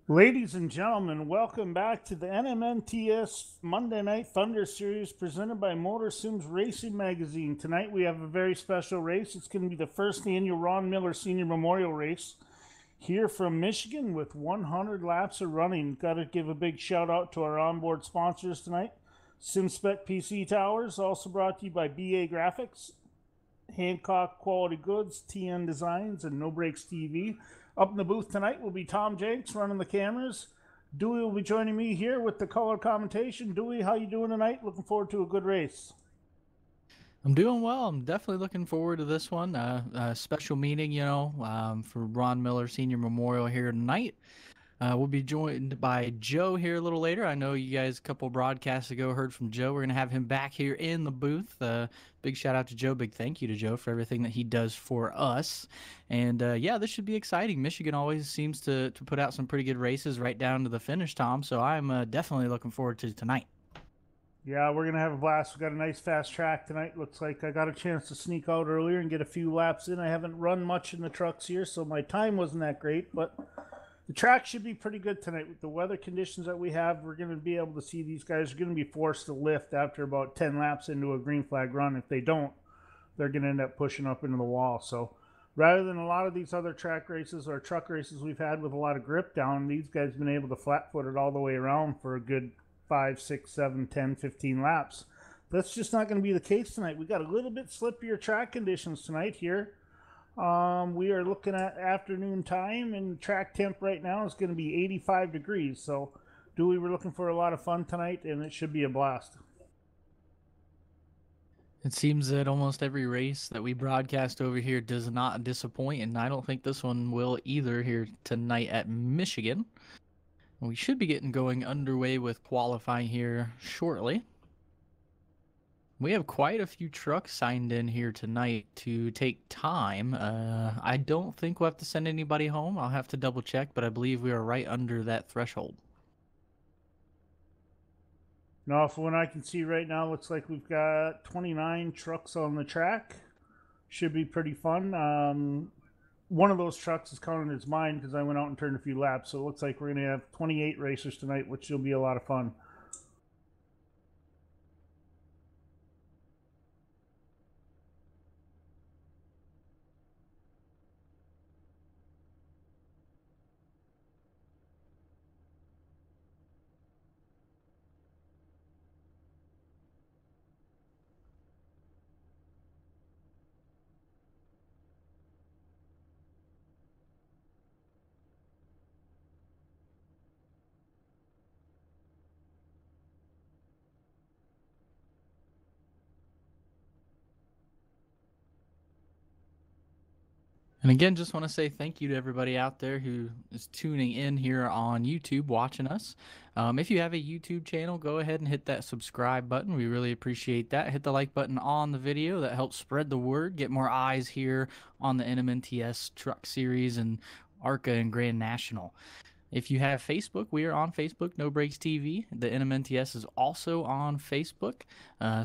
Ladies and gentlemen, welcome back to the NMNTS Monday Night Thunder Series presented by Motor Sims Racing Magazine. Tonight we have a very special race. It's going to be the first annual Ron Miller Senior Memorial Race here from Michigan with 100 laps of running. Got to give a big shout out to our onboard sponsors tonight. SimSpec PC Towers, also brought to you by BA Graphics, Hancock Quality Goods, TN Designs, and No Breaks TV. Up in the booth tonight will be Tom Jenks running the cameras. Dewey will be joining me here with the color commentation. Dewey, how you doing tonight? Looking forward to a good race. I'm doing well. I'm definitely looking forward to this one. A special meeting, for Ron Miller Senior Memorial here tonight. We'll be joined by Joe here a little later. I know you guys a couple broadcasts ago heard from Joe. We're going to have him back here in the booth. Big shout out to Joe. Big thank you to Joe for everything that he does for us. And yeah, this should be exciting. Michigan always seems to put out some pretty good races right down to the finish, Tom. So I'm definitely looking forward to tonight. Yeah, we're going to have a blast. We got a nice fast track tonight. Looks like I got a chance to sneak out earlier and get a few laps in. I haven't run much in the trucks here, so my time wasn't that great, but the track should be pretty good tonight with the weather conditions that we have. We're going to be able to see these guys are going to be forced to lift after about 10 laps into a green flag run. If they don't, they're going to end up pushing up into the wall. So rather than a lot of these other track races or truck races we've had with a lot of grip down, these guys have been able to flat foot it all the way around for a good 5, 6, 7, 10, 15 laps. That's just not going to be the case tonight. We got a little bit slippier track conditions tonight here. We are looking at afternoon time, and track temp right now is going to be 85 degrees. So, Dewey, we're looking for a lot of fun tonight, and it should be a blast. It seems that almost every race that we broadcast over here does not disappoint, and I don't think this one will either here tonight at Michigan. We should be getting going underway with qualifying here shortly. We have quite a few trucks signed in here tonight to take time. I don't think we'll have to send anybody home. I'll have to double check, but I believe we are right under that threshold. Now, from what I can see right now, looks like we've got 29 trucks on the track. Should be pretty fun. One of those trucks is counted as mine because I went out and turned a few laps. So it looks like we're going to have 28 racers tonight, which will be a lot of fun. And again, just want to say thank you to everybody out there who is tuning in here on YouTube, watching us. If you have a YouTube channel, go ahead and hit that subscribe button. We really appreciate that. Hit the like button on the video. That helps spread the word, get more eyes here on the NMNTS Truck Series and ARCA and Grand National. If you have Facebook, we are on Facebook, No Breaks TV. The NMNTS is also on Facebook.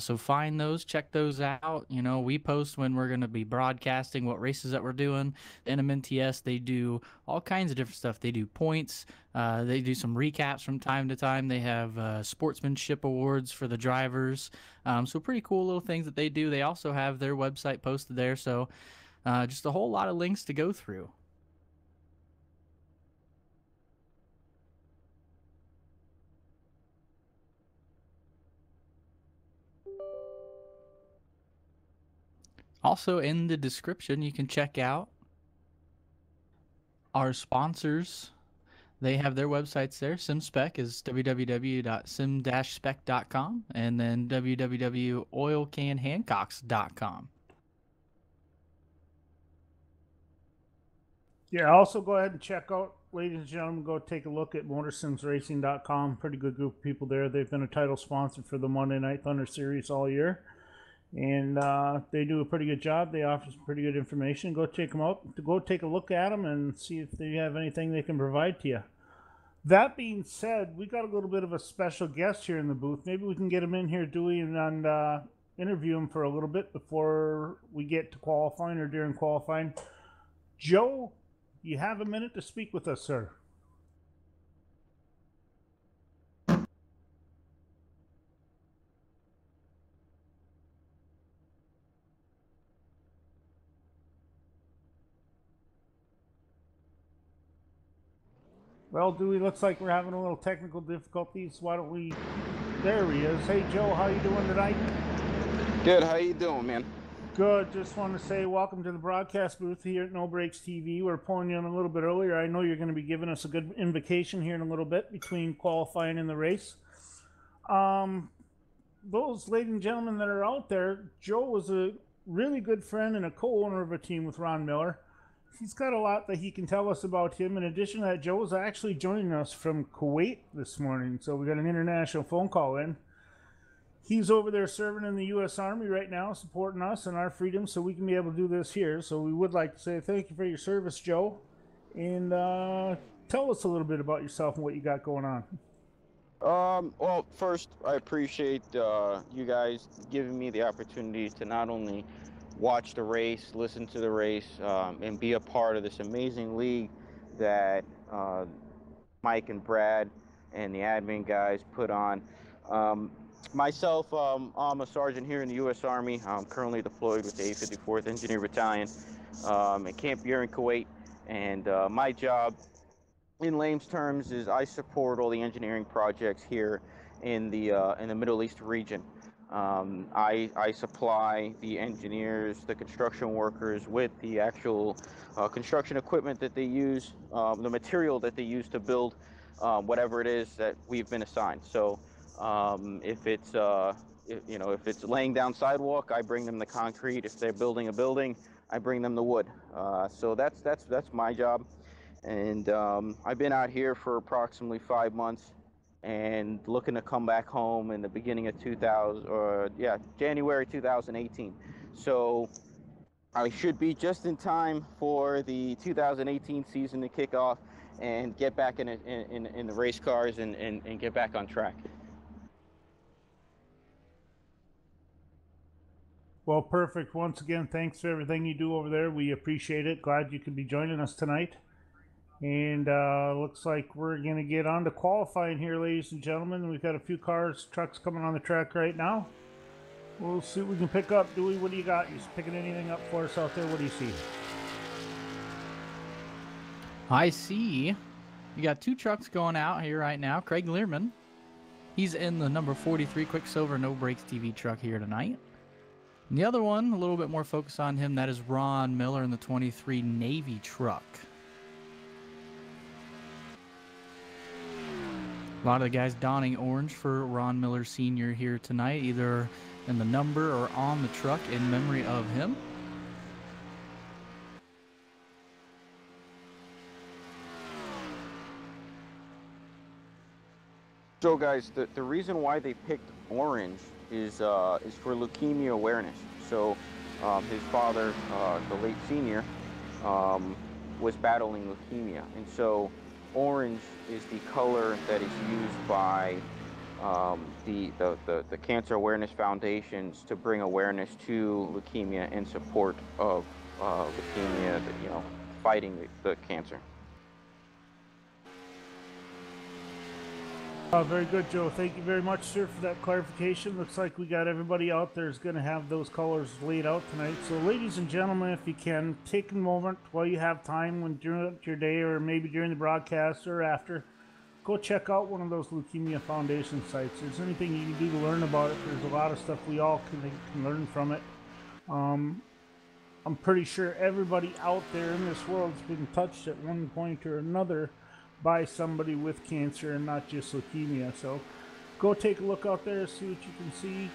So find those, check those out. You know, we post when we're going to be broadcasting what races that we're doing. The NMNTS, they do all kinds of different stuff. They do points. They do some recaps from time to time. They have sportsmanship awards for the drivers. So pretty cool little things that they do. They also have their website posted there. So just a whole lot of links to go through. Also, in the description, you can check out our sponsors. They have their websites there. SimSpec is www.sim-spec.com and then www.oilcanhancocks.com. Yeah, also go ahead and check out, ladies and gentlemen, go take a look at motorsimsracing.com. Pretty good group of people there. They've been a title sponsor for the Monday Night Thunder Series all year. And they do a pretty good job. They offer some pretty good information. Go check them out. Go take a look at them and see if they have anything they can provide to you. That being said, we got a little bit of a special guest here in the booth. Maybe we can get him in here, Dewey, and interview him for a little bit before we get to qualifying or during qualifying. Joe, you have a minute to speak with us, sir. Well, Dewey, looks like we're having a little technical difficulties. Why don't we... There he is. Hey, Joe, how you doing tonight? Good. How you doing, man? Good. Just want to say welcome to the broadcast booth here at No Breaks TV. We're pulling you in a little bit earlier. I know you're going to be giving us a good invocation here in a little bit between qualifying and the race. Those ladies and gentlemen that are out there, Joe was a really good friend and a co-owner of a team with Ron Miller. He's got a lot that he can tell us about him. In addition to that, Joe is actually joining us from Kuwait this morning. So we got an international phone call in. He's over there serving in the U.S. Army right now, supporting us and our freedom so we can be able to do this here. So we would like to say thank you for your service, Joe. And tell us a little bit about yourself and what you got going on. Well, first, I appreciate you guys giving me the opportunity to not only watch the race, listen to the race, and be a part of this amazing league that Mike and Brad and the admin guys put on. Myself, I'm a sergeant here in the U.S. Army. I'm currently deployed with the 854th Engineer Battalion at Camp Buhr in Kuwait, and my job, in layman's terms, is I support all the engineering projects here in the Middle East region. I supply the engineers, the construction workers with the actual construction equipment that they use, the material that they use to build whatever it is that we've been assigned. So if it's if it's laying down sidewalk, I bring them the concrete. If they're building a building, I bring them the wood. So that's my job. And I've been out here for approximately 5 months and looking to come back home in the beginning of January 2018. So I should be just in time for the 2018 season to kick off and get back in the race cars and get back on track. Well, perfect. Once again, thanks for everything you do over there. We appreciate it. Glad you could be joining us tonight. And looks like we're going to get on to qualifying here, ladies and gentlemen. We've got a few trucks coming on the track right now. We'll see what we can pick up. Dewey, what do you got? You picking anything up for us out there? What do you see? I see you got two trucks going out here right now. Craig Learman, he's in the number 43 Quicksilver No Breaks TV truck here tonight. And the other one, a little bit more focus on him, that is Ron Miller in the 23 Navy truck. A lot of the guys donning orange for Ron Miller Sr. here tonight, either in the number or on the truck in memory of him. So, guys, the reason why they picked orange is for leukemia awareness. So, his father, the late senior, um, was battling leukemia, and so orange is the color that is used by the Cancer Awareness Foundations to bring awareness to leukemia and support of leukemia, fighting the cancer. Very good, Joe. Thank you very much, sir, for that clarification. Looks like we got everybody out there is going to have those colors laid out tonight. So, ladies and gentlemen, if you can, take a moment while you have time when during your day or maybe during the broadcast or after, go check out one of those Leukemia Foundation sites. There's anything you can do to learn about it. There's a lot of stuff we all can learn from it. I'm pretty sure everybody out there in this world has been touched at one point or another by somebody with cancer and not just leukemia. So go take a look out there, see what you can see.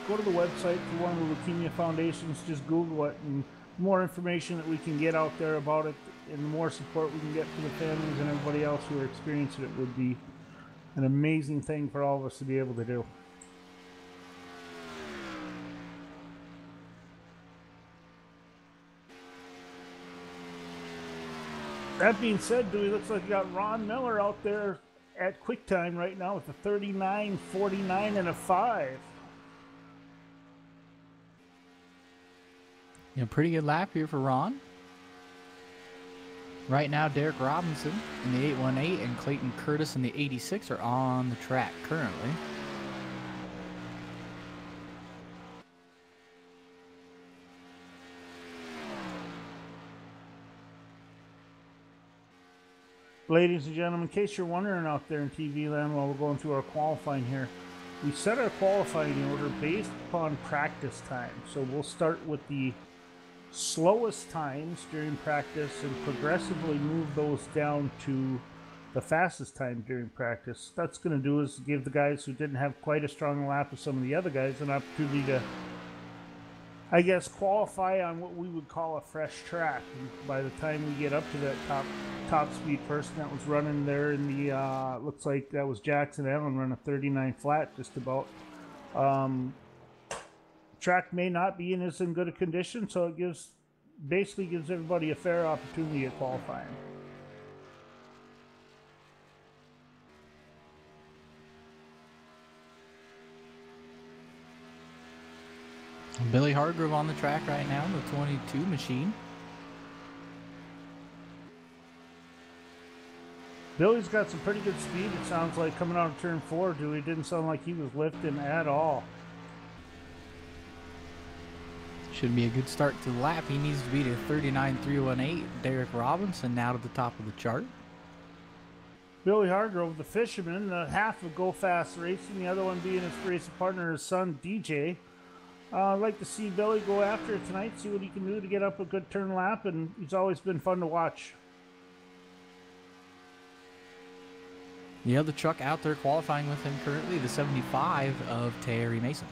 Go to the website for one of the Leukemia Foundations, just Google it, and the more information that we can get out there about it and the more support we can get for the families and everybody else who are experiencing it would be an amazing thing for all of us to be able to do. That being said, Dewey, looks like we got Ron Miller out there at QuickTime right now with a 39, 49, and a 5. Yeah, pretty good lap here for Ron. Right now, Derek Robinson in the 818 and Clayton Curtis in the 86 are on the track currently. Ladies and gentlemen, in case you're wondering out there in TV land while we're going through our qualifying here, we set our qualifying order based upon practice time. So we'll start with the slowest times during practice and progressively move those down to the fastest time during practice. That's going to do is give the guys who didn't have quite a strong lap as some of the other guys an opportunity to, I guess, qualify on what we would call a fresh track. And by the time we get up to that top speed person that was running there in the looks like that was Jackson Allen running a 39 flat just about. Track may not be in as good a condition, so it basically gives everybody a fair opportunity at qualifying. Billy Hargrove on the track right now, the 22 machine. Billy's got some pretty good speed, it sounds like, coming out of turn 4, Dewey. It didn't sound like he was lifting at all. Should be a good start to the lap. He needs to beat a 39.318. Derek Robinson now to the top of the chart. Billy Hargrove, the fisherman, the half of Go Fast Racing, the other one being his racing partner, his son, DJ. I'd like to see Billy go after it tonight, see what he can do to get up a good turn lap, and he's always been fun to watch. The other truck out there qualifying with him currently, the 75 of Terry Mason.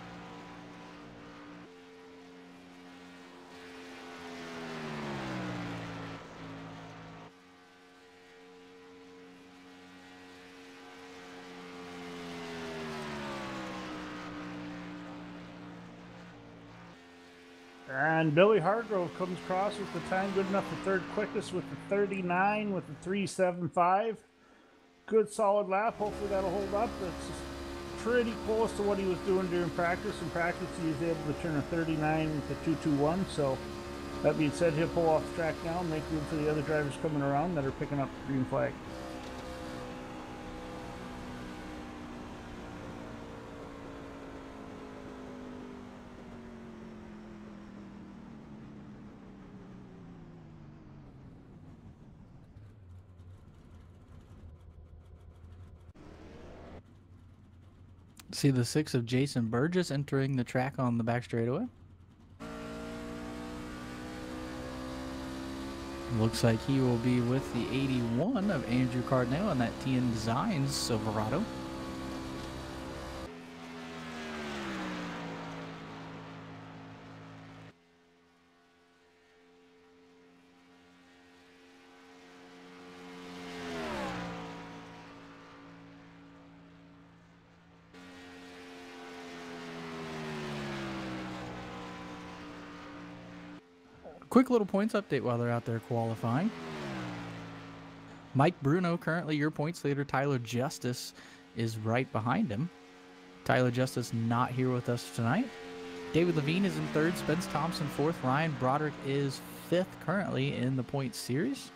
And Billy Hargrove comes across with the time good enough for third quickest with the 39 with the 3.75. Good solid lap. Hopefully that'll hold up. It's pretty close to what he was doing during practice. In practice he was able to turn a 39 with the 2.21. So that being said, he'll pull off the track now and make room for the other drivers coming around that are picking up the green flag. See the 6 of Jason Burgess entering the track on the back straightaway. Looks like he will be with the 81 of Andrew Cardinale on that TN Designs Silverado. Quick little points update while they're out there qualifying. Mike Bruno, currently your points leader. Tyler Justice is right behind him. Tyler Justice not here with us tonight. David Levine is in third. Spence Thompson fourth. Ryan Broderick is fifth currently in the points series.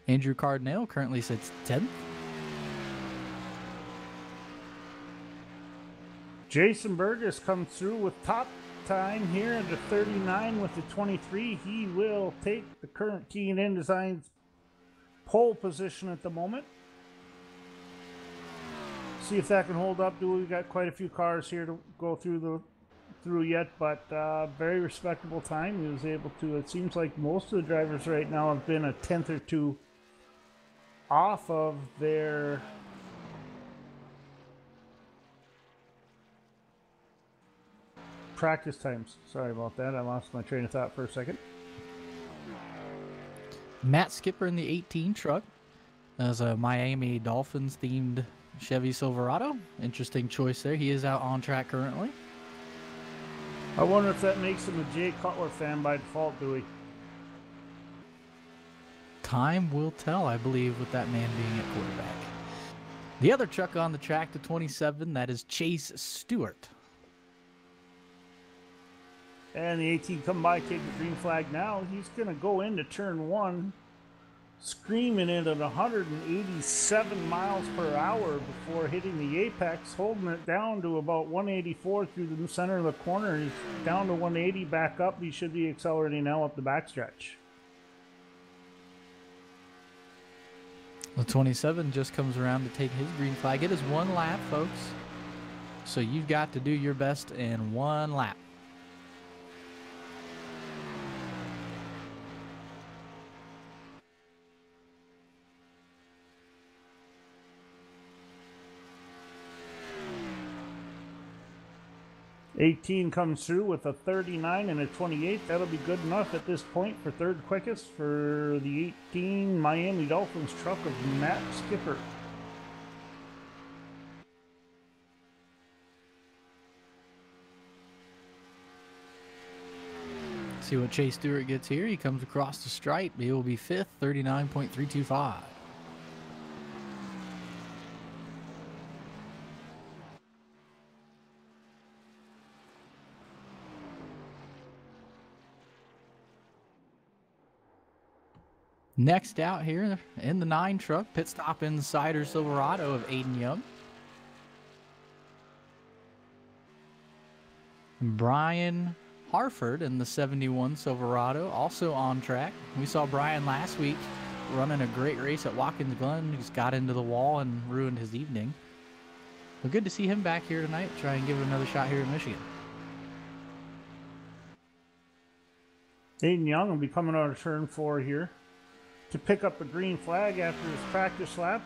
Andrew Cardinale currently sits 10th. Jason Burgess comes through with top time here at the 39 with the 23. He will take the current Key&N Designs pole position at the moment. See if that can hold up. We got quite a few cars here to go through yet, but very respectable time. He was able to. It seems like most of the drivers right now have been a tenth or two off of their practice times. Sorry about that. I lost my train of thought for a second. Matt Skipper in the 18 truck. As a Miami Dolphins themed Chevy Silverado. Interesting choice there. He is out on track currently. I wonder if that makes him a Jay Cutler fan by default, Dewey. Time will tell, I believe, with that man being at quarterback. The other truck on the track to 27, that is Chase Stewart. And the 18 come by, taking the green flag now. He's going to go into turn one, screaming it at 187 miles per hour before hitting the apex, holding it down to about 184 through the center of the corner. He's down to 180, back up. He should be accelerating now up the backstretch. The 27 just comes around to take his green flag. It is one lap, folks. So you've got to do your best in one lap. '18 comes through with a 39 and a 28. That'll be good enough at this point for third quickest for the 18 Miami Dolphins truck of Matt Skipper. See what Chase Stewart gets here. He comes across the stripe. He will be fifth, 39.325. Next out here in the 9 truck, pit stop insider Silverado of Aiden Young. Brian Harford in the 71 Silverado, also on track. We saw Brian last week running a great race at Watkins Glen. He just got into the wall and ruined his evening. But good to see him back here tonight. Try and give it another shot here in Michigan. Aiden Young will be coming out of turn 4 here to pick up a green flag after his practice lap.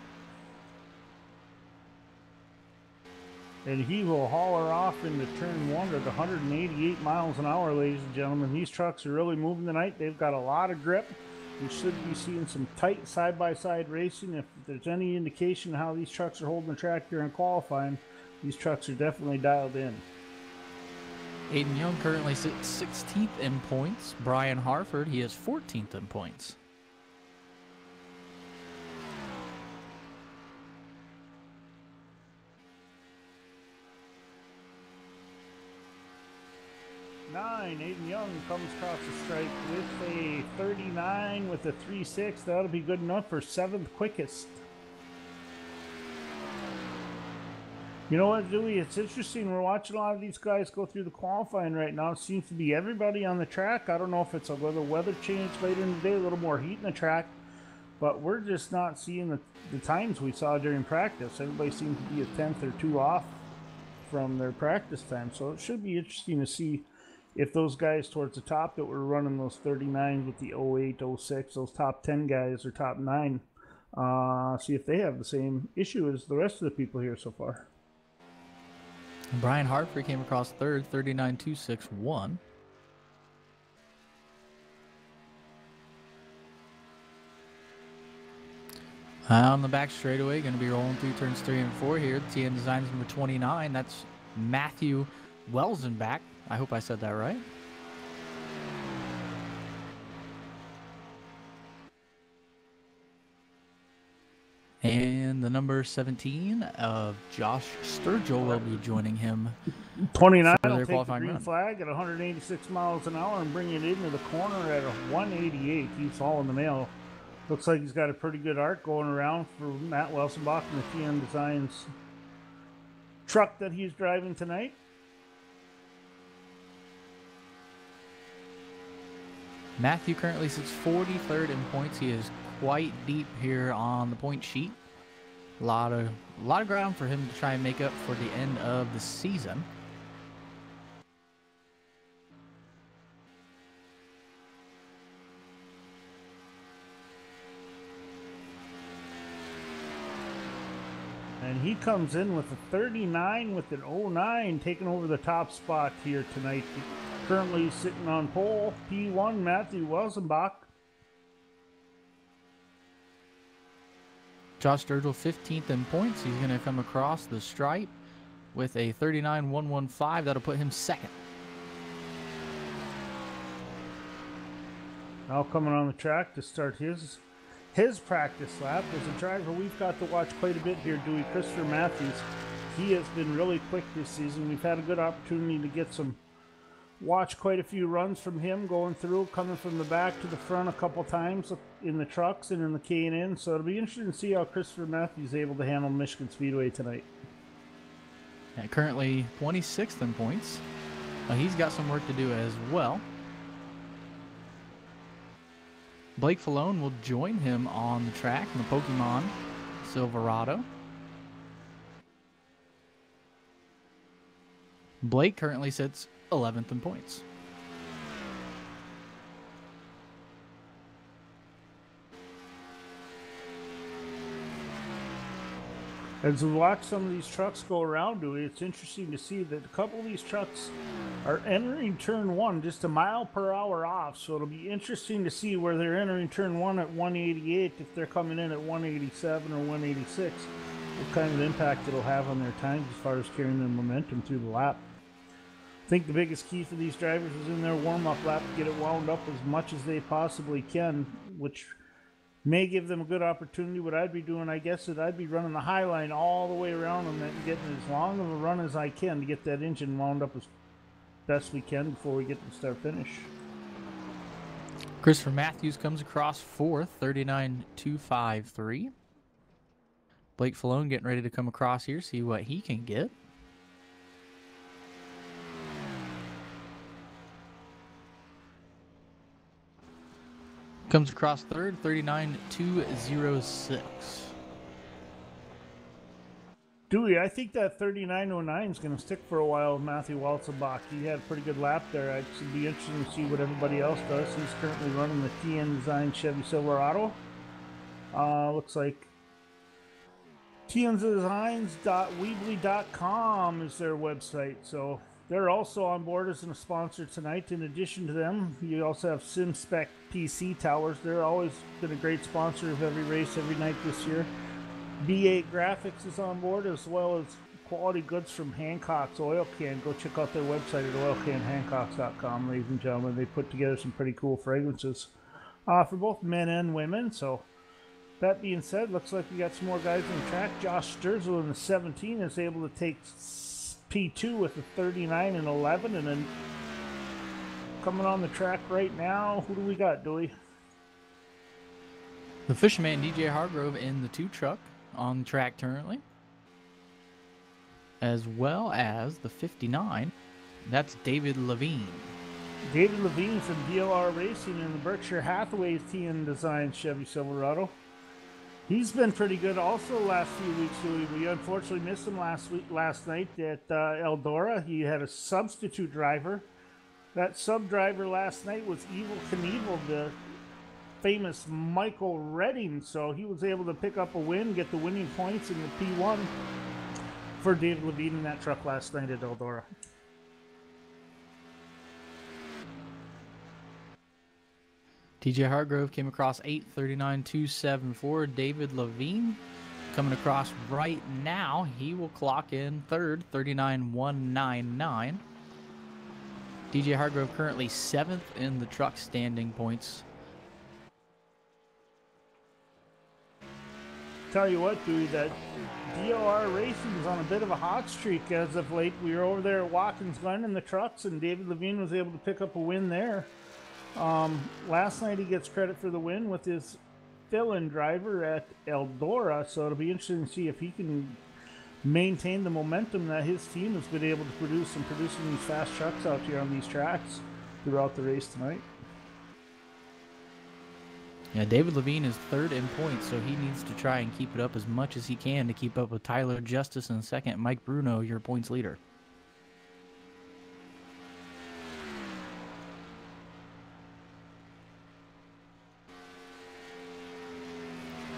And he will haul her off into turn 1 at 188 miles an hour, ladies and gentlemen. These trucks are really moving tonight. They've got a lot of grip. We should be seeing some tight side-by-side racing. If there's any indication how these trucks are holding the track here in qualifying, these trucks are definitely dialed in. Aiden Young currently sits 16th in points. Brian Harford, he is 14th in points. Aiden Young comes across the stripe with a 39 with a 3.6. That'll be good enough for 7th quickest. You know what, Dewey? It's interesting. We're watching a lot of these guys go through the qualifying right now. It seems to be everybody on the track. I don't know if it's a little weather change later in the day, a little more heat in the track, but we're just not seeing the times we saw during practice. Everybody seems to be a tenth or two off from their practice time, so it should be interesting to see if those guys towards the top that were running those 39s with the 08, 06, those top 10 guys or top 9, see if they have the same issue as the rest of the people here so far. Brian Hartford came across third, 39.261. On the back straightaway, going to be rolling through turns 3 and 4 here. TN Designs number 29. That's Matthew Welsenbach. I hope I said that right. And the number 17 of Josh Sturgill will be joining him. 29 for will their take the qualifying green run. flag at 186 miles an hour and bring it into the corner at a 188. He's hauling the mail. Looks like he's got a pretty good arc going around for Matt Welsenbach and the TN Designs truck that he's driving tonight. Matthew currently sits 43rd in points. He is quite deep here on the point sheet. A lot of ground for him to try and make up for the end of the season. And he comes in with a 39 with an 09, taking over the top spot here tonight. Currently sitting on pole, P1, Matthew Welsenbach. Josh Sturgill 15th in points. He's going to come across the stripe with a 39.115. That'll put him second. Now coming on the track to start his practice lap is a driver we've got to watch quite a bit here, Dewey, Christopher Matthews. He has been really quick this season. We've had a good opportunity to watch quite a few runs from him going through, coming from the back to the front a couple times in the trucks and in the K&N. So it'll be interesting to see how Christopher Matthews is able to handle Michigan Speedway tonight. Yeah, currently 26th in points. He's got some work to do as well. Blake Falone will join him on the track in the Pokemon Silverado. Blake currently sits 11th in points. As we watch some of these trucks go around, Dewey, it's interesting to see that a couple of these trucks are entering turn 1 just a mile per hour off. So it'll be interesting to see where they're entering turn 1 at 188, if they're coming in at 187 or 186, what kind of impact it'll have on their times as far as carrying their momentum through the lap. I think the biggest key for these drivers is in their warm-up lap to get it wound up as much as they possibly can, which may give them a good opportunity. What I'd be doing, I guess, is I'd be running the high line all the way around them and getting as long of a run as I can to get that engine wound up as best we can before we get to start finish. Christopher Matthews comes across 4th, 39.253. Blake Falone getting ready to come across here, see what he can get. Comes across 3rd, 39.206. Dewey, I think that 39.09 is going to stick for a while with Matthew Welsenbach. He had a pretty good lap there. It'd be interesting to see what everybody else does. He's currently running the TN Design Chevy Silverado. Looks like tndesigns.weebly.com is their website. So they're also on board as a sponsor tonight. In addition to them, you also have SimSpec PC Towers. They're always been a great sponsor of every race every night this year. B8 Graphics is on board, as well as quality goods from Hancock's Oil Can. Go check out their website at oilcanhancocks.com, ladies and gentlemen. They put together some pretty cool fragrances for both men and women. So that being said, looks like we got some more guys on the track. Josh Sturgill in the 17 is able to take P2 with a 39.11, and then coming on the track right now, who do we got, Dewey? The Fisherman DJ Hargrove in the 2 truck on track currently, as well as the 59. That's David Levine. David Levine from DLR Racing in the Berkshire Hathaway TN Design Chevy Silverado. He's been pretty good also the last few weeks. We unfortunately missed him last night at Eldora. He had a substitute driver. That sub driver last night was Evil Knievel, the famous Michael Redding. So he was able to pick up a win, get the winning points in the P1 for David Levine in that truck last night at Eldora. TJ Hargrove came across 8:39.274. David Levine coming across right now. He will clock in third, 39.199. TJ Hargrove currently 7th in the truck standing points. Tell you what, Dewey, that DOR Racing is on a bit of a hot streak as of late. We were over there at Watkins Glen in the trucks, and David Levine was able to pick up a win there. Last night he gets credit for the win with his fill-in driver at Eldora, so it'll be interesting to see if he can maintain the momentum that his team has been able to produce and producing these fast trucks out here on these tracks throughout the race tonight. Yeah, David Levine is 3rd in points, so he needs to try and keep it up as much as he can to keep up with Tyler Justice in 2nd, Mike Bruno, your points leader.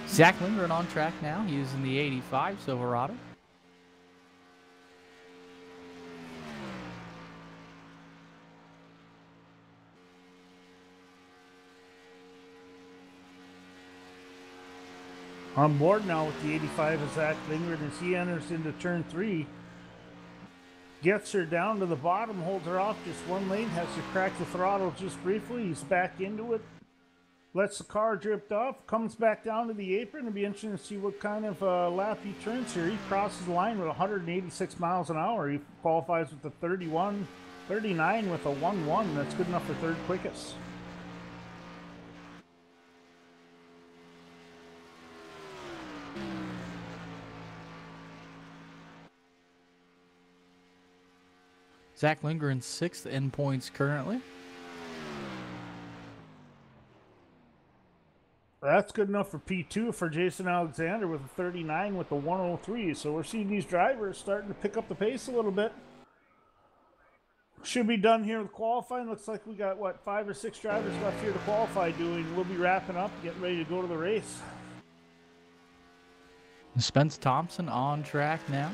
Zach Lindgren on track now. He is in the 85 Silverado. On board now with the 85 is Zach Lindgren as he enters into turn 3. Gets her down to the bottom, holds her off just one lane, has to crack the throttle just briefly. He's back into it, lets the car drift off, comes back down to the apron. It'll be interesting to see what kind of lap he turns here. He crosses the line with 186 miles an hour. He qualifies with the 39 with a 1-1. That's good enough for 3rd quickest. Zach Lindgren 6th in points currently. That's good enough for P2 for Jason Alexander with a 39 with a 103. So we're seeing these drivers starting to pick up the pace a little bit. Should be done here with qualifying. Looks like we got, what, 5 or 6 drivers left here to qualify doing. We'll be wrapping up, getting ready to go to the race. Spence Thompson on track now.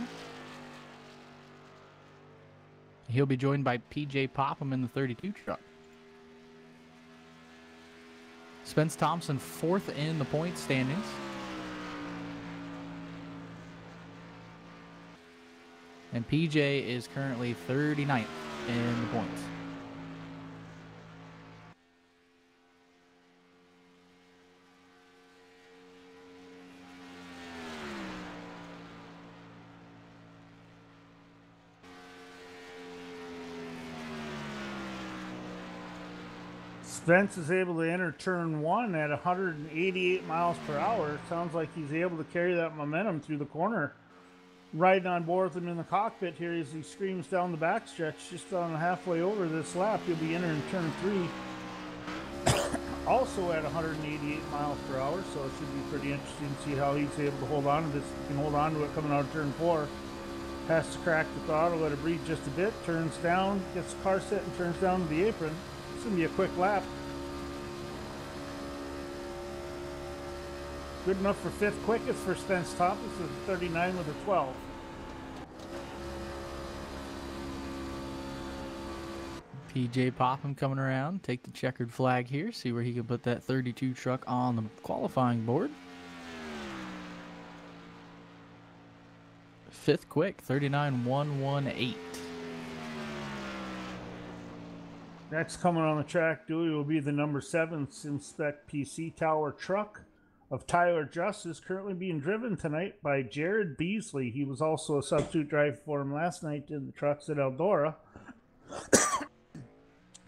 He'll be joined by PJ Popham in the 32 truck. Spence Thompson 4th in the point standings. And PJ is currently 39th in the points. Spence is able to enter turn 1 at 188 miles per hour. It sounds like he's able to carry that momentum through the corner. Riding on board with him in the cockpit here as he screams down the backstretch just on halfway over this lap. He'll be entering turn 3 also at 188 miles per hour, so it should be pretty interesting to see how he's able to hold on to this. He can hold on to it coming out of turn 4. Has to crack the throttle, let it breathe just a bit, turns down, gets the car set and turns down to the apron. It's going to be a quick lap. Good enough for 5th quickest for Spence Thompson with 39 with a 12. PJ Popham coming around, take the checkered flag here, see where he can put that 32 truck on the qualifying board. 5th quick, 39.118. Next coming on the track, Dewey, will be the number 7 SimSpec PC Tower truck of Tyler Justice, currently being driven tonight by Jared Beasley. He was also a substitute driver for him last night in the trucks at Eldora.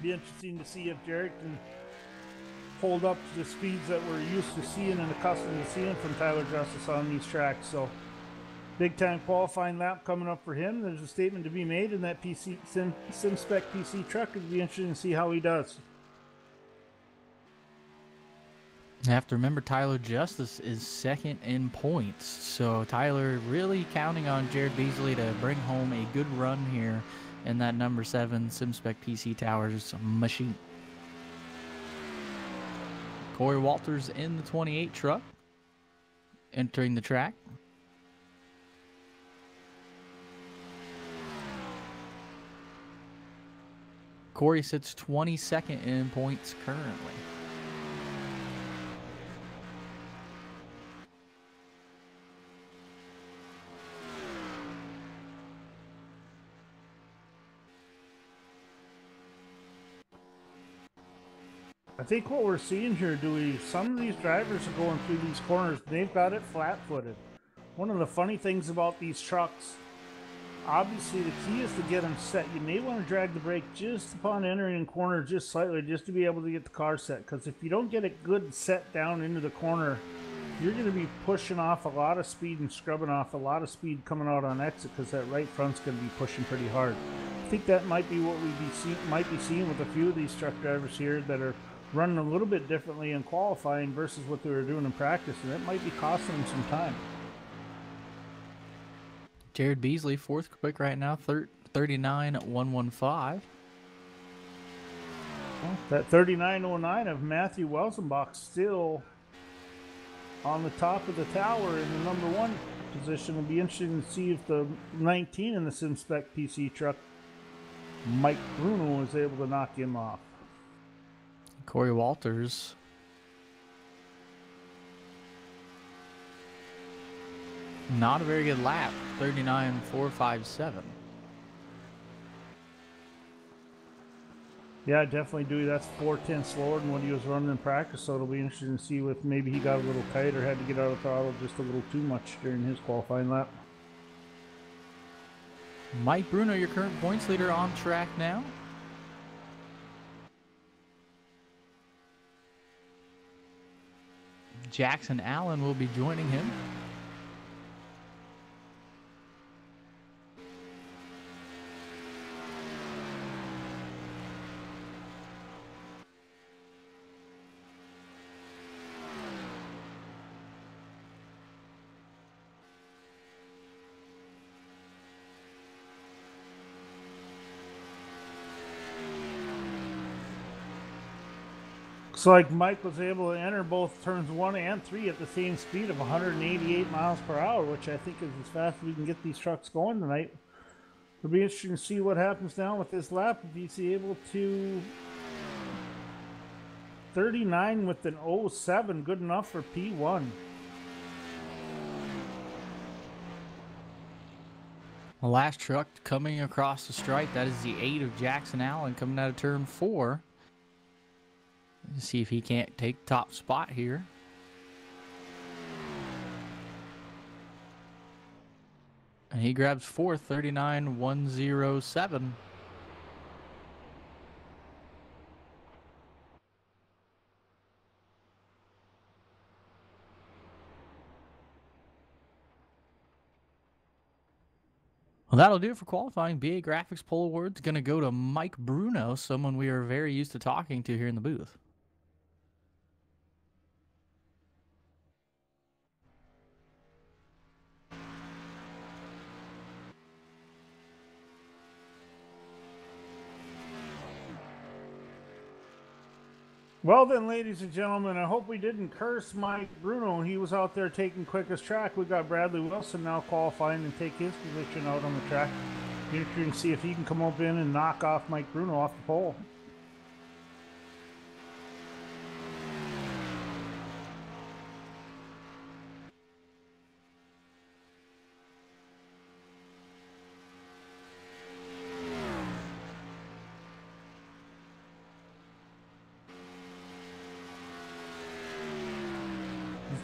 Be interesting to see if Jared can hold up to the speeds that we're used to seeing and accustomed to seeing from Tyler Justice on these tracks. So big time qualifying lap coming up for him. There's a statement to be made in that SimSpec PC truck. It'll be interesting to see how he does. You have to remember Tyler Justice is 2nd in points. So Tyler really counting on Jared Beasley to bring home a good run here in that number 7 SimSpec PC Towers machine. Corey Walters in the 28 truck entering the track. Corey sits 22nd in points currently. I think what we're seeing here, Dewey, some of these drivers are going through these corners. They've got it flat-footed. One of the funny things about these trucks, obviously the key is to get them set. You may want to drag the brake just upon entering the corner just slightly, just to be able to get the car set. Because if you don't get it good set down into the corner, you're going to be pushing off a lot of speed and scrubbing off a lot of speed coming out on exit, because that right front's going to be pushing pretty hard. I think that might be what we might be seeing with a few of these truck drivers here that are running a little bit differently in qualifying versus what they were doing in practice, and it might be costing them some time. Jared Beasley, fourth quick right now, 39.115. Well, that 39.09 of Matthew Welsenbach still on the top of the tower in the number one position. It'll be interesting to see if the 19 in the SimSpec PC truck, Mike Bruno, is able to knock him off. Corey Walters. Not a very good lap, 39.457. Yeah, definitely, Dewey. That's 4/10 slower than what he was running in practice, so it'll be interesting to see if maybe he got a little tight or had to get out of throttle just a little too much during his qualifying lap. Mike Bruno, your current points leader, on track now. Jackson Allen will be joining him. Looks like Mike was able to enter both turns 1 and 3 at the same speed of 188 miles per hour, which I think is as fast as we can get these trucks going tonight. It'll be interesting to see what happens now with this lap. If he's able to 39 with an 07, good enough for P1. The last truck coming across the stripe, that is the 8 of Jackson Allen coming out of turn 4. Let's see if he can't take top spot here. And he grabs fourth, 39.107. Well, that'll do it for qualifying. BA Graphics Poll Awards going to go to Mike Bruno, someone we are very used to talking to here in the booth. Well then, ladies and gentlemen, I hope we didn't curse Mike Bruno. He was out there taking quickest track. We got Bradley Wilson now qualifying and take his position out on the track. Interesting to see if he can come up in and knock off Mike Bruno off the pole.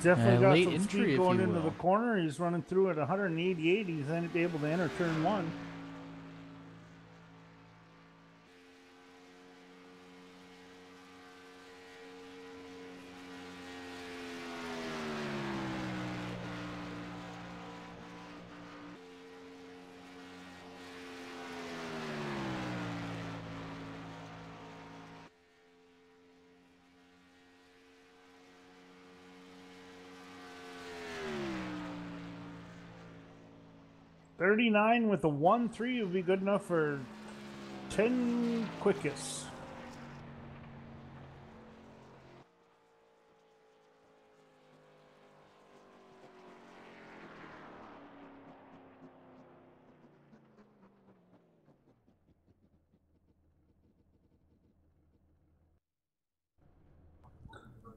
Definitely got some speed going into the corner. He's running through at 188. He's then able to enter turn 1. .39 with a 1.3 would be good enough for 10 quickest.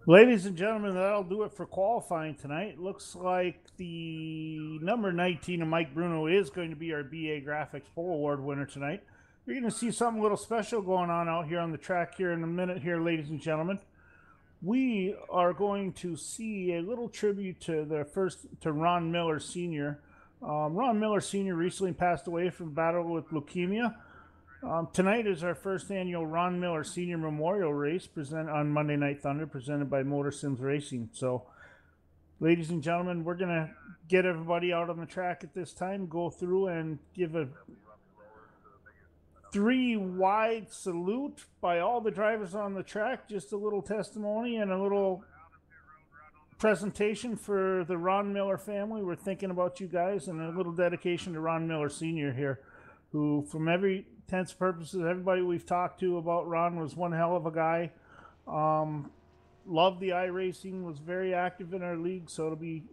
Ladies and gentlemen, that'll do it for qualifying tonight. Looks like the number 19 of Mike Bruno is going to be our BA Graphics Poll Award winner tonight. You're going to see something a little special going on out here on the track here in a minute here, ladies and gentlemen. we are going to see a little tribute to Ron Miller Sr. Ron Miller Sr. recently passed away from battle with leukemia. Tonight is our first annual Ron Miller Senior Memorial Race present on Monday Night Thunder, presented by Motor Sims Racing. So, ladies and gentlemen, we're gonna get everybody out on the track at this time, go through and give a 3 wide salute by all the drivers on the track. Just a little testimony and a little presentation for the Ron Miller family. We're thinking about you guys, and a little dedication to Ron Miller Sr. here, who, from every intents and purposes, everybody we've talked to about Ron was one hell of a guy. Loved the iRacing, was very active in our league, so it'll be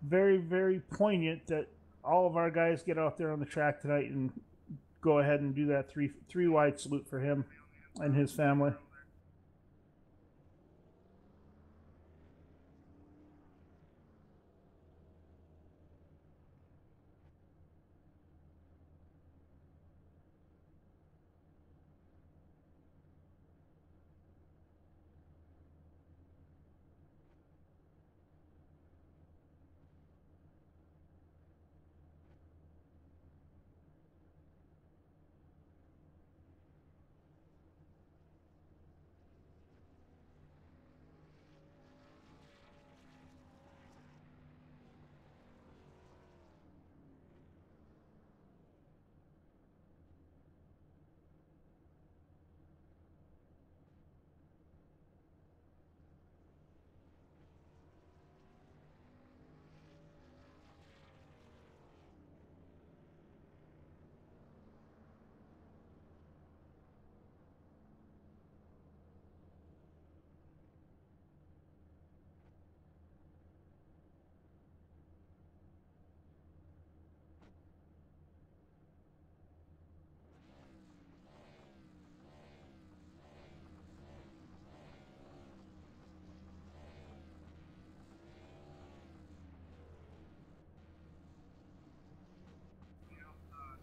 very, very poignant that all of our guys get out there on the track tonight and go ahead and do that three wide salute for him and his family.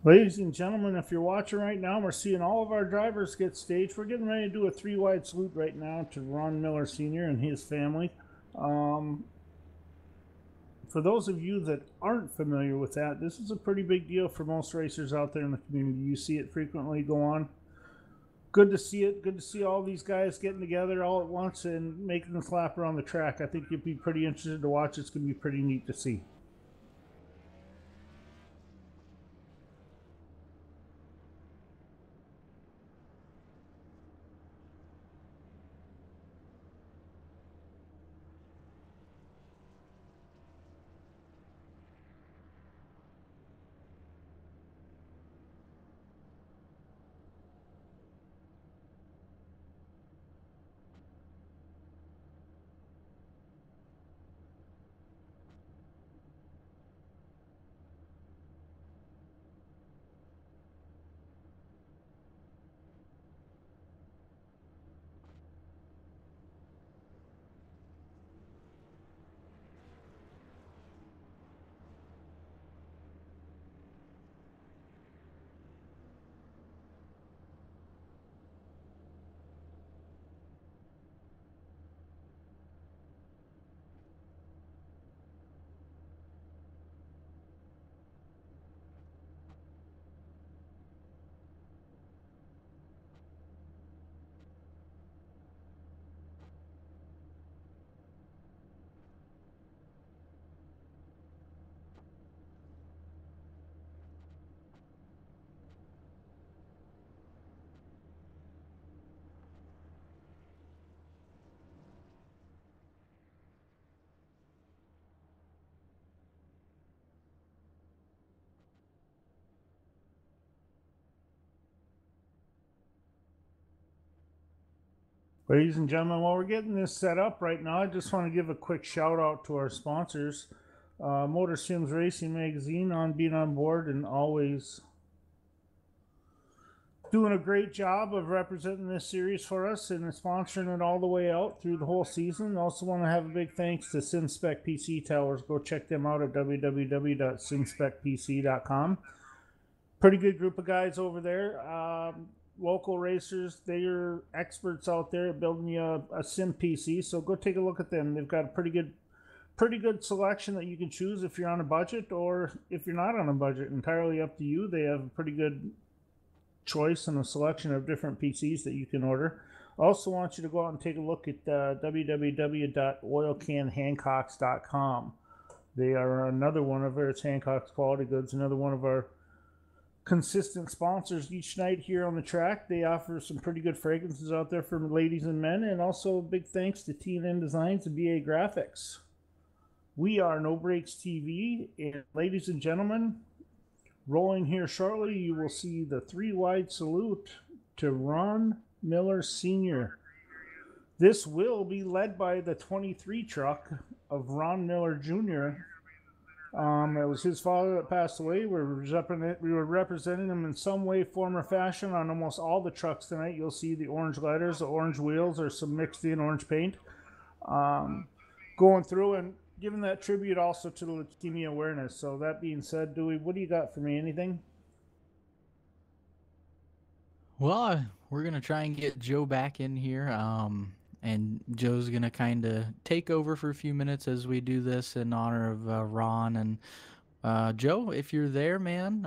Ladies and gentlemen, if you're watching right now, we're seeing all of our drivers get staged. We're getting ready to do a 3 wide salute right now to Ron Miller Sr. and his family. For those of you that aren't familiar with that, this is a pretty big deal for most racers out there in the community. You see it frequently go on. Good to see it. Good to see all these guys getting together all at once and making this lap around the track. I think you'd be pretty interested to watch. It's going to be pretty neat to see. Ladies and gentlemen, while we're getting this set up right now, I just want to give a quick shout out to our sponsors, Motor Sims Racing Magazine, on being on board and always doing a great job of representing this series for us and sponsoring it all the way out through the whole season. Also want to have a big thanks to SimSpec PC Towers. Go check them out at www.simspecpc.com. Pretty good group of guys over there. local racers. They're experts out there at building you a sim PC. So go take a look at them. They've got a pretty good selection that you can choose if you're on a budget, or if you're not on a budget, entirely up to you. They have a pretty good choice and a selection of different PCs that you can order. I also want you to go out and take a look at www.oilcanhancocks.com. They are another one of our, it's Hancock's Quality Goods, another one of our consistent sponsors each night here on the track. They offer some pretty good fragrances out there for ladies and men, and also big thanks to T&N Designs and BA Graphics. We are No Breaks TV, and ladies and gentlemen, rolling here shortly, you will see the 3-wide salute to Ron Miller Sr. This will be led by the 23 truck of Ron Miller Jr. It was his father that passed away. We were representing him in some way, form, or fashion on almost all the trucks tonight. You'll see the orange letters, the orange wheels, or some mixed in orange paint. Going through and giving that tribute also to the leukemia awareness. So that being said, Dewey, what do you got for me? Anything? Well, we're gonna try and get Joe back in here, and Joe's gonna kind of take over for a few minutes as we do this in honor of Ron. And Joe, if you're there, man,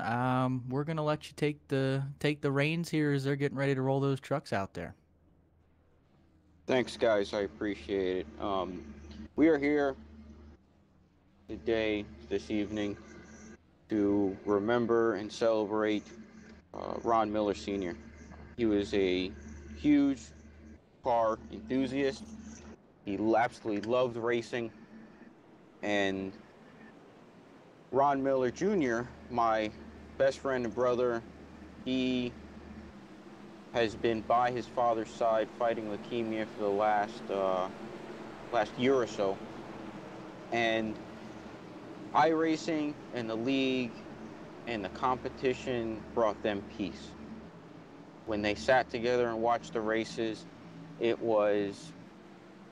we're gonna let you take the reins here as they're getting ready to roll those trucks out there. Thanks, guys. I appreciate it. We are here today, this evening, to remember and celebrate Ron Miller Sr. He was a huge car enthusiast. He absolutely loved racing. And Ron Miller Jr., my best friend and brother, he has been by his father's side fighting leukemia for the last year or so. And iRacing and the league and the competition brought them peace. When they sat together and watched the races, it was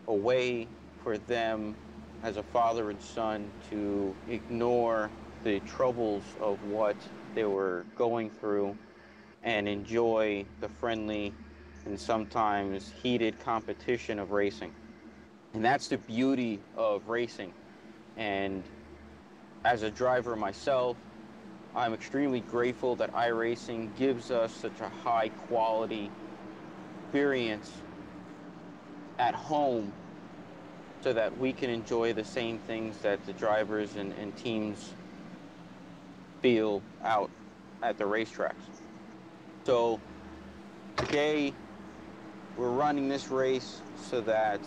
a way for them as a father and son to ignore the troubles of what they were going through and enjoy the friendly and sometimes heated competition of racing. And that's the beauty of racing. And as a driver myself, I'm extremely grateful that iRacing gives us such a high quality experience at home so that we can enjoy the same things that the drivers and teams feel out at the racetracks. So today we're running this race so that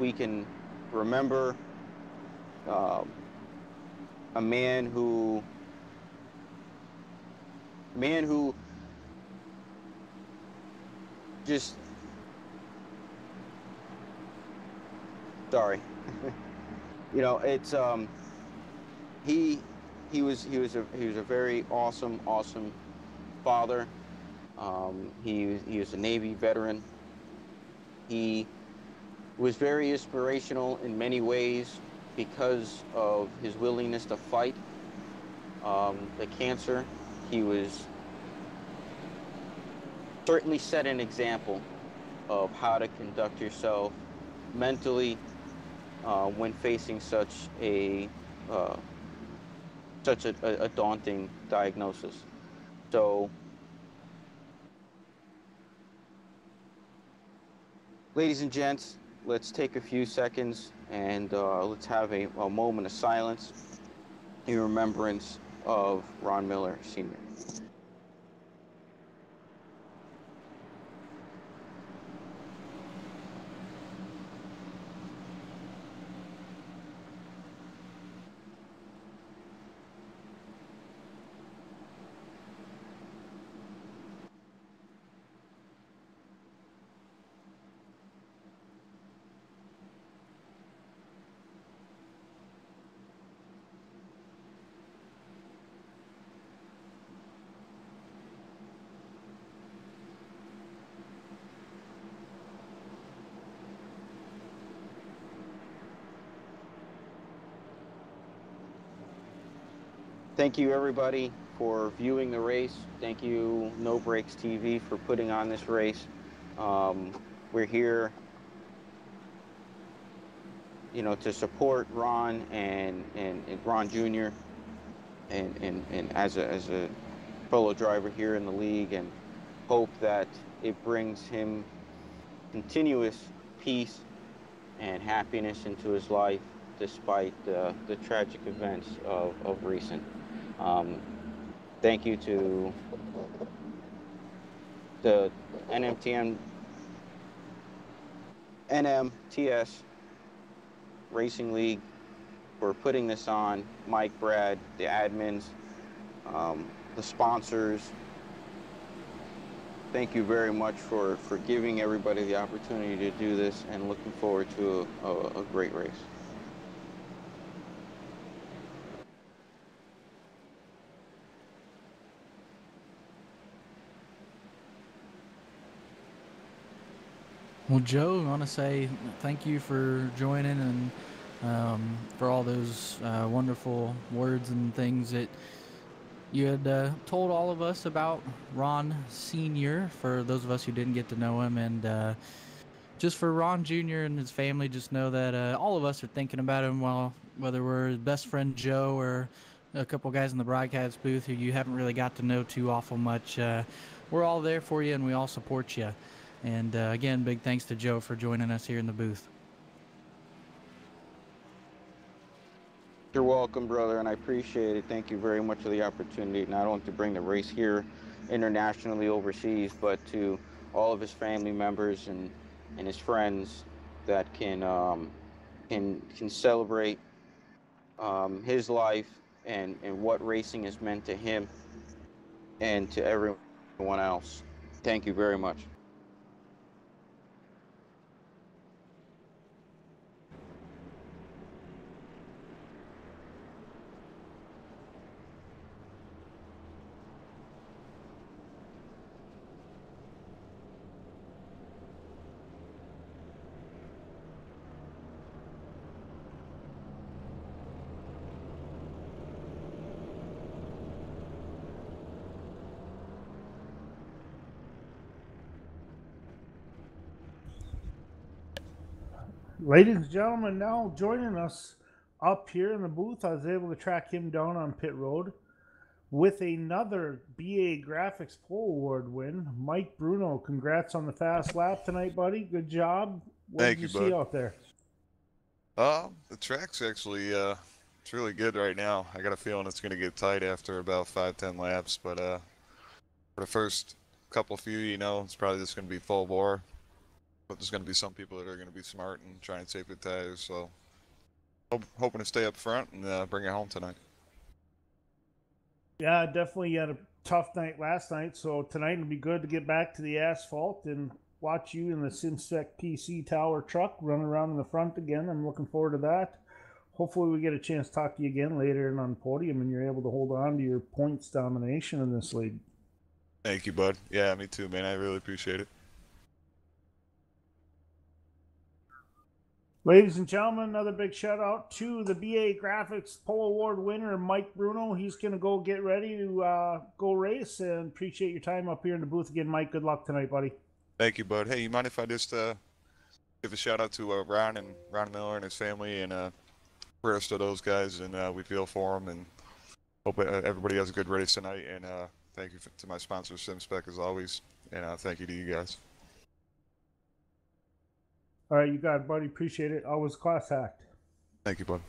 we can remember a man who just sorry. You know, it's he was a very awesome father. He was a Navy veteran. He was very inspirational in many ways because of his willingness to fight the cancer. He was certainly set an example of how to conduct yourself mentally when facing such a daunting diagnosis. So, ladies and gents, let's take a few seconds and let's have a moment of silence in remembrance of Ron Miller Sr. Thank you, everybody, for viewing the race. Thank you, No Breaks TV, for putting on this race. We're here, you know, to support Ron and Ron Jr. and as a fellow driver here in the league, and hope that it brings him continuous peace and happiness into his life despite the tragic events of recent. Thank you to the NMTS Racing League for putting this on, Mike, Brad, the admins, the sponsors. Thank you very much for giving everybody the opportunity to do this, and looking forward to a great race. Well, Joe, I want to say thank you for joining and for all those wonderful words and things that you had told all of us about Ron Sr., for those of us who didn't get to know him. And just for Ron Jr. and his family, just know that all of us are thinking about him, whether we're his best friend Joe or a couple guys in the broadcast booth who you haven't really got to know too awful much. We're all there for you, and we all support you. And again, big thanks to Joe for joining us here in the booth. You're welcome, brother, and I appreciate it. Thank you very much for the opportunity, not only to bring the race here internationally, overseas, but to all of his family members and his friends that can celebrate his life and what racing has meant to him and to everyone else. Thank you very much. Ladies and gentlemen, now joining us up here in the booth, I was able to track him down on pit road with another BA Graphics Pole Award win. Mike Bruno, congrats on the fast lap tonight, buddy. Good job. What Thank did you you, see bud. out there? The track's actually it's really good right now. I got a feeling it's gonna get tight after about 5-10 laps, but for the first couple few, you know, it's probably just gonna be full bore. But there's gonna be some people that are gonna be smart and try and save the tires, so hoping to stay up front and bring it home tonight. Yeah, definitely had a tough night last night, so tonight it'll be good to get back to the asphalt and watch you in the Simsec PC Tower truck run around in the front again. I'm looking forward to that. Hopefully we get a chance to talk to you again later and on the podium and you're able to hold on to your points domination in this league. Thank you, bud. Yeah, me too, man. I really appreciate it. Ladies and gentlemen, another big shout out to the BA Graphics Pole Award winner, Mike Bruno. He's going to go get ready to go race, and appreciate your time up here in the booth again, Mike. Good luck tonight, buddy. Thank you, bud. Hey, you mind if I just give a shout out to Ron Miller and his family, and prayers to those guys, and we feel for them, and hope everybody has a good race tonight. And thank you to my sponsor, SimSpec, as always, and thank you to you guys. All right, you got it, buddy. Appreciate it. Always class act. Thank you, bud.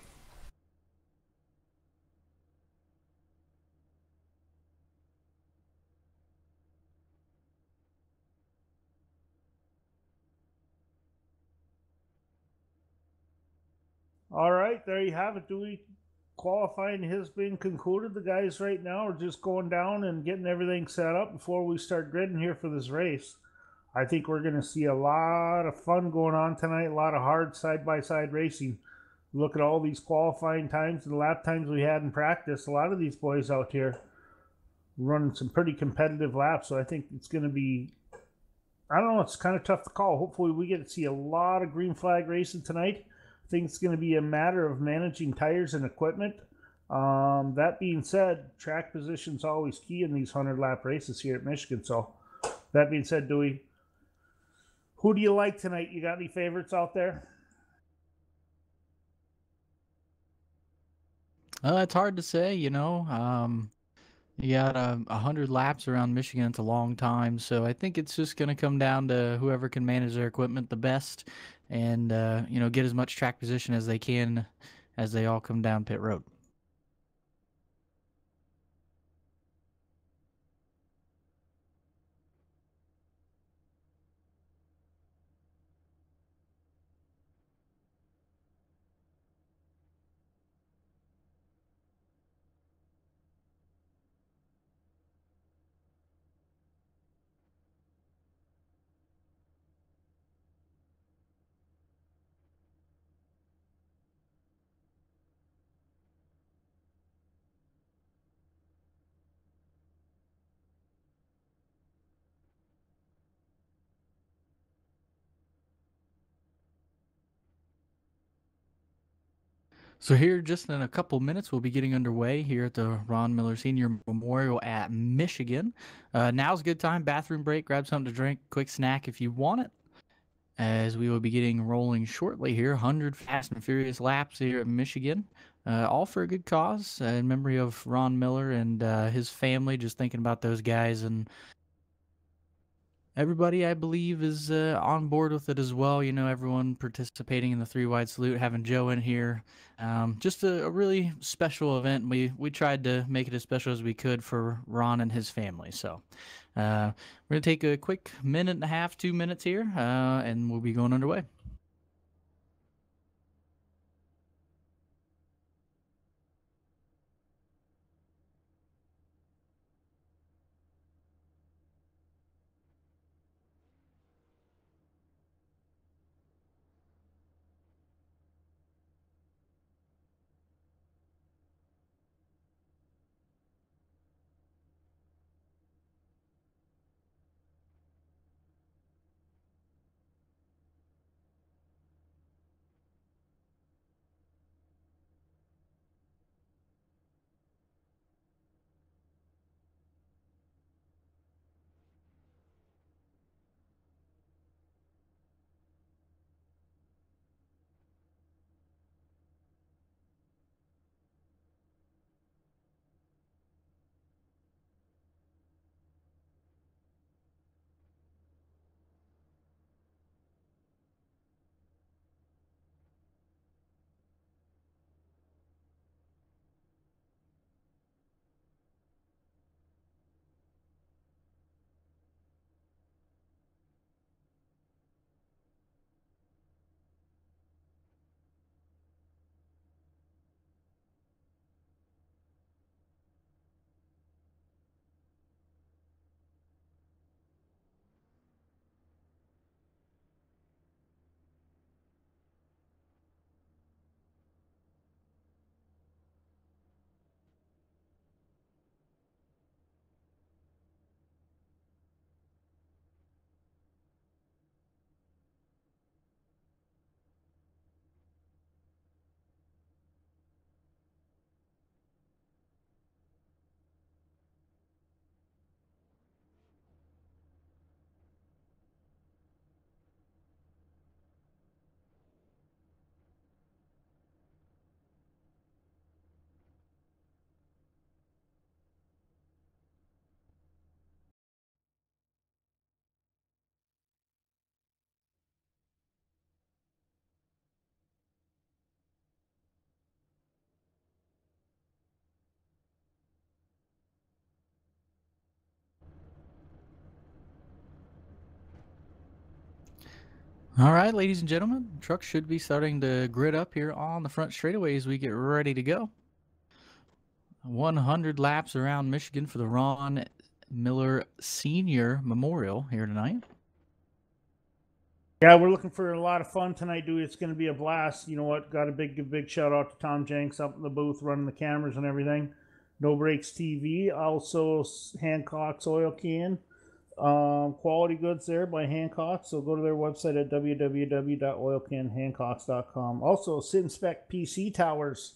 All right, there you have it. Dewey qualifying has been concluded. The guys right now are just going down and getting everything set up before we start gridding here for this race. I think we're going to see a lot of fun going on tonight, a lot of hard side-by-side racing. Look at all these qualifying times and the lap times we had in practice. A lot of these boys out here running some pretty competitive laps, so I think it's going to be, I don't know, it's kind of tough to call. Hopefully we get to see a lot of green flag racing tonight. I think it's going to be a matter of managing tires and equipment. That being said, track position's always key in these 100-lap races here at Michigan. So, that being said, Dewey, who do you like tonight? You got any favorites out there? It's hard to say, you know. You got 100 laps around Michigan. It's a long time, so I think it's just going to come down to whoever can manage their equipment the best, and you know, get as much track position as they can as they all come down pit road. So here, just in a couple minutes, we'll be getting underway here at the Ron Miller Senior Memorial at Michigan. Now's a good time. Bathroom break, grab something to drink, quick snack if you want it, as we will be getting rolling shortly here. 100 fast and furious laps here at Michigan, all for a good cause, in memory of Ron Miller and his family. Just thinking about those guys, and everybody, I believe, is on board with it as well. You know, everyone participating in the three wide salute, having Joe in here. Just a really special event. We tried to make it as special as we could for Ron and his family. So we're going to take a quick minute and a half, 2 minutes here, and we'll be going underway. All right, ladies and gentlemen, trucks should be starting to grid up here on the front straightaway as we get ready to go. 100 laps around Michigan for the Ron Miller Senior Memorial here tonight. Yeah, we're looking for a lot of fun tonight, dude. It's going to be a blast. You know what? Got a big shout out to Tom Jenks up in the booth running the cameras and everything. No Breaks TV, also Hancock's Oil Can. Quality goods there by Hancock. So go to their website at www.oilcanhancocks.com. Also, Sinspec PC Towers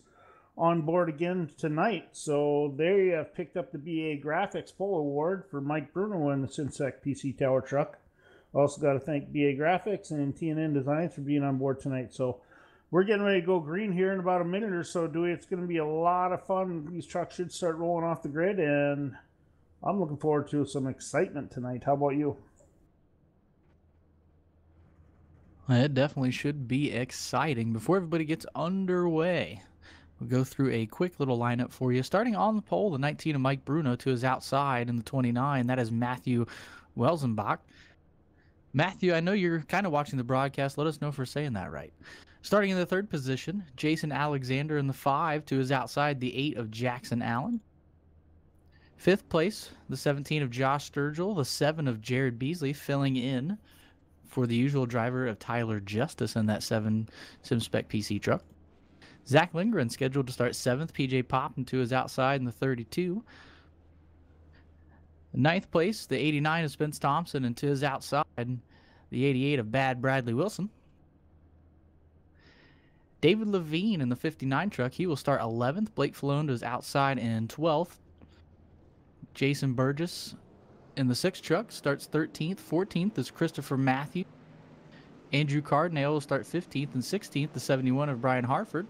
on board again tonight. So there you have picked up the BA Graphics Pole Award for Mike Bruno in the Synsec PC Tower truck. Also got to thank BA Graphics and TNN Designs for being on board tonight. So we're getting ready to go green here in about a minute or so, Dewey. It's going to be a lot of fun. These trucks should start rolling off the grid, and I'm looking forward to some excitement tonight. How about you? It definitely should be exciting. Before everybody gets underway, we'll go through a quick little lineup for you. Starting on the pole, the 19 of Mike Bruno to his outside, and the 29, that is Matthew Welsenbach. Matthew, I know you're kind of watching the broadcast. Let us know if we're saying that right. Starting in the third position, Jason Alexander in the 5 to his outside, the 8 of Jackson Allen. Fifth place, the 17 of Josh Sturgill, the 7 of Jared Beasley, filling in for the usual driver of Tyler Justice in that 7 SimSpec PC truck. Zach Lindgren scheduled to start 7th, PJ Poppin to his outside in the 32. Ninth place, the 89 of Spence Thompson, and to his outside, the 88 of Bad Bradley Wilson. David Levine in the 59 truck, he will start 11th. Blake Falone to his outside in 12th. Jason Burgess in the 6 truck starts 13th. 14th is Christopher Matthew. Andrew Cardinale will start 15th and 16th, the 71 of Brian Harford.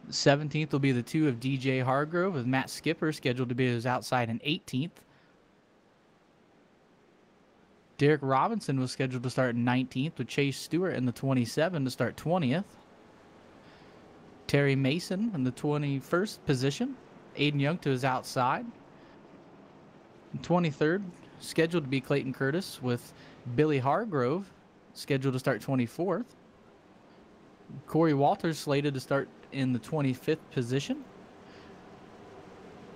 17th will be the 2 of DJ Hargrove, with Matt Skipper scheduled to be his outside in 18th. Derek Robinson was scheduled to start 19th, with Chase Stewart in the 27 to start 20th. Terry Mason in the 21st position. Aiden Young to his outside. 23rd, scheduled to be Clayton Curtis, with Billy Hargrove scheduled to start 24th. Corey Walters slated to start in the 25th position.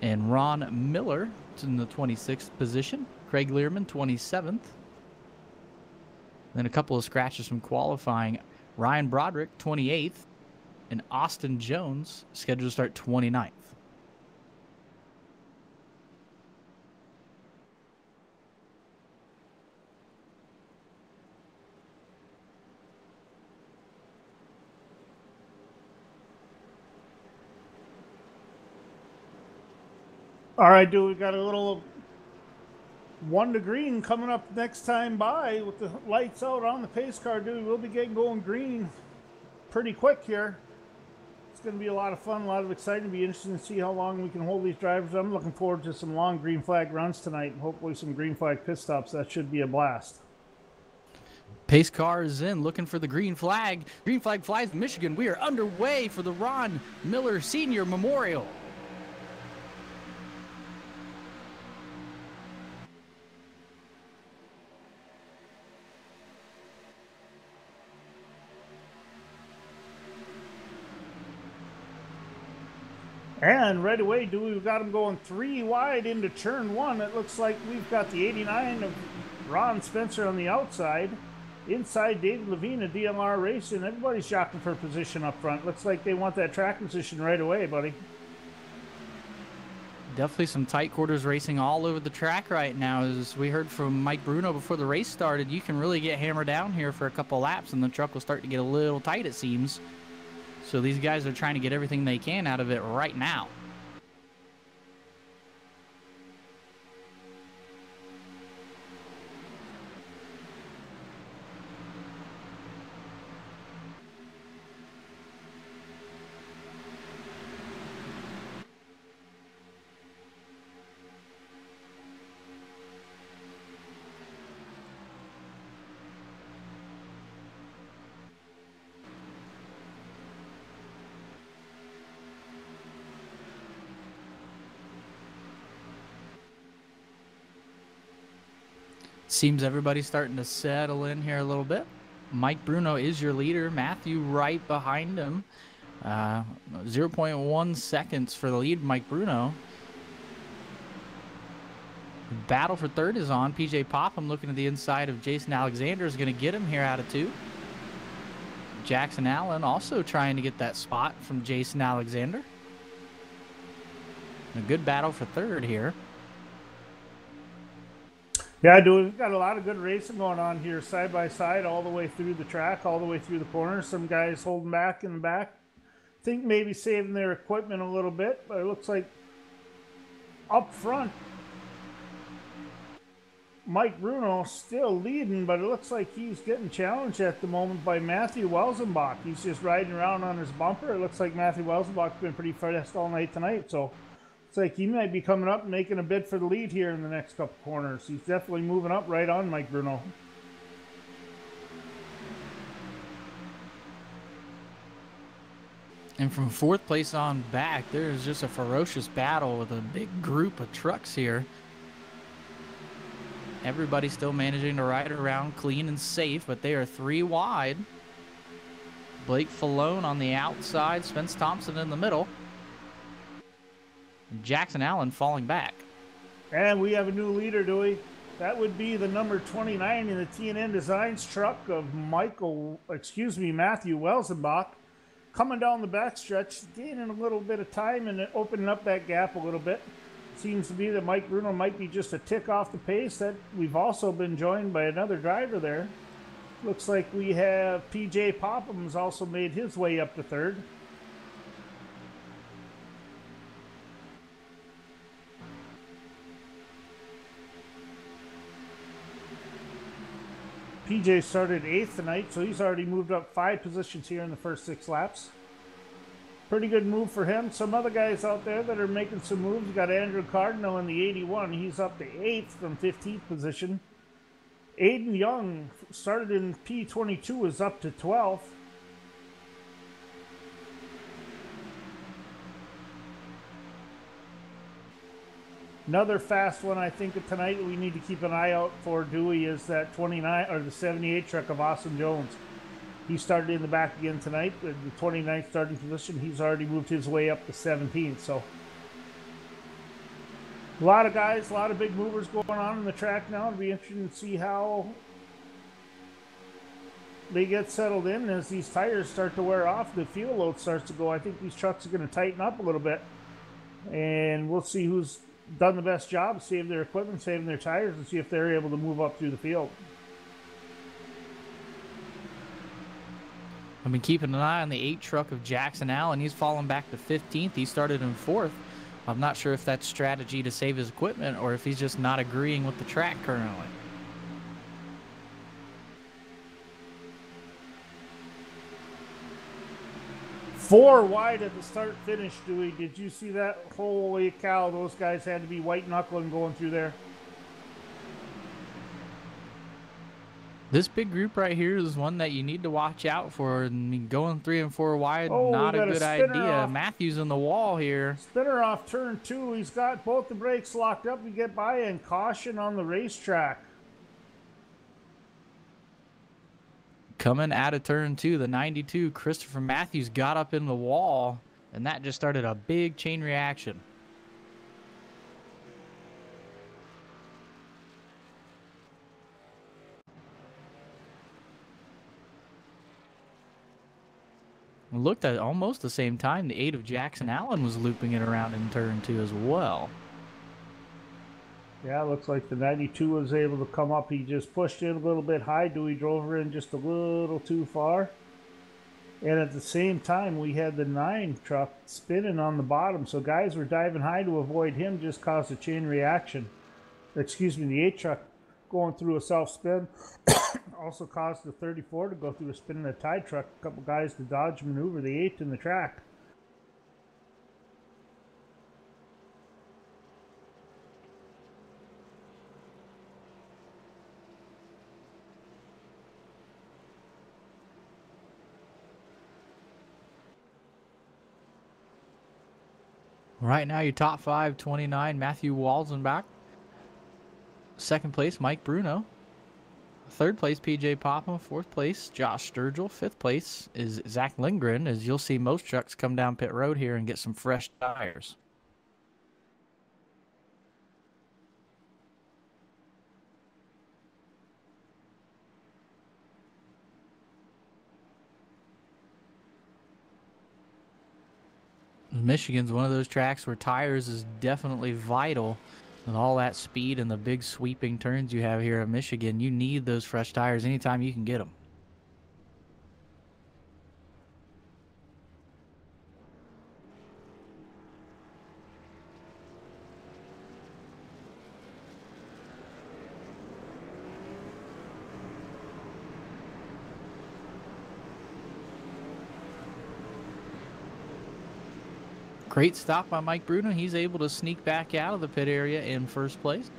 And Ron Miller in the 26th position. Craig Learman, 27th. Then a couple of scratches from qualifying. Ryan Broderick, 28th. And Austin Jones scheduled to start 29th. All right, dude, we got a little 1 to green coming up next time by with the lights out on the pace car, dude. We'll be getting going green pretty quick here. It's going to be a lot of fun, a lot of exciting. It'll be interesting to see how long we can hold these drivers. I'm looking forward to some long green flag runs tonight and hopefully some green flag pit stops. That should be a blast. Pace car is in, looking for the green flag. Green flag flies in Michigan. We are underway for the Ron Miller Senior Memorial. And right away, we've got them going 3 wide into turn 1. It looks like we've got the 89 of Ron Spencer on the outside. Inside, David Levine of DMR Racing. Everybody's jockeying for position up front. Looks like they want that track position right away, buddy. Definitely some tight quarters racing all over the track right now. As we heard from Mike Bruno before the race started, you can really get hammered down here for a couple laps and the truck will start to get a little tight, it seems. So these guys are trying to get everything they can out of it right now. Seems everybody's starting to settle in here a little bit. Mike Bruno is your leader. Matthew right behind him. 0.1 seconds for the lead, Mike Bruno. Battle for third is on. PJ Popham looking at the inside of Jason Alexander is going to get him here out of 2. Jackson Allen also trying to get that spot from Jason Alexander. A good battle for third here. Yeah, dude, we've got a lot of good racing going on here, side by side, all the way through the track, all the way through the corners. Some guys holding back in the back, think maybe saving their equipment a little bit, but it looks like up front, Mike Bruno still leading, but it looks like he's getting challenged at the moment by Matthew Welsenbach. He's just riding around on his bumper. It looks like Matthew Welsenbach's been pretty fast all night tonight, so it's like he might be coming up and making a bid for the lead here in the next couple corners. He's definitely moving up right on Mike Bruno. And from 4th place on back, there's just a ferocious battle with a big group of trucks here. Everybody's still managing to ride around clean and safe, but they are 3 wide. Blake Falone on the outside, Spence Thompson in the middle. Jackson Allen falling back. And we have a new leader, Dewey. That would be the number 29 in the T&N Designs truck of Matthew Welsenbach. Coming down the backstretch, gaining a little bit of time and opening up that gap a little bit. Seems to be that Mike Bruno might be just a tick off the pace. That we've also been joined by another driver there. Looks like we have PJ Popham's also made his way up to 3rd. PJ started 8th tonight, so he's already moved up 5 positions here in the first 6 laps. Pretty good move for him. Some other guys out there that are making some moves. You got Andrew Cardinal in the 81. He's up to 8th from 15th position. Aiden Young started in P22, is up to 12th. Another fast one I think of tonight we need to keep an eye out for, Dewey, is that 29 or the 78 truck of Austin Jones. He started in the back again tonight, the 29th starting position. He's already moved his way up to 17th. So a lot of guys, a lot of big movers going on in the track now. It'll be interesting to see how they get settled in as these tires start to wear off. The fuel load starts to go. I think these trucks are going to tighten up a little bit. And we'll see who's done the best job, save their equipment, saving their tires, and see if they're able to move up through the field. I've been keeping an eye on the 8 truck of Jackson Allen. He's fallen back to 15th. He started in 4th. I'm not sure if that's strategy to save his equipment or if he's just not agreeing with the track currently. Four wide at the start finish, Dewey. Did you see that? Holy cow, those guys had to be white knuckling going through there. This big group right here is one that you need to watch out for. I mean, going 3 and 4 wide, not a good idea. Matthews in the wall here. Spinner off turn 2. He's got both the brakes locked up. You get by, and caution on the racetrack. Coming out of turn 2, the 92, Christopher Matthews got up in the wall, and that just started a big chain reaction. Looked at almost the same time, the 8 of Jackson Allen was looping it around in turn 2 as well. Yeah, looks like the 92 was able to come up. He just pushed in a little bit high. Dewey drove her in just a little too far. And at the same time, we had the 9 truck spinning on the bottom. So guys were diving high to avoid him, just caused a chain reaction. Excuse me, the 8 truck going through a self-spin also caused the 34 to go through a spin in the tie truck. A couple guys to dodge maneuver the 8 in the track. Right now, your top 5, 29, Matthew Walzenbach. 2nd place, Mike Bruno. 3rd place, PJ Popham. 4th place, Josh Sturgill. 5th place is Zach Lindgren, as you'll see most trucks come down pit road here and get some fresh tires. Michigan's one of those tracks where tires is definitely vital. With all that speed and the big sweeping turns you have here at Michigan, you need those fresh tires anytime you can get them. Great stop by Mike Bruno. He's able to sneak back out of the pit area in first place.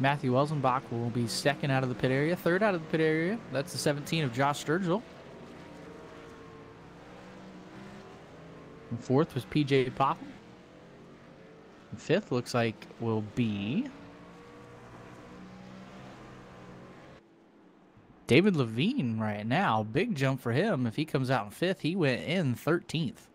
Matthew Elzenbach will be second out of the pit area. Third out of the pit area, that's the 17 of Josh Sturgill. And fourth was PJ Popham. And fifth looks like will be David Levine right now. Big jump for him. If he comes out in fifth, he went in 13th.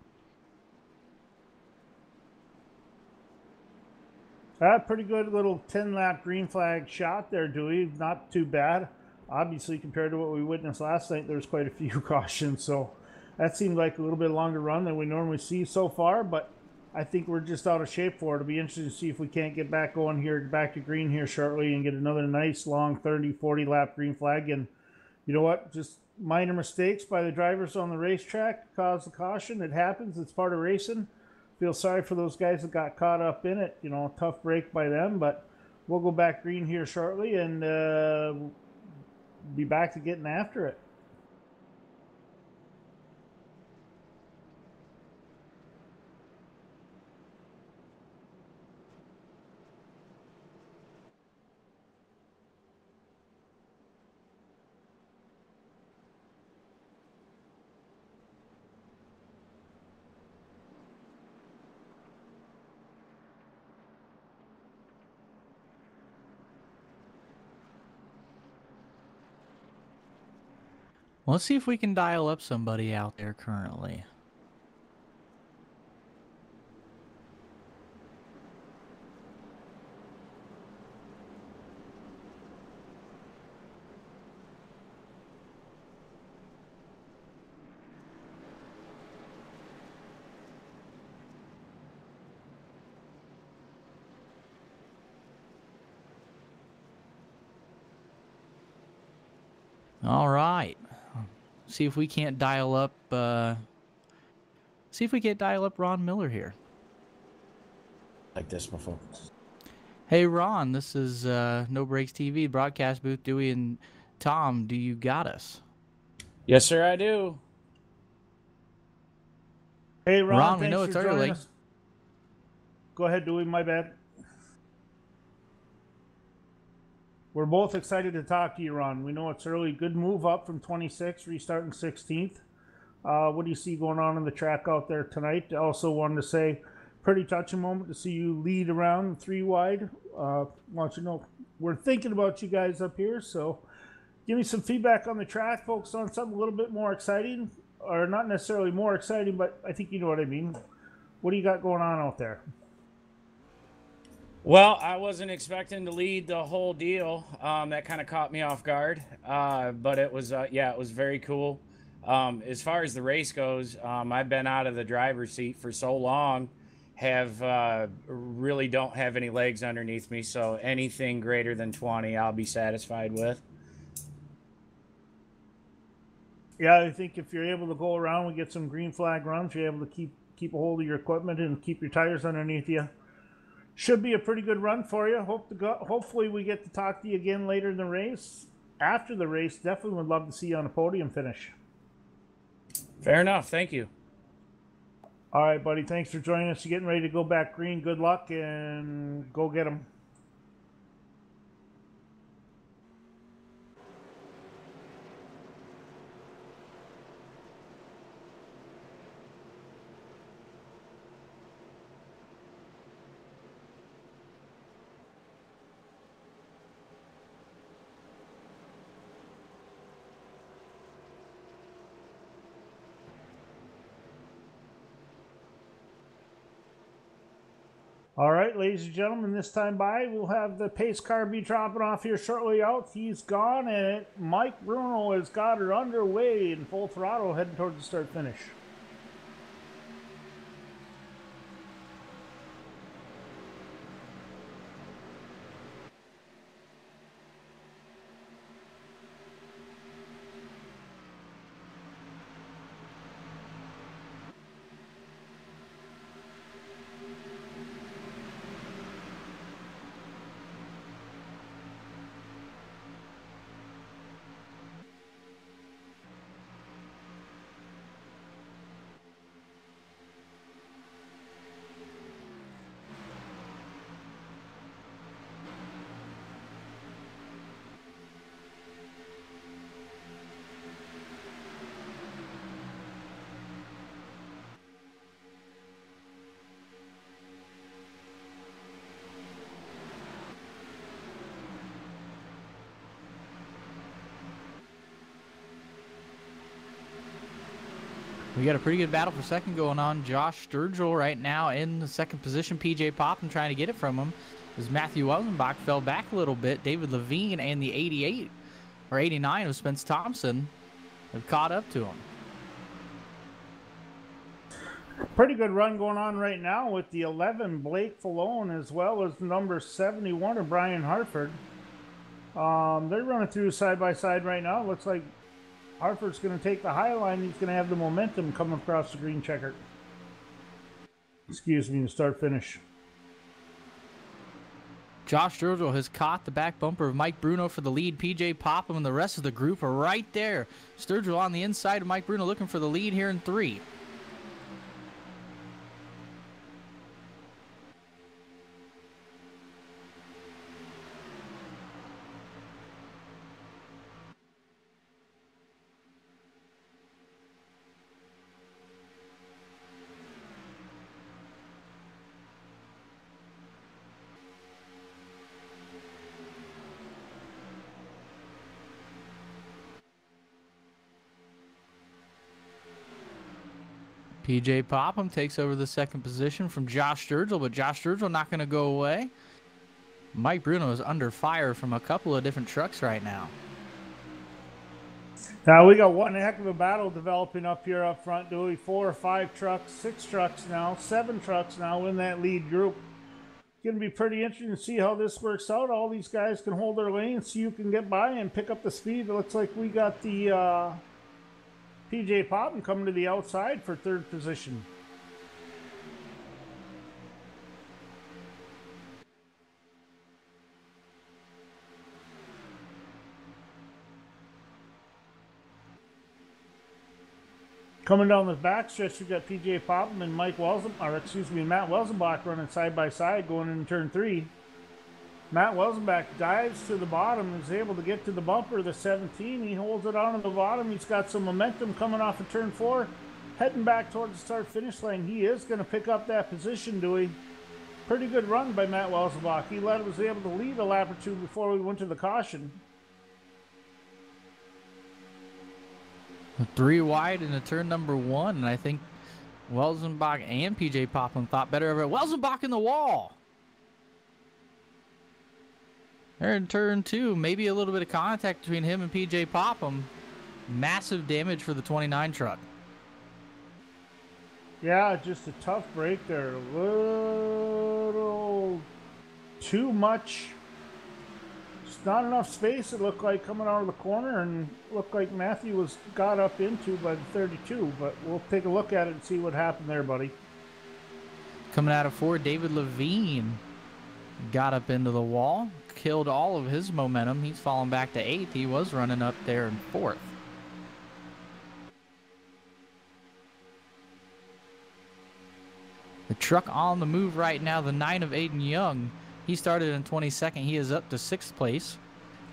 Pretty good little 10-lap green flag shot there, Dewey. Not too bad. Obviously, compared to what we witnessed last night, there's quite a few cautions. So that seemed like a little bit longer run than we normally see so far. But I think we're just out of shape for it. It'll be interesting to see if we can't get back going here, back to green here shortly and get another nice long 30, 40-lap green flag. And you know what? Just minor mistakes by the drivers on the racetrack cause the caution. It happens. It's part of racing. Feel sorry for those guys that got caught up in it. You know, tough break by them, but we'll go back green here shortly and be back to getting after it. Let's see if we can dial up somebody out there currently. All right. See if we can't dial up. See if we can't dial up Ron Miller here. Like this, my folks. Hey Ron, this is No Breaks TV broadcast booth. Dewey and Tom, do you got us? Yes, sir, I do. Hey Ron, we know thanks it's for joining early. us. Go ahead, Dewey. My bad. We're both excited to talk to you, Ron. We know it's early. Good move up from 26th, restarting 16th. What do you see going on in the track out there tonight? Also wanted to say, pretty touching moment to see you lead around 3 wide. Want you to know we're thinking about you guys up here. So give me some feedback on the track. Focus on something a little bit more exciting, or not necessarily more exciting, but I think you know what I mean. What do you got going on out there? Well, I wasn't expecting to lead the whole deal. That kind of caught me off guard. But it was, yeah, it was very cool. As far as the race goes, I've been out of the driver's seat for so long, really don't have any legs underneath me. So anything greater than 20, I'll be satisfied with. Yeah, I think if you're able to go around and get some green flag runs, you're able to keep a hold of your equipment and keep your tires underneath you. Should be a pretty good run for you. Hopefully we get to talk to you again later in the race. After the race, definitely would love to see you on a podium finish. Fair enough. Thank you. All right, buddy. Thanks for joining us. You're getting ready to go back green. Good luck and go get them. All right, ladies and gentlemen, this time by, we'll have the pace car be dropping off here shortly out. He's gone, and Mike Bruno has got her underway in full throttle, heading towards the start finish. We got a pretty good battle for second going on. Josh Sturgill right now in the second position. PJ Popham trying to get it from him as Matthew Welzenbach fell back a little bit. David Levine and the 88 or 89 of Spence Thompson have caught up to him. Pretty good run going on right now with the 11 Blake Falone as well as number 71 of Brian Hartford. They're running through side by side right now. Looks like Hartford's going to take the high line. He's going to have the momentum coming across the green checker. Excuse me, start finish. Josh Sturgill has caught the back bumper of Mike Bruno for the lead. PJ Popham and the rest of the group are right there. Sturgill on the inside of Mike Bruno looking for the lead here in 3. PJ Popham takes over the second position from Josh Sturgill, but Josh Sturgill not going to go away. Mike Bruno is under fire from a couple of different trucks right now. Now we got one heck of a battle developing up here up front, Dewey. 4 or 5 trucks, 6 trucks now, 7 trucks now in that lead group. Going to be pretty interesting to see how this works out. All these guys can hold their lane so you can get by and pick up the speed. It looks like we got the PJ Popham coming to the outside for 3rd position. Coming down the backstretch, we've got PJ Popham and Matt Welzenbach running side by side going in turn 3. Matt Welzenbach dives to the bottom, is able to get to the bumper, the 17. He holds it on to the bottom. He's got some momentum coming off of turn 4, heading back towards the start-finish line. He is going to pick up that position, Dewey. Pretty good run by Matt Welzenbach. He was able to lead a lap or 2 before we went to the caution. 3 wide into turn number 1, and I think Welzenbach and PJ Popham thought better of it. Welzenbach in the wall. They're in turn 2. Maybe a little bit of contact between him and PJ Popham. Massive damage for the 29 truck. Yeah, just a tough break there. A little too much. Just not enough space, it looked like, coming out of the corner, and looked like Matthew was got up into by the 32. But we'll take a look at it and see what happened there, buddy. Coming out of 4, David Levine got up into the wall, killed all of his momentum. He's fallen back to 8th. He was running up there in 4th. The truck on the move right now, the 9 of Aiden Young. He started in 22nd. He is up to 6th place.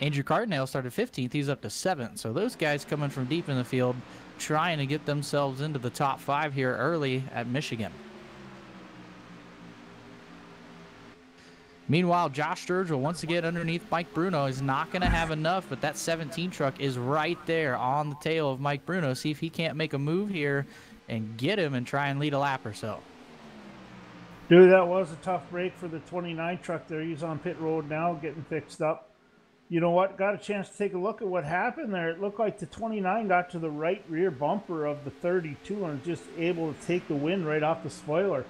Andrew Cardinale started 15th. He's up to 7th. So those guys coming from deep in the field, trying to get themselves into the top 5 here early at Michigan. Meanwhile, Josh Sturgill, once again underneath Mike Bruno, is not going to have enough, but that 17 truck is right there on the tail of Mike Bruno. See if he can't make a move here and get him and try and lead a lap or so. Dude, that was a tough break for the 29 truck there. He's on pit road now, getting fixed up. You know what? Got a chance to take a look at what happened there. It looked like the 29 got to the right rear bumper of the 32 and was just able to take the wind right off the spoiler.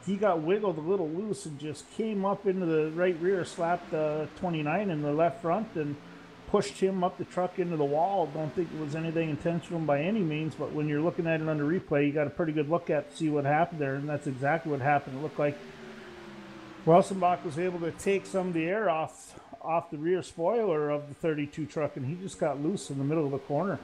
He got wiggled a little loose and just came up into the right rear, slapped the 29 in the left front, and pushed him up the truck into the wall. Don't think it was anything intentional by any means, but when you're looking at it under replay, you got a pretty good look at to see what happened there, and that's exactly what happened. It looked like Welzenbach was able to take some of the air off the rear spoiler of the 32 truck, and he just got loose in the middle of the corner.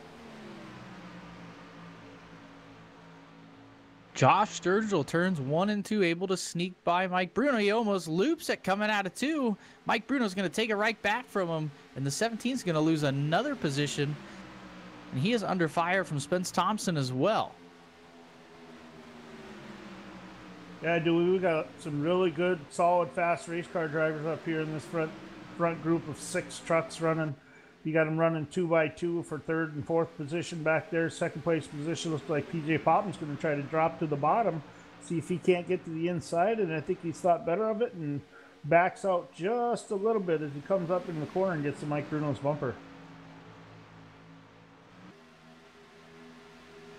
Josh Sturgill turns 1 and 2, able to sneak by Mike Bruno. He almost loops it coming out of 2. Mike Bruno's going to take it right back from him, and the 17 is going to lose another position, and he is under fire from Spence Thompson as well. Yeah, we got some really good, solid, fast race car drivers up here in this front group of 6 trucks running You got him running 2x2 for third and fourth position back there. Second place position looks like PJ Popham's going to try to drop to the bottom, see if he can't get to the inside, and I think he's thought better of it and backs out just a little bit as he comes up in the corner and gets to Mike Bruno's bumper.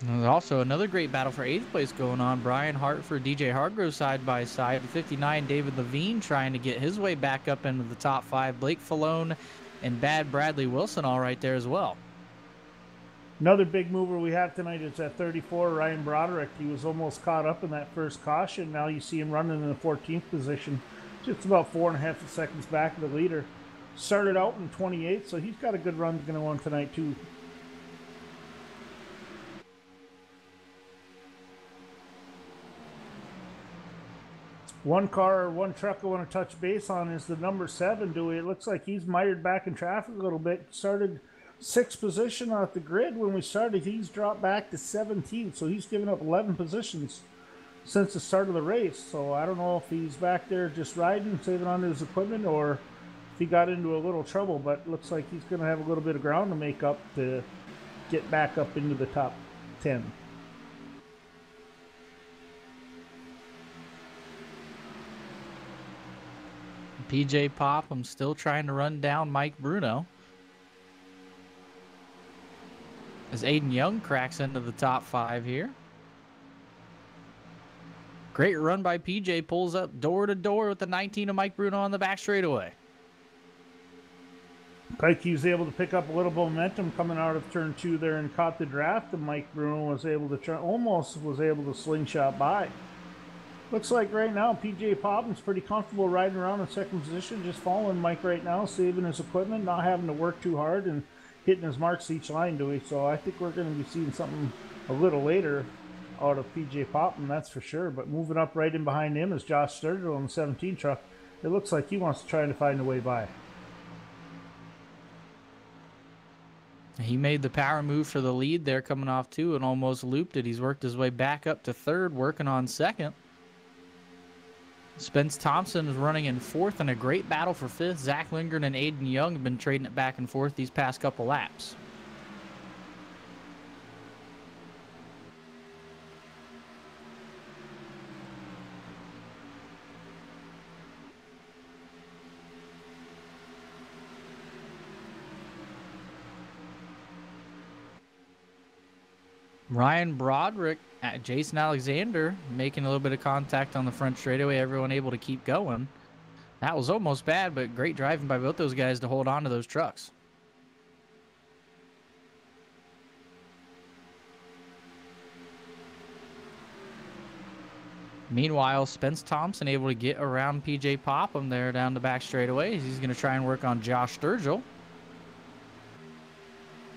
And also another great battle for 8th place going on. Brian Hartford, DJ Hargrove side by side. 59, David Levine trying to get his way back up into the top 5. Blake Falone and Bad Bradley Wilson all right there as well. Another big mover we have tonight is at 34, Ryan Broderick. He was almost caught up in that first caution. Now you see him running in the 14th position, just about 4.5 seconds back of the leader. Started out in 28th, so he's got a good run going on tonight too. One truck I want to touch base on is the number 7, Dewey. It looks like he's mired back in traffic a little bit. Started 6th position off the grid when we started. He's dropped back to 17th, so he's given up 11 positions since the start of the race. So I don't know if he's back there just riding, saving on his equipment, or if he got into a little trouble, but it looks like he's going to have a little bit of ground to make up to get back up into the top 10. PJ Popham still trying to run down Mike Bruno. As Aiden Young cracks into the top 5 here. Great run by PJ, pulls up door to door with the 19 of Mike Bruno on the back straightaway. Like he was able to pick up a little momentum coming out of turn 2 there and caught the draft, and Mike Bruno was able to almost was able to slingshot by. Looks like right now PJ Popham's pretty comfortable riding around in second position, just following Mike right now, saving his equipment, not having to work too hard, and hitting his marks each line, Dewey. So I think we're going to be seeing something a little later out of PJ Popham, that's for sure. But moving up right in behind him is Josh Sturgill on the 17 truck. It looks like he wants to try to find a way by. He made the power move for the lead there coming off 2 and almost looped it. He's worked his way back up to 3rd, working on 2nd. Spence Thompson is running in 4th in a great battle for 5th. Zach Lindgren and Aiden Young have been trading it back and forth these past couple laps. Ryan Broderick, Jason Alexander making a little bit of contact on the front straightaway. Everyone able to keep going. That was almost bad, but great driving by both those guys to hold on to those trucks. Meanwhile, Spence Thompson able to get around PJ Popham there down the back straightaway. He's going to try and work on Josh Sturgill.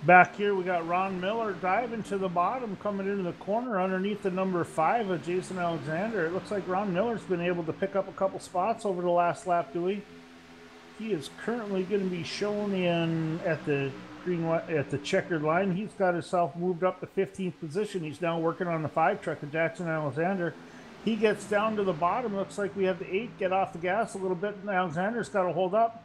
Back here, we got Ron Miller diving to the bottom, coming into the corner underneath the number 5 of Jason Alexander. It looks like Ron Miller's been able to pick up a couple spots over the last lap, Dewey. He is currently going to be shown in at the checkered line. He's got himself moved up to 15th position. He's now working on the 5 truck of Jackson Alexander. He gets down to the bottom. Looks like we have the 8 get off the gas a little bit, and Alexander's got to hold up.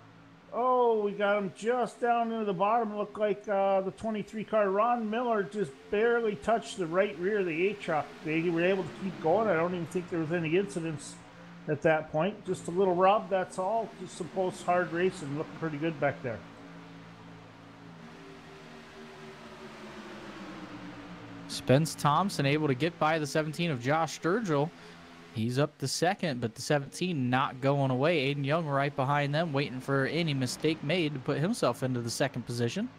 Oh, we got him just down into the bottom. It looked like the 23 car, Ron Miller, just barely touched the right rear of the 8 truck. They were able to keep going. I don't even think there was any incidents at that point. Just a little rub, that's all. Just some post-hard racing. Looking pretty good back there. Spence Thompson able to get by the 17 of Josh Sturgill. He's up to 2nd, but the 17 not going away. Aiden Young right behind them, waiting for any mistake made to put himself into the 2nd position.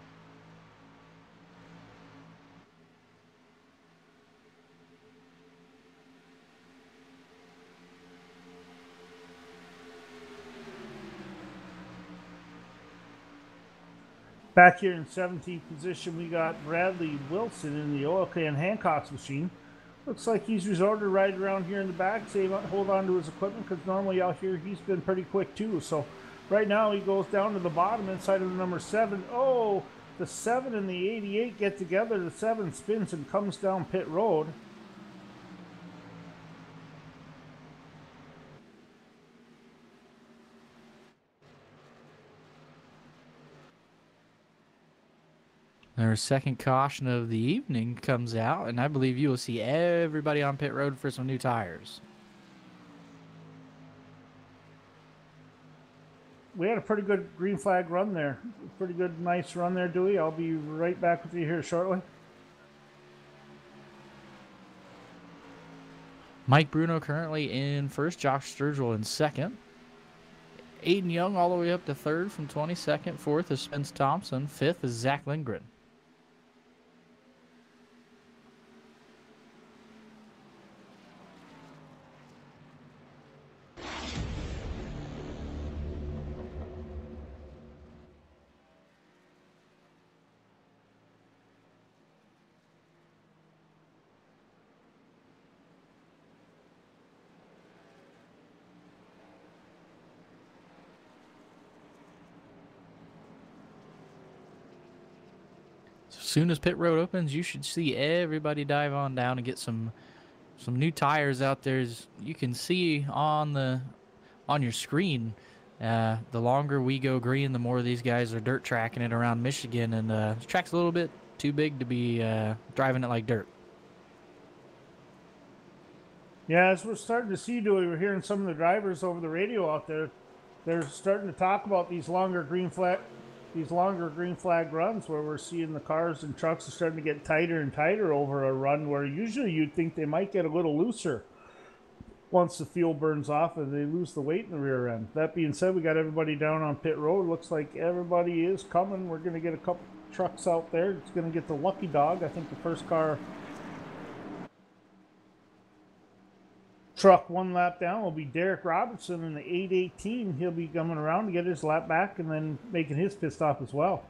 Back here in 17th position, we got Bradley Wilson in the oil can Hancock's machine. Looks like he's resorted to ride around here in the back, hold on to his equipment, because normally out here he's been pretty quick too. So right now he goes down to the bottom inside of the number 7. Oh, the 7 and the 88 get together. The 7 spins and comes down pit road. Our second caution of the evening comes out, and I believe you will see everybody on pit road for some new tires. We had a pretty good green flag run there. Pretty good, nice run there, Dewey. I'll be right back with you here shortly. Mike Bruno currently in first, Josh Sturgill in second. Aiden Young all the way up to third from 22nd. Fourth is Spence Thompson. Fifth is Zach Lindgren. As soon as pit road opens, you should see everybody dive on down and get some new tires out there. As you can see on your screen, the longer we go green, the more these guys are dirt tracking it around Michigan, and the track's a little bit too big to be driving it like dirt. Yeah, as we're starting to see, Dewey, we're hearing some of the drivers over the radio out there. They're starting to talk about these longer green flag runs where we're seeing the cars and trucks are starting to get tighter and tighter over a run where usually you'd think they might get a little looser once the fuel burns off and they lose the weight in the rear end. That being said, we got everybody down on pit road. Looks like everybody is coming. We're going to get a couple trucks out there. It's going to get the lucky dog. I think the first truck one lap down will be Derek Robertson in the 818. He'll be coming around to get his lap back and then making his pit stop as well.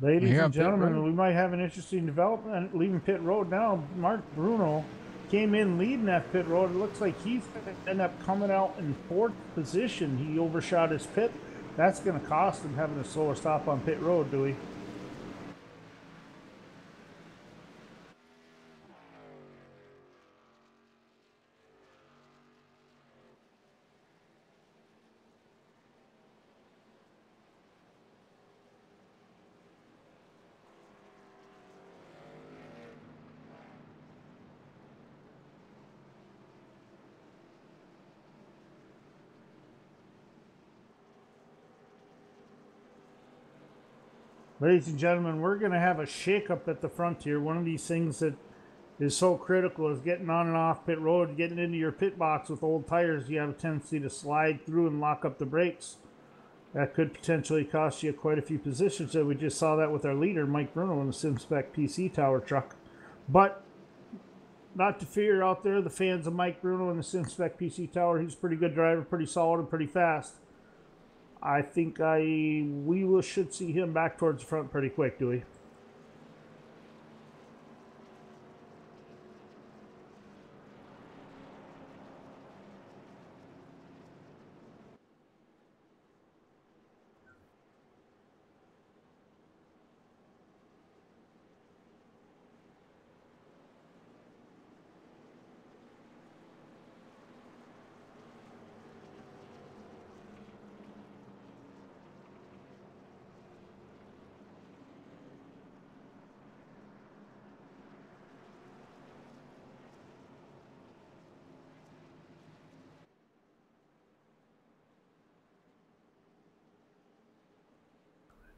Ladies and gentlemen, we might have an interesting development leaving pit road now. Mark Bruno came in leading that pit road. It looks like he's going to end up coming out in fourth position. He overshot his pit. That's going to cost him having a slower stop on pit road, Dewey. Ladies and gentlemen, we're going to have a shakeup at the front here. One of these things that is so critical is getting on and off pit road, getting into your pit box with old tires. You have a tendency to slide through and lock up the brakes. That could potentially cost you quite a few positions. We just saw that with our leader, Mike Bruno, in the SimSpec PC Tower truck. But not to fear out there, the fans of Mike Bruno in the SimSpec PC Tower. He's a pretty good driver, pretty solid, and pretty fast. I think we should see him back towards the front pretty quick, Dewey.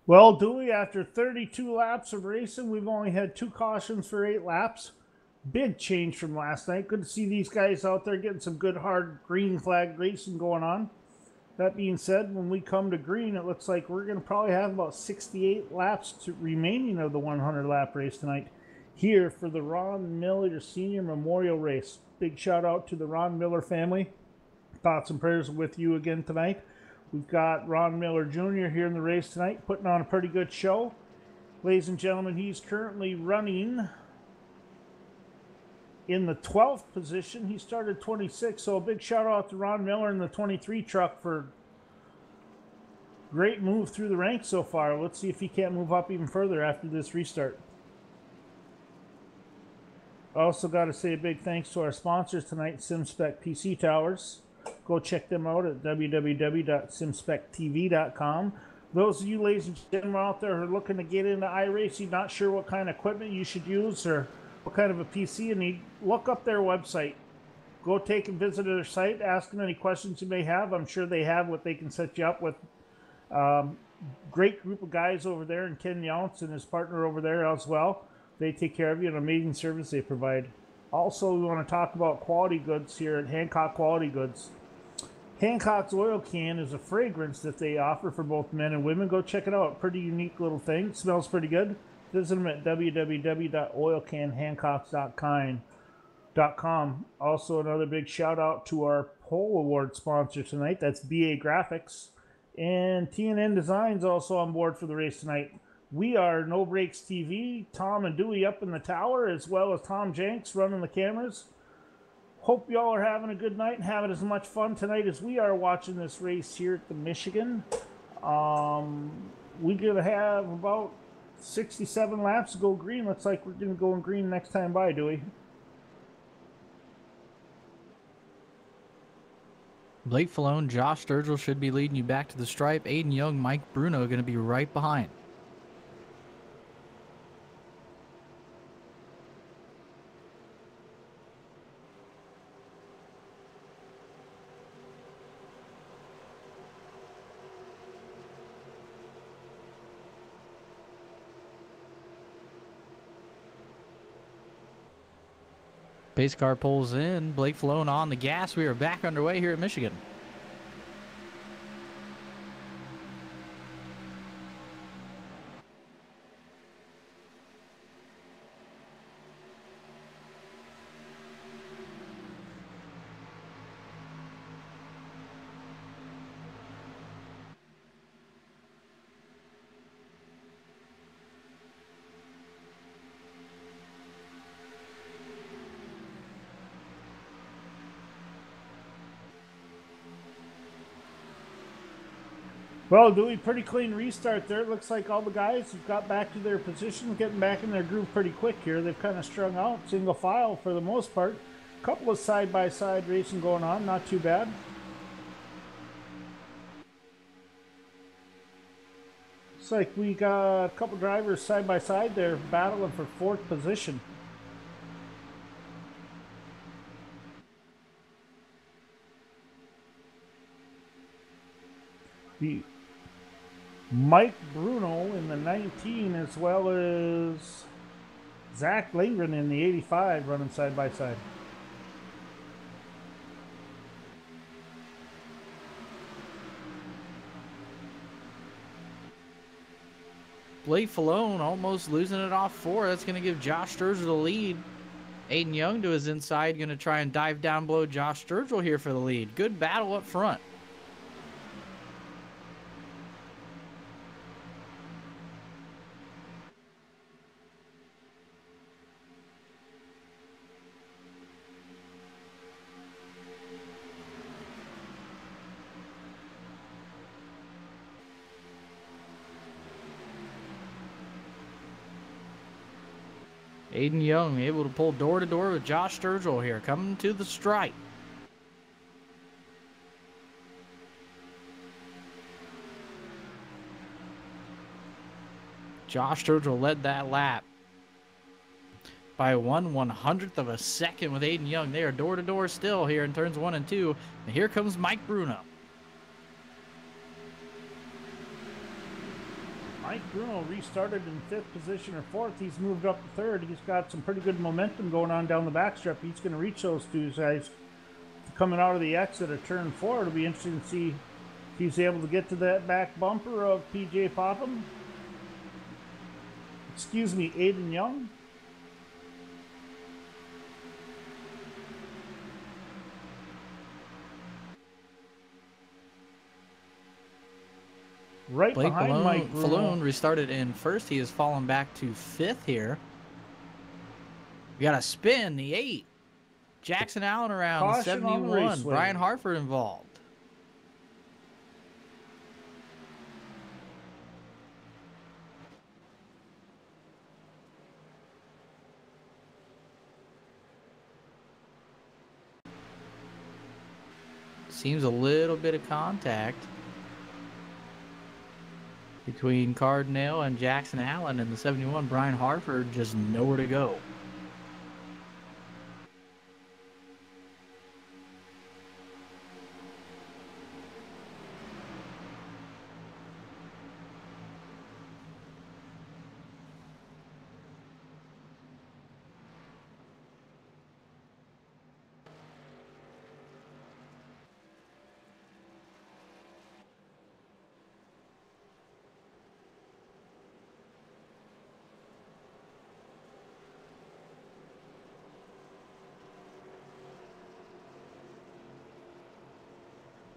Well, Dewey, after 32 laps of racing, we've only had 2 cautions for 8 laps. Big change from last night. Good to see these guys out there getting some good, hard green flag racing going on. That being said, when we come to green, it looks like we're going to probably have about 68 laps remaining of the 100-lap race tonight here for the Ron Miller Senior Memorial Race. Big shout out to the Ron Miller family. Thoughts and prayers with you again tonight. We've got Ron Miller Jr. here in the race tonight, putting on a pretty good show. Ladies and gentlemen, he's currently running in the 12th position. He started 26, so a big shout out to Ron Miller in the 23 truck for great move through the ranks so far. Let's see if he can't move up even further after this restart. Also got to say a big thanks to our sponsors tonight, SimSpec PC Towers. Go check them out at www.simspectv.com. Those of you ladies and gentlemen out there who are looking to get into iRacing, not sure what kind of equipment you should use or what kind of a PC you need, look up their website. Go take and visit their site, ask them any questions you may have. I'm sure they have what they can set you up with. Great group of guys over there, and Ken Younts and his partner over there as well. They take care of you, an amazing service they provide. Also, we want to talk about quality goods here at Hancock Quality Goods. Hancock's Oil Can is a fragrance that they offer for both men and women. Go check it out. Pretty unique little thing. Smells pretty good. Visit them at www.oilcanhancock.com. Also, another big shout out to our Poll Award sponsor tonight. That's BA Graphics. And TNN Designs also on board for the race tonight. We are No Breaks TV, Tom and Dewey up in the tower, as well as Tom Jenks running the cameras. Hope y'all are having a good night and having as much fun tonight as we are watching this race here at the Michigan. We're going to have about 67 laps to go green. Looks like we're going to go in green next time by, Dewey. Blake Falone, Josh Sturgill should be leading you back to the stripe. Aiden Young, Mike Bruno going to be right behind. Pace car pulls in. Blake Falone on the gas. We are back underway here at Michigan. Well, Dewey, pretty clean restart there. It looks like all the guys have got back to their position, getting back in their groove pretty quick here. They've kind of strung out, single file for the most part. A couple of side-by-side racing going on, not too bad. Looks like we got a couple drivers side-by-side there battling for fourth position. Mike Bruno in the 19, as well as Zach Lindgren in the 85, running side by side. Blake Falone almost losing it off 4. That's going to give Josh Sturgill the lead. Aiden Young to his inside, going to try and dive down below Josh Sturgill here for the lead. Good battle up front. Aiden Young able to pull door to door with Josh Sturgill here, coming to the stripe. Josh Sturgill led that lap by 1/100th of a second with Aiden Young. They are door to door still here in turns 1 and 2. And here comes Mike Bruno. Mike Bruno restarted in 5th position or 4th. He's moved up to 3rd. He's got some pretty good momentum going on down the backstrip. He's going to reach those two guys coming out of the exit of turn 4. It'll be interesting to see if he's able to get to that back bumper of PJ Popham. Excuse me, Aiden Young. Right Blake behind Mike Bruno. Falone restarted in 1st. He has fallen back to 5th here. We got a spin, the 8. Jackson Allen around, Caution on the 71. raceway. Brian Harford involved. seems a little bit of contact between Cardinale and Jackson Allen, and the 71, Brian Harford, just nowhere to go.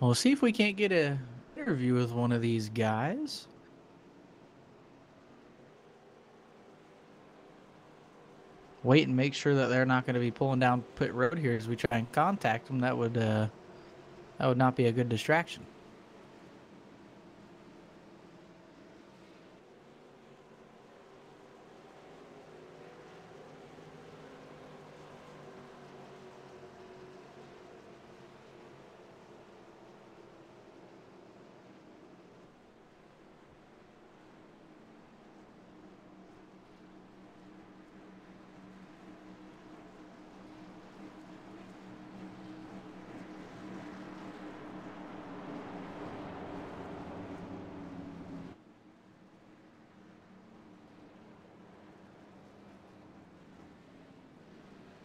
We'll see if we can't get an interview with one of these guys. Wait and make sure that they're not going to be pulling down pit road here as we try and contact them. That would not be a good distraction.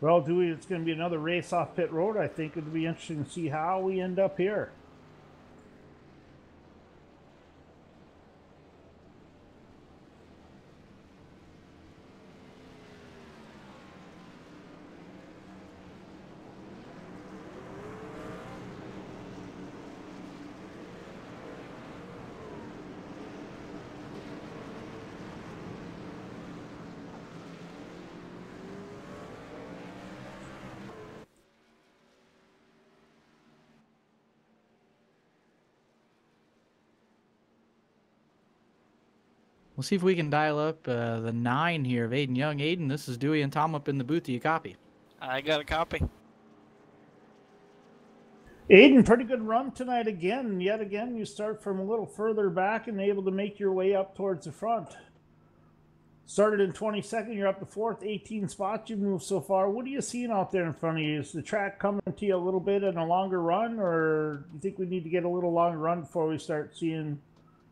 Well, Dewey, it's going to be another race off pit road. I think it'll be interesting to see how we end up here. We'll see if we can dial up the 9 here of Aiden Young. Aiden, this is Dewey and Tom up in the booth. Do you copy? I got a copy. Aiden, pretty good run tonight again. Yet again, you start from a little further back and able to make your way up towards the front. Started in 22nd, you're up to 4th, 18 spots you've moved so far. What are you seeing out there in front of you? Is the track coming to you a little bit in a longer run, or do you think we need to get a little longer run before we start seeing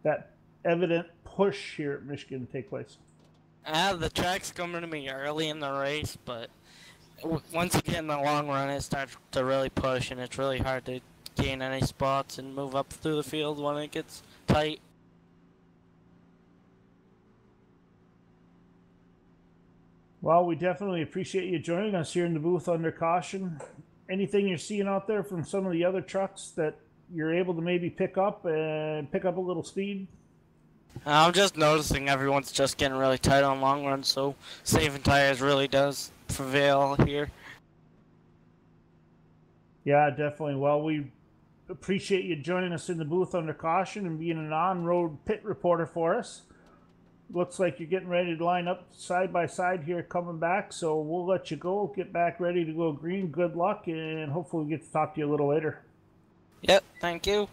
that evident push here at Michigan take place? The track's coming to me early in the race, but once you get in the long run, it starts to really push, and it's really hard to gain any spots and move up through the field when it gets tight. Well, we definitely appreciate you joining us here in the booth under caution. Anything you're seeing out there from some of the other trucks that you're able to maybe pick up and pick up a little speed? I'm just noticing everyone's just getting really tight on long runs, so saving tires really does prevail here. Yeah, definitely. Well, we appreciate you joining us in the booth under caution and being an on-road pit reporter for us. Looks like you're getting ready to line up side by side here coming back, so we'll let you go. Get back ready to go green. Good luck, and hopefully we get to talk to you a little later. Yep, thank you.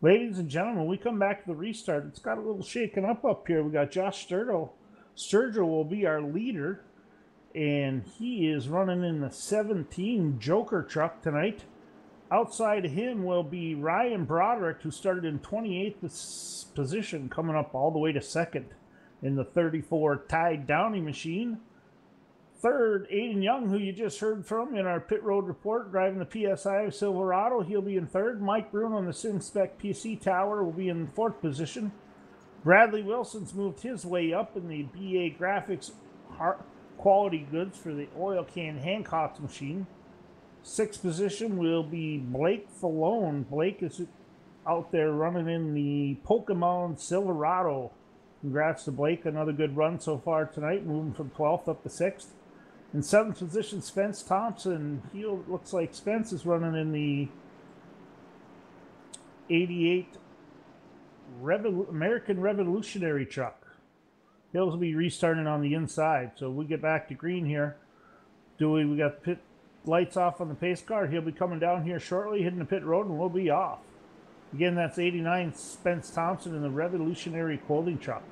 Ladies and gentlemen, we come back to the restart. It's got a little shaken up here. We got Josh Sturgill. Sturgill will be our leader, and he is running in the 17 Joker truck tonight. Outside of him will be Ryan Broderick, who started in 28th position, coming up all the way to second in the 34 Tide Downey machine. Third, Aiden Young, who you just heard from in our pit road report, driving the PSI Silverado. He'll be in third. Mike Bruno on the SimSpec PC Tower will be in fourth position. Bradley Wilson's moved his way up in the BA Graphics quality goods for the oil can Hancock's machine. Sixth position will be Blake Falone. Blake is out there running in the Pokemon Silverado. Congrats to Blake. Another good run so far tonight, moving from 12th up to 6th. In 7th position, Spence Thompson. He looks like Spence is running in the 88 American Revolutionary truck. He'll be restarting on the inside. So we get back to green here. Dewey, we got the pit lights off on the pace car. He'll be coming down here shortly, hitting the pit road, and we'll be off. Again, that's 89 Spence Thompson in the Revolutionary clothing truck.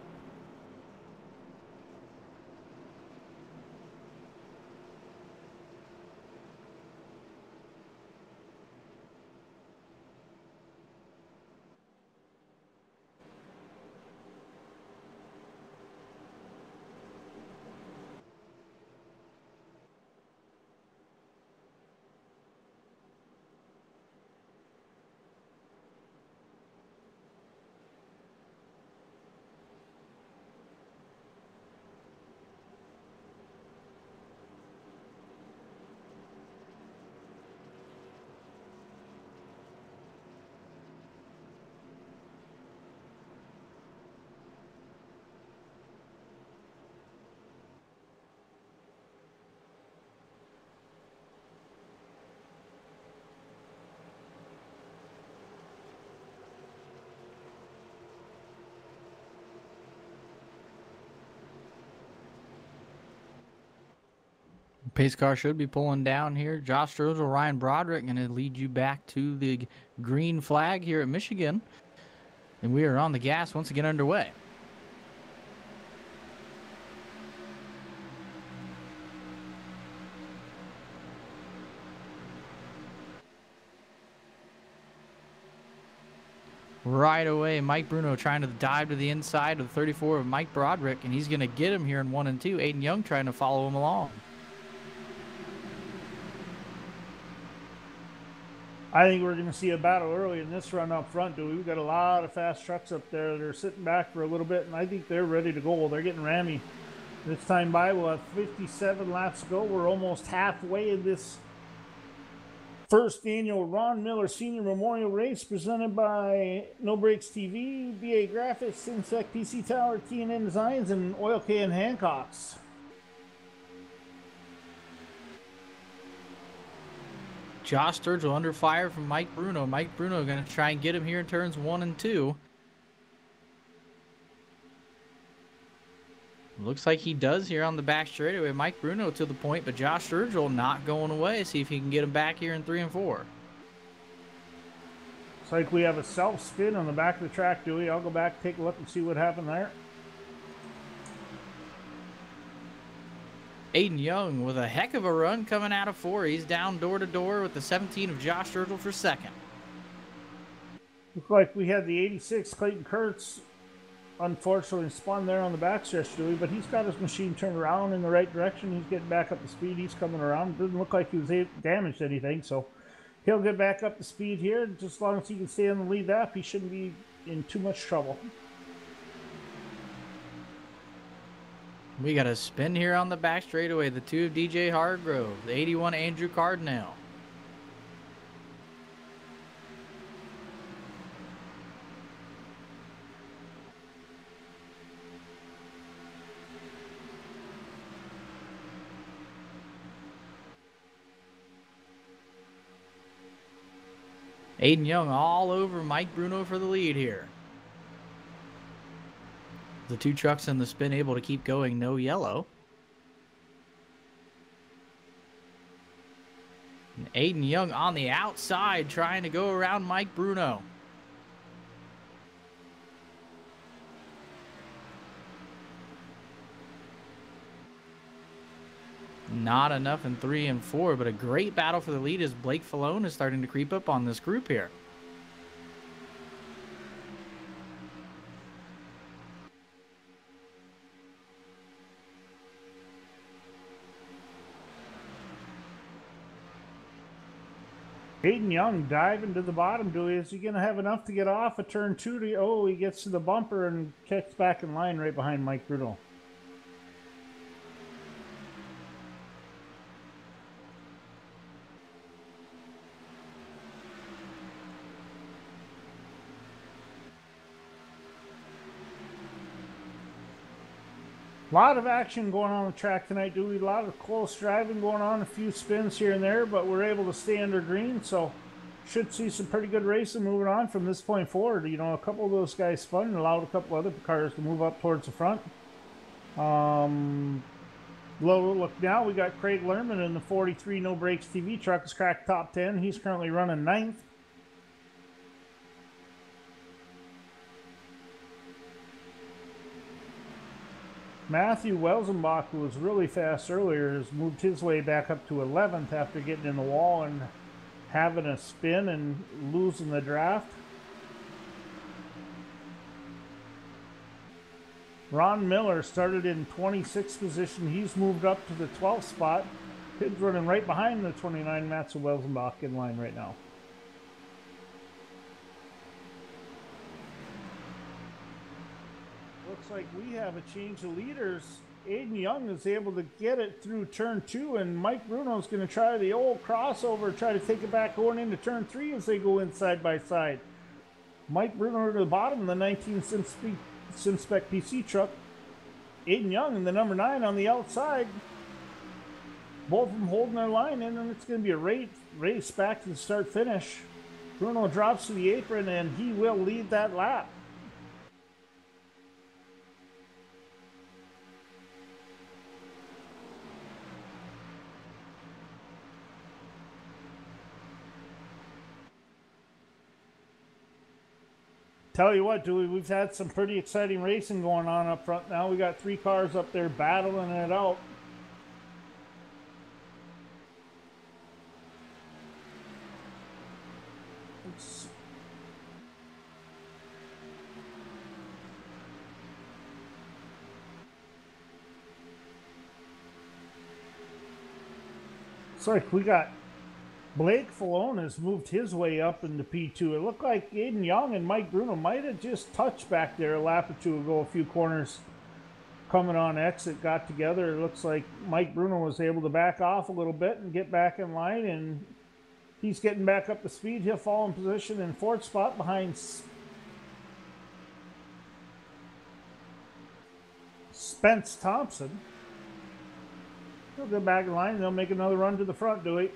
Pace car should be pulling down here. Josh Strozill, Ryan Broderick going to lead you back to the green flag here at Michigan. And we are on the gas once again underway. Right away, Mike Bruno trying to dive to the inside of the 34 of Mike Broderick, and he's going to get him here in 1 and 2. Aiden Young trying to follow him along. I think we're going to see a battle early in this run up front, Dewey. We've got a lot of fast trucks up there that are sitting back for a little bit, and I think they're ready to go. They're getting rammy. This time by, we'll have 57 laps to go. We're almost halfway in this first annual Ron Miller Senior Memorial Race presented by No Brakes TV, BA Graphics, Insect PC Tower, TNN Designs, and Oil Can Hancocks. Josh Sturgill under fire from Mike Bruno. Mike Bruno going to try and get him here in turns 1 and 2. Looks like he does here on the back straightaway. Mike Bruno to the point, but Josh Sturgill not going away. See if he can get him back here in 3 and 4. Looks like we have a self-spin on the back of the track, Dewey. I'll go back, take a look, and see what happened there. Aiden Young with a heck of a run coming out of 4. He's down door to door with the 17 of Josh Sturgill for second. Looks like we had the 86 Clayton Kurtz unfortunately spun there on the backstretch, Dewey, but he's got his machine turned around in the right direction. He's getting back up to speed. He's coming around. Doesn't look like he was damaged anything, so he'll get back up to speed here. Just as long as he can stay on the lead lap, he shouldn't be in too much trouble. We got a spin here on the back straightaway. The 2 of DJ Hargrove, the 81 Andrew Cardinal. Aiden Young all over Mike Bruno for the lead here. The 2 trucks in the spin able to keep going, no yellow. And Aiden Young on the outside trying to go around Mike Bruno. Not enough in 3 and 4, but a great battle for the lead as Blake Falone is starting to creep up on this group here. Aiden Young diving to the bottom, Dewey. Is he going to have enough to get off a turn 2? Oh, he gets to the bumper and kicks back in line right behind Mike Bruno. A lot of action going on the track tonight, Dewey. A lot of close driving going on, a few spins here and there, but we're able to stay under green, so should see some pretty good racing moving on from this point forward. You know, a couple of those guys spun and allowed a couple other cars to move up towards the front. Look now, we got Craig Lerman in the 43 No Brakes TV truck. Has cracked top 10. He's currently running 9th. Matthew Welzenbach, who was really fast earlier, has moved his way back up to 11th after getting in the wall and having a spin and losing the draft. Ron Miller started in 26th position. He's moved up to the 12th spot. He's running right behind the 29 Matthew Welzenbach in line right now. Looks like we have a change of leaders. Aiden Young is able to get it through turn 2, and Mike Bruno's going to try the old crossover, try to take it back going into turn 3 as they go in side by side. Mike Bruno to the bottom of the 19 Simspec PC truck. Aiden Young in the number 9 on the outside. Both of them holding their line, and then it's going to be a race back to the start-finish. Bruno drops to the apron, and he will lead that lap. Tell you what, Dewey, we've had some pretty exciting racing going on up front now. We got 3 cars up there battling it out. It's like we got Blake Falone has moved his way up into P2. It looked like Aiden Young and Mike Bruno might have just touched back there a lap or two ago. A few corners coming on exit got together. It looks like Mike Bruno was able to back off a little bit and get back in line, and he's getting back up to speed. He'll fall in position in 4th spot behind Spence Thompson. He'll get back in line and they'll make another run to the front, Dewey.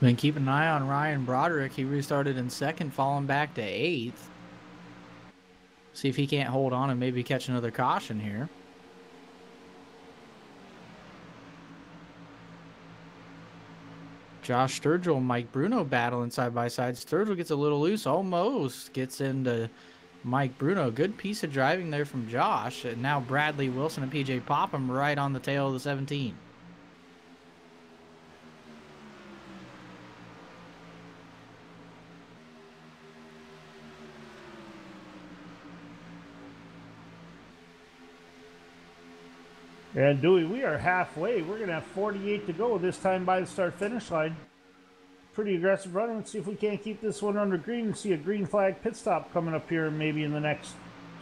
Been keeping an eye on Ryan Broderick. He restarted in 2nd, falling back to 8th. See if he can't hold on and maybe catch another caution here. Josh Sturgill and Mike Bruno battling side by side. Sturgill gets a little loose, almost gets into Mike Bruno. Good piece of driving there from Josh. And now Bradley Wilson and PJ Popham right on the tail of the 17. And Dewey, we are halfway. We're going to have 48 to go this time by the start-finish line. Pretty aggressive running. Let's see if we can't keep this one under green and see a green flag pit stop coming up here maybe in the next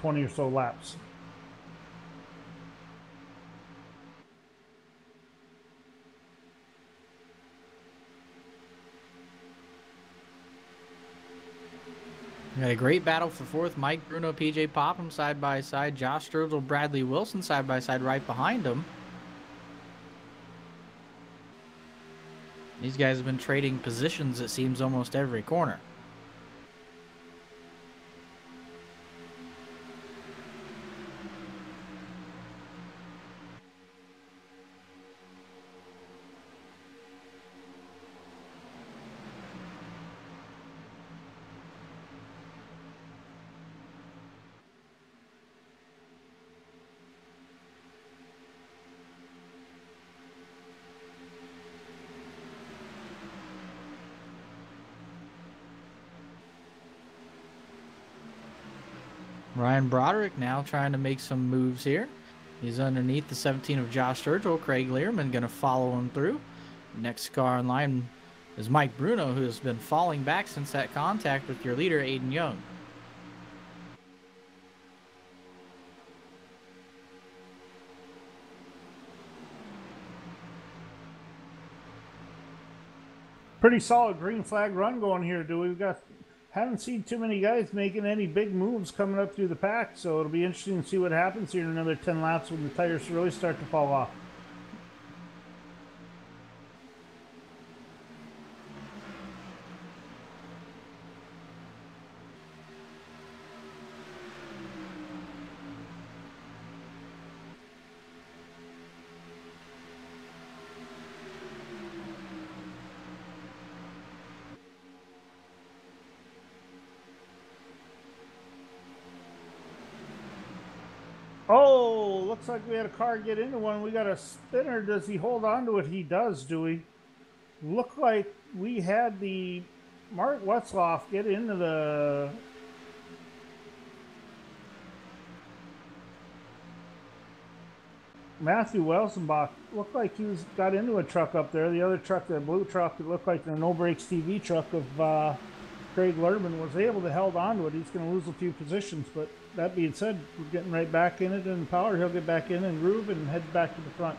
20 or so laps. We got a great battle for 4th. Mike Bruno, PJ Popham side by side. Josh Sturgill, Bradley Wilson side by side right behind him. These guys have been trading positions, it seems, almost every corner. Ryan Broderick now trying to make some moves here. He's underneath the 17 of Josh Sturgill. Craig Learman going to follow him through. Next car in line is Mike Bruno, who has been falling back since that contact with your leader, Aiden Young. Pretty solid green flag run going here, Dewey. We've got haven't seen too many guys making any big moves coming up through the pack, so it'll be interesting to see what happens here in another 10 laps when the tires really start to fall off. Oh, looks like we had a car get into one. We got a spinner. Does he hold on to it? He does, do we? Look like we had the Mark Wetzloff get into the Matthew Welsenbach. Looked like he got into a truck up there. The other truck, the blue truck, it looked like the No Brakes TV truck of Craig Lerman was able to hold on to it. He's going to lose a few positions, but that being said, we're getting right back in it in power. He'll get back in and groove and head back to the front.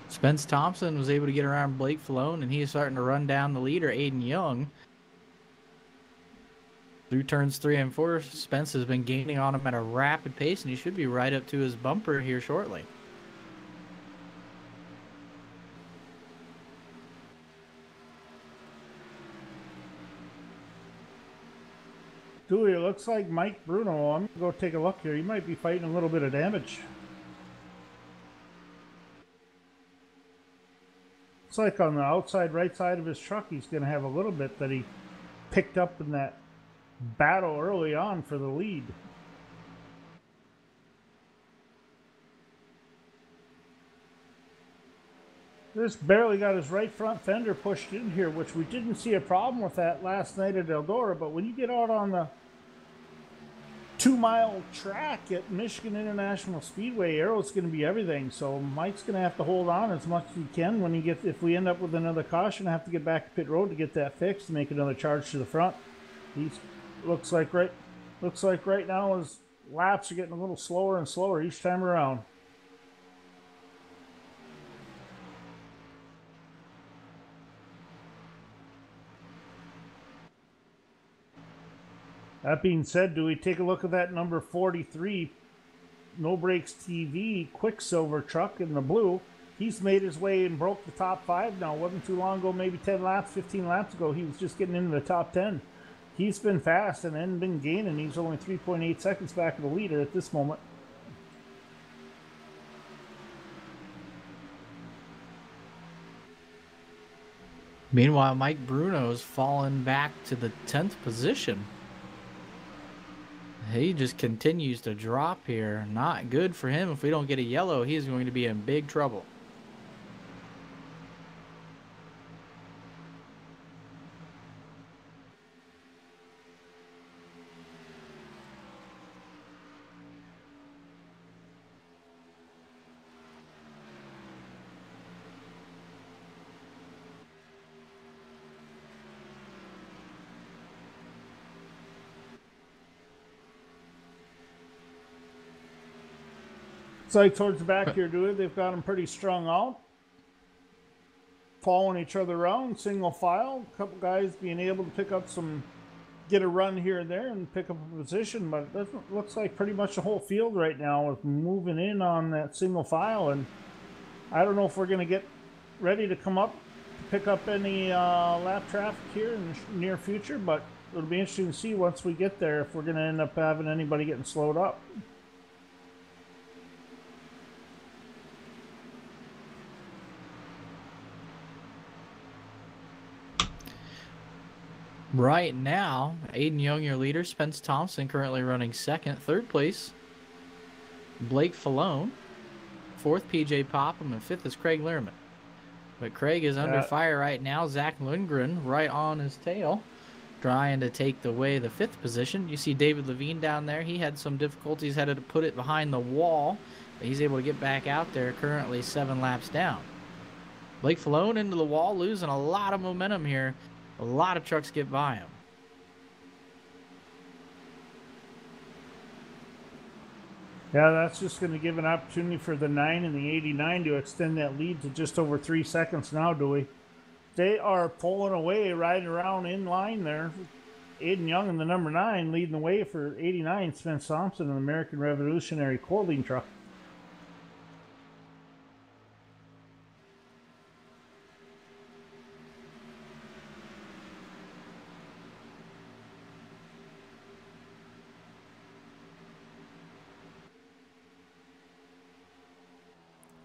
Spence Thompson was able to get around Blake Falone, and he is starting to run down the leader, Aiden Young. Through turns 3 and 4, Spence has been gaining on him at a rapid pace, and he should be right up to his bumper here shortly. Dewey, it looks like Mike Bruno. I'm going to go take a look here. He might be fighting a little bit of damage. Looks like on the outside right side of his truck, he's going to have a little bit that he picked up in that battle early on for the lead. Just barely got his right front fender pushed in here, which we didn't see a problem with that last night at Eldora, but when you get out on the 2-mile track at Michigan International Speedway, aero's going to be everything, so Mike's going to have to hold on as much as he can. When he gets, if we end up with another caution, I have to get back to pit road to get that fixed, to make another charge to the front. He's looks like right now his laps are getting a little slower and slower each time around. That being said, do we take a look at that number 43 No Brakes TV Quicksilver truck in the blue? He's made his way and broke the top 5 now. Wasn't too long ago, maybe 10 laps, 15 laps ago, he was just getting into the top 10. He's been fast and then been gaining. He's only 3.8 seconds back of the leader at this moment. Meanwhile, Mike Bruno's fallen back to the 10th position. He just continues to drop here. Not good for him. If we don't get a yellow, he's going to be in big trouble. It's like towards the back here, dude, they've got them pretty strung out. Following each other around, single file. A couple guys being able to pick up get a run here and there and pick up a position, but it looks like pretty much the whole field right now is moving in on that single file, and I don't know if we're going to get ready to come up to pick up any lap traffic here in the near future, but it'll be interesting to see once we get there if we're going to end up having anybody getting slowed up. Right now, Aiden Young, your leader. Spence Thompson currently running second. Third place, Blake Falone. Fourth, PJ Popham. And fifth is Craig Lerman. But Craig is under fire right now. Zach Lundgren right on his tail, trying to take away the 5th position. You see David Levine down there. He had some difficulties, had to put it behind the wall. But he's able to get back out there, currently 7 laps down. Blake Falone into the wall, losing a lot of momentum here. A lot of trucks get by him. Yeah, that's just going to give an opportunity for the 9 and the 89 to extend that lead to just over 3 seconds now, Dewey. They are pulling away right around in line there. Aiden Young in the number 9 leading the way for 89, Spence Thompson, an American Revolutionary clothing truck.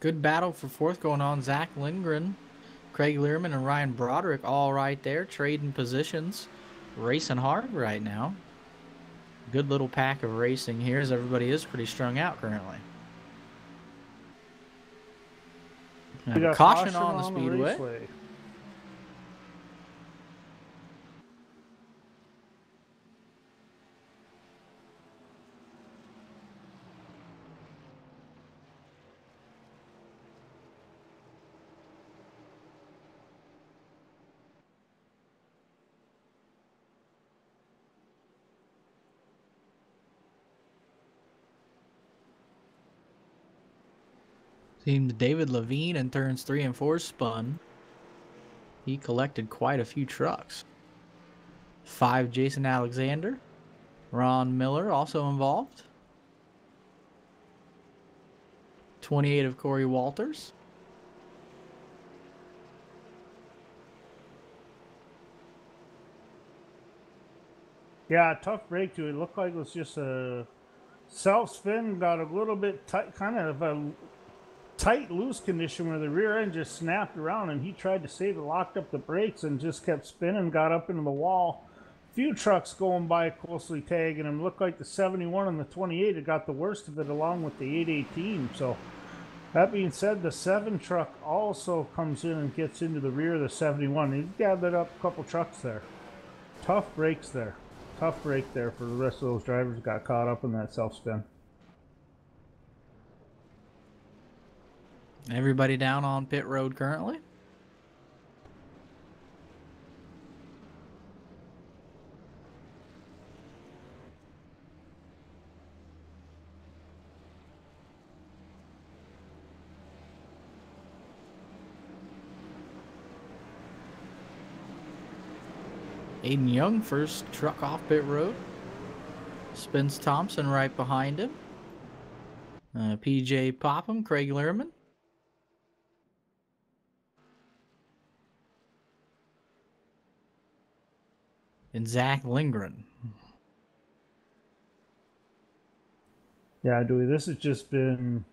Good battle for fourth going on. Zach Lindgren, Craig Learman, and Ryan Broderick all right there, trading positions, racing hard right now. Good little pack of racing here, as everybody is pretty strung out currently. We got caution on the speedway. Raceway. Seems David Levine in turns 3 and 4 spun. He collected quite a few trucks. 5, Jason Alexander. Ron Miller also involved. 28 of Corey Walters. Yeah, tough break to it. It looked like it was just a self-spin, got a little bit tight, kind of a tight, loose condition where the rear end just snapped around, and he tried to save it, locked up the brakes, and just kept spinning, got up into the wall. A few trucks going by closely tagging him. Looked like the 71 and the 28 had got the worst of it, along with the 818. So that being said, the 7 truck also comes in and gets into the rear of the 71. He gathered up a couple trucks there. Tough breaks there. Tough break there for the rest of those drivers who got caught up in that self-spin. Everybody down on pit road currently. Aiden Young, first truck off pit road. Spence Thompson right behind him. PJ Popham, Craig Learman. And Zach Lindgren. Yeah, Dewey, this has just been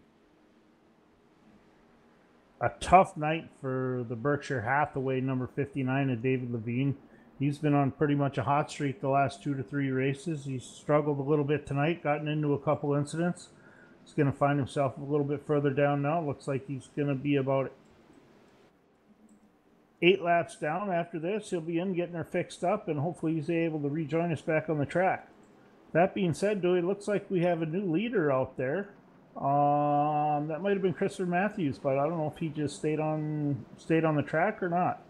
a tough night for the Berkshire Hathaway number 59 of David Levine. He's been on pretty much a hot streak the last 2 to 3 races. He's struggled a little bit tonight, gotten into a couple incidents. He's going to find himself a little bit further down now. Looks like he's going to be about 8 laps down after this. He'll be in getting her fixed up, and hopefully he's able to rejoin us back on the track. That being said, Dewey, it looks like we have a new leader out there. That might have been Christopher Matthews, but I don't know if he just stayed on the track or not.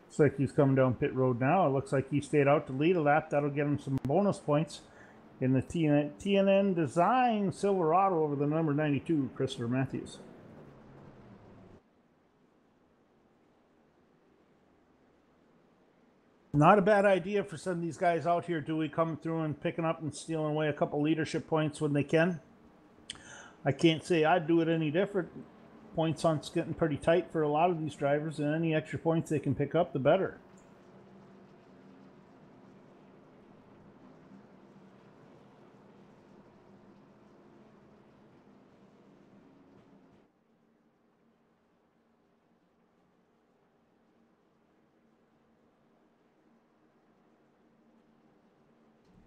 Looks like he's coming down pit road now. It looks like he stayed out to lead a lap. That'll get him some bonus points in the TNN Design Silverado over the number 92, Christopher Matthews. Not a bad idea for some of these guys out here, Dewey, coming through and picking up and stealing away a couple leadership points when they can. I can't say I'd do it any different. Points on it's getting pretty tight for a lot of these drivers, and any extra points they can pick up, the better.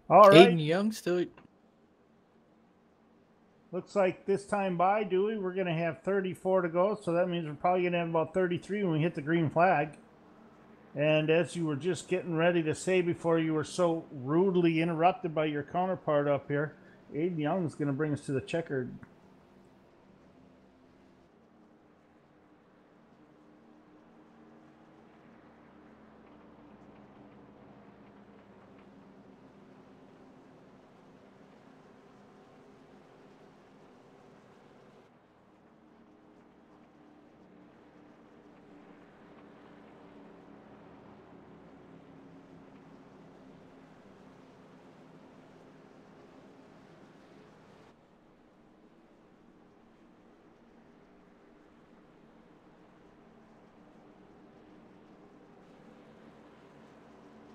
All right. Aiden Young still. Looks like this time by, Dewey, we're going to have 34 to go, so that means we're probably going to have about 33 when we hit the green flag. And as you were just getting ready to say before you were so rudely interrupted by your counterpart up here, Aiden Young is going to bring us to the checkered.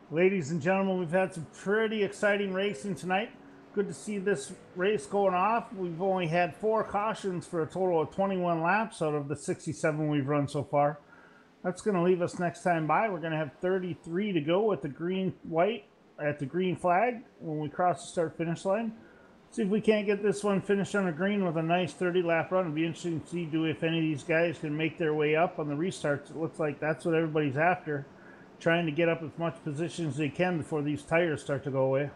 Ladies and gentlemen, we've had some pretty exciting racing tonight. Good to see this race going off. We've only had 4 cautions for a total of 21 laps out of the 67 we've run so far. That's going to leave us next time by. We're going to have 33 to go at the green-white, at the green flag when we cross the start-finish line. See if we can't get this one finished on a green with a nice 30-lap run. It'll be interesting to see if any of these guys can make their way up on the restarts. It looks like that's what everybody's after, trying to get up as much position as they can before these tires start to go away.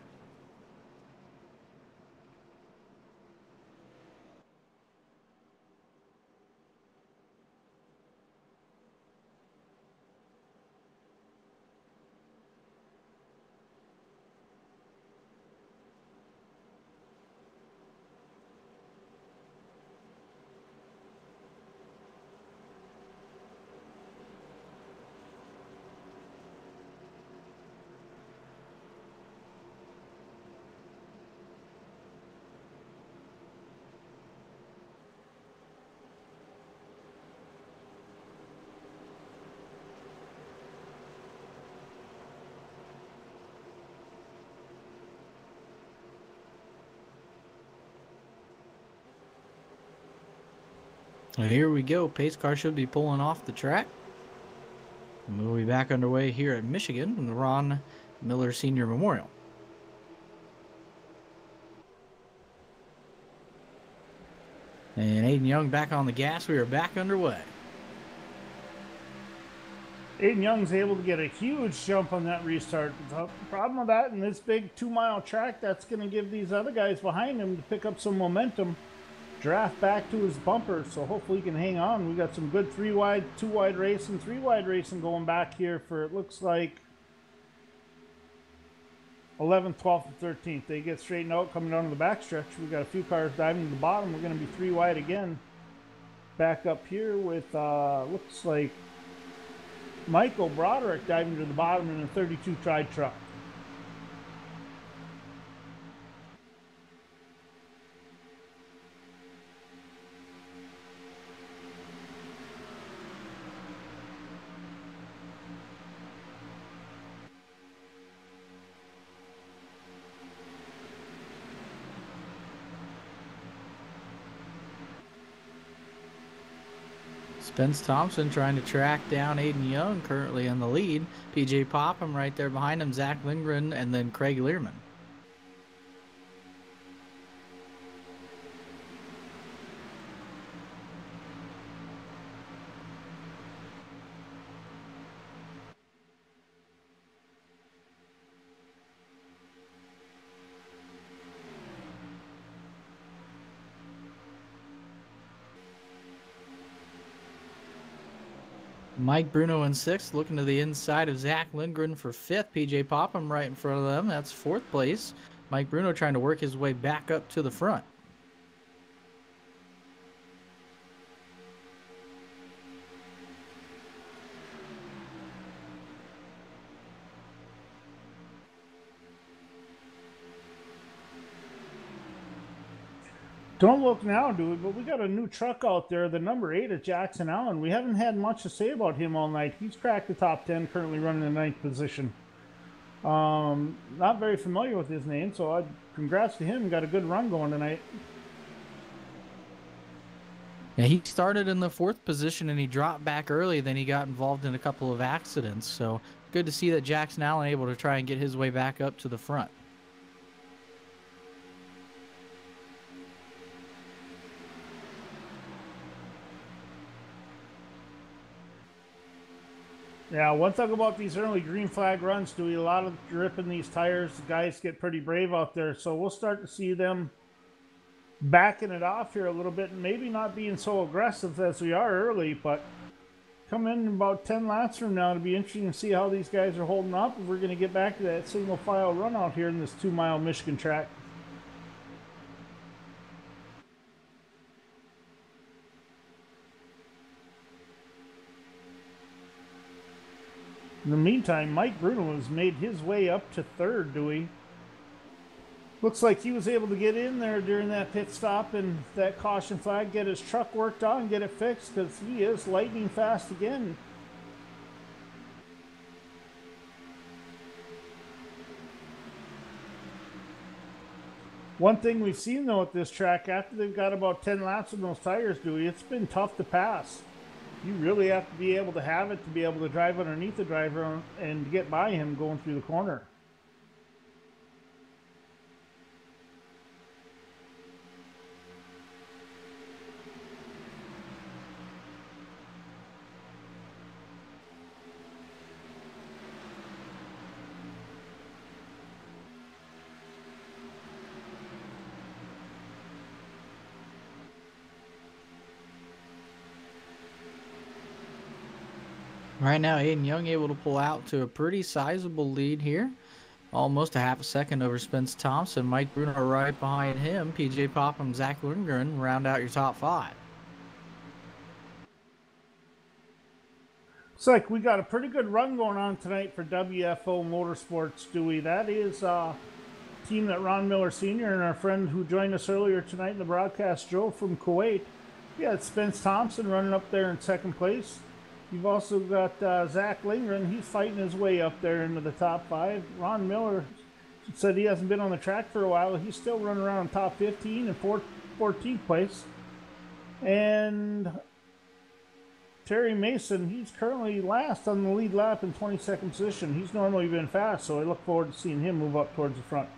Here we go. Pace car should be pulling off the track. And we'll be back underway here at Michigan in the Ron Miller Senior Memorial. And Aiden Young back on the gas. We are back underway. Aiden Young's able to get a huge jump on that restart. The problem with that in this big 2-mile track, that's going to give these other guys behind him to pick up some momentum, draft back to his bumper, so hopefully he can hang on. We got some good 3-wide, 2-wide racing, 3-wide racing going back here for, it looks like, 11th, 12th, and 13th. They get straightened out coming down to the backstretch. We got a few cars diving to the bottom. We're going to be 3-wide again. Back up here with, looks like, Michael Broderick diving to the bottom in a 32 tri truck. Spence Thompson trying to track down Aiden Young, currently in the lead. PJ Popham right there behind him, Zach Lindgren, and then Craig Learman. Mike Bruno in 6th, looking to the inside of Zach Lindgren for 5th. PJ Popham right in front of them. That's 4th place. Mike Bruno trying to work his way back up to the front. Don't look now, dude, but we got a new truck out there, the number 8 at Jackson Allen. We haven't had much to say about him all night. He's cracked the top 10, currently running in the 9th position. Not very familiar with his name, so congrats to him. Got a good run going tonight. Yeah, he started in the 4th position and he dropped back early. Then he got involved in a couple of accidents. So good to see that Jackson Allen able to try and get his way back up to the front. Yeah, one thing about these early green flag runs, Dewey, a lot of grip in these tires. The guys get pretty brave out there, so we'll start to see them backing it off here a little bit and maybe not being so aggressive as we are early, but come in about 10 laps from now. It'll be interesting to see how these guys are holding up if we're going to get back to that single file run out here in this 2-mile Michigan track. In the meantime, Mike Bruno has made his way up to 3rd, Dewey. Looks like he was able to get in there during that pit stop and that caution flag, get his truck worked on, get it fixed, because he is lightning fast again. One thing we've seen though at this track, after they've got about 10 laps on those tires, Dewey, it's been tough to pass. You really have to be able to have it to be able to drive underneath the driver and get by him going through the corner. Right now, Aiden Young able to pull out to a pretty sizable lead here. Almost a half a second over Spence Thompson. Mike Bruno right behind him. PJ Popham, Zach Lundgren round out your top 5. Looks like we got a pretty good run going on tonight for WFO Motorsports, Dewey. That is a team that Ron Miller Sr. and our friend who joined us earlier tonight in the broadcast, Joe from Kuwait. Yeah, it's Spence Thompson running up there in second place. You've also got Zach Lindgren. He's fighting his way up there into the top 5. Ron Miller said he hasn't been on the track for a while. He's still running around top 15 and 14th place. And Terry Mason, he's currently last on the lead lap in 22nd position. He's normally been fast, so I look forward to seeing him move up towards the front.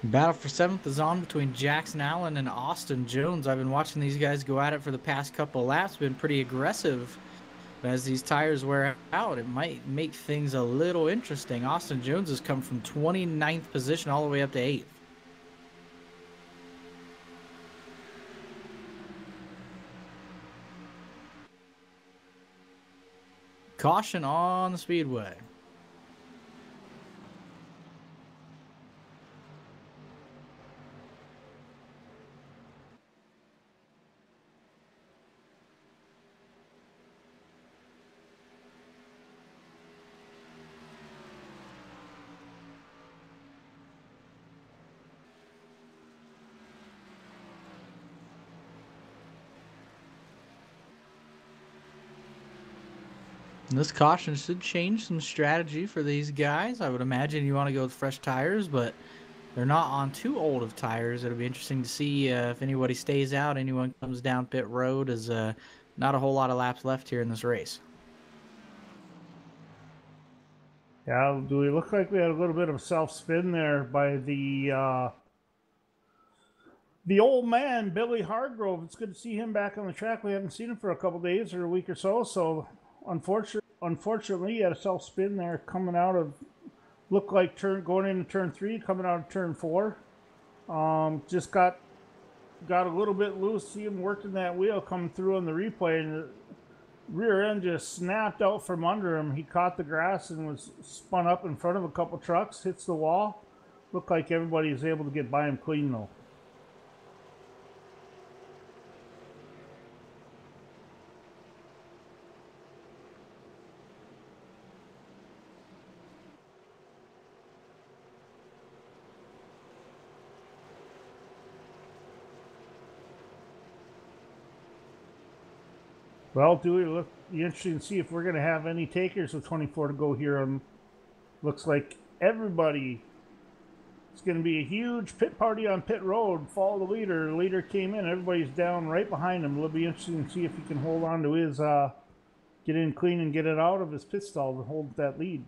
Battle for 7th is on between Jackson Allen and Austin Jones. I've been watching these guys go at it for the past couple of laps. Been pretty aggressive. But as these tires wear out, it might make things a little interesting. Austin Jones has come from 29th position all the way up to 8th. Caution on the speedway. This caution should change some strategy for these guys. I would imagine you want to go with fresh tires, but they're not on too old of tires. It'll be interesting to see if anybody stays out, anyone comes down pit road. As not a whole lot of laps left here in this race. Yeah, do we look like we had a little bit of self-spin there by the old man, Billy Hargrove? It's good to see him back on the track. We haven't seen him for a couple days or a week or so. So unfortunately, he had a self-spin there coming out of, looked like going into turn 3, coming out of turn 4. Just got a little bit loose. See him working that wheel coming through on the replay, and the rear end just snapped out from under him. He caught the grass and was spun up in front of a couple trucks, hits the wall. Looked like everybody was able to get by him clean though. Well, Dewey, look, be interesting to see if we're going to have any takers with 24 to go here. Looks like everybody. It's going to be a huge pit party on pit road. Follow the leader. The leader came in. Everybody's down right behind him. It'll be interesting to see if he can hold on to his, get in clean and get it out of his pit stall to hold that lead.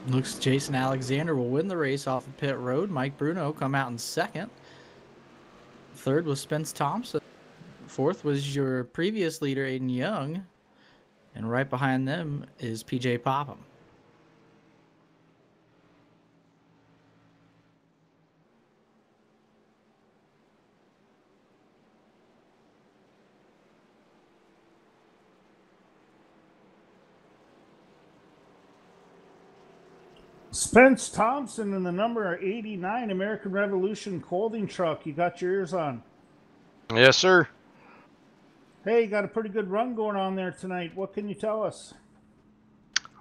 Looks Jason Alexander will win the race off of pit road. Mike Bruno come out in second. Third was Spence Thompson. Fourth was your previous leader, Aiden Young. And right behind them is PJ Popham. Spence Thompson in the number 89 American Revolution clothing truck. You got your ears on. Yes, sir. Hey, you got a pretty good run going on there tonight. What can you tell us?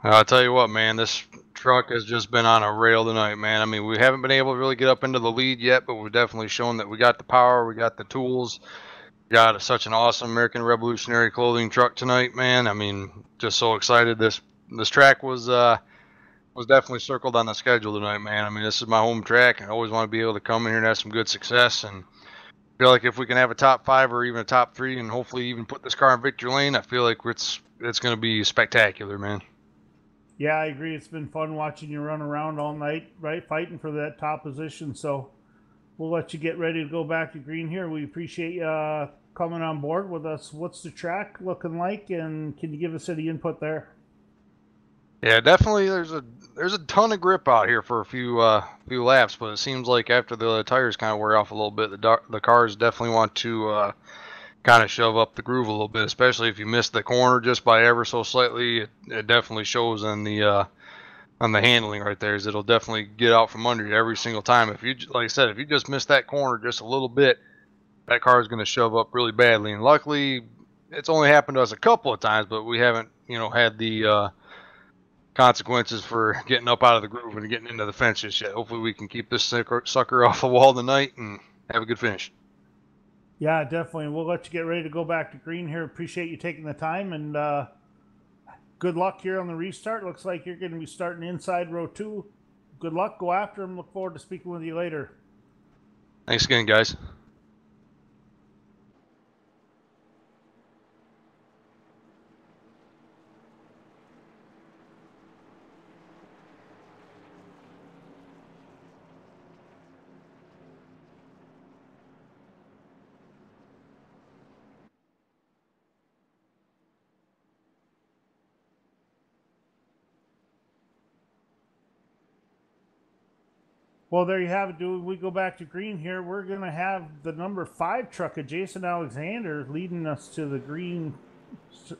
I'll tell you what, man, this truck has just been on a rail tonight, man. I mean, we haven't been able to really get up into the lead yet, but we've definitely shown that we got the power, we got the tools, we got such an awesome American Revolutionary clothing truck tonight, man. I mean, just so excited. This track was definitely circled on the schedule tonight, man. I mean, this is my home track, and I always want to be able to come in here and have some good success. And I feel like if we can have a top 5 or even a top 3, and hopefully even put this car in victory lane, I feel like it's going to be spectacular, man. Yeah, I agree. It's been fun watching you run around all night, right, fighting for that top position. So we'll let you get ready to go back to green here. We appreciate you coming on board with us. What's the track looking like, and can you give us any input there? Yeah, definitely. There's a ton of grip out here for a few laps, but it seems like after the tires kind of wear off a little bit, the cars definitely want to kind of shove up the groove a little bit, especially if you miss the corner just by ever so slightly. It definitely shows on the handling right there. It'll definitely get out from under you every single time. If you, like I said, if you just miss that corner just a little bit, that car is going to shove up really badly. And luckily, it's only happened to us a couple of times, but we haven't, had the consequences for getting up out of the groove and getting into the fence just yet. Hopefully, we can keep this sucker off the wall tonight and have a good finish. Yeah, definitely. We'll let you get ready to go back to green here. Appreciate you taking the time, and good luck here on the restart. Looks like you're going to be starting inside row 2. Good luck. Go after him. Look forward to speaking with you later. Thanks again, guys. Well, there you have it, dude. We go back to green here. We're going to have the number 5 truck of Jason Alexander leading us to the green, to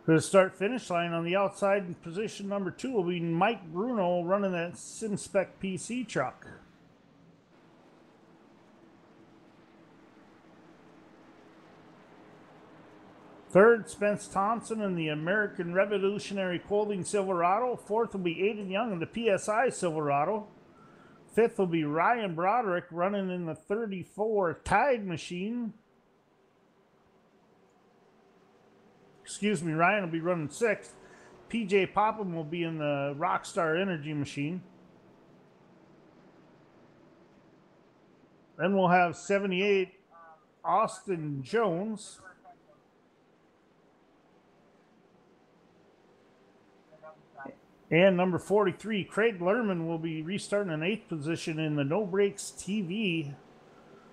the start-finish line. On the outside in position number 2 will be Mike Bruno running that SimSpec PC truck. Third, Spence Thompson in the American Revolutionary Clothing Silverado. Fourth will be Aiden Young in the PSI Silverado. Fifth will be Ryan Broderick running in the 34 Tide machine. Excuse me, Ryan will be running 6th. PJ Popham will be in the Rockstar Energy machine. Then we'll have 78 Austin Jones. And number 43, Craig Lerman, will be restarting in 8th position in the No Brakes TV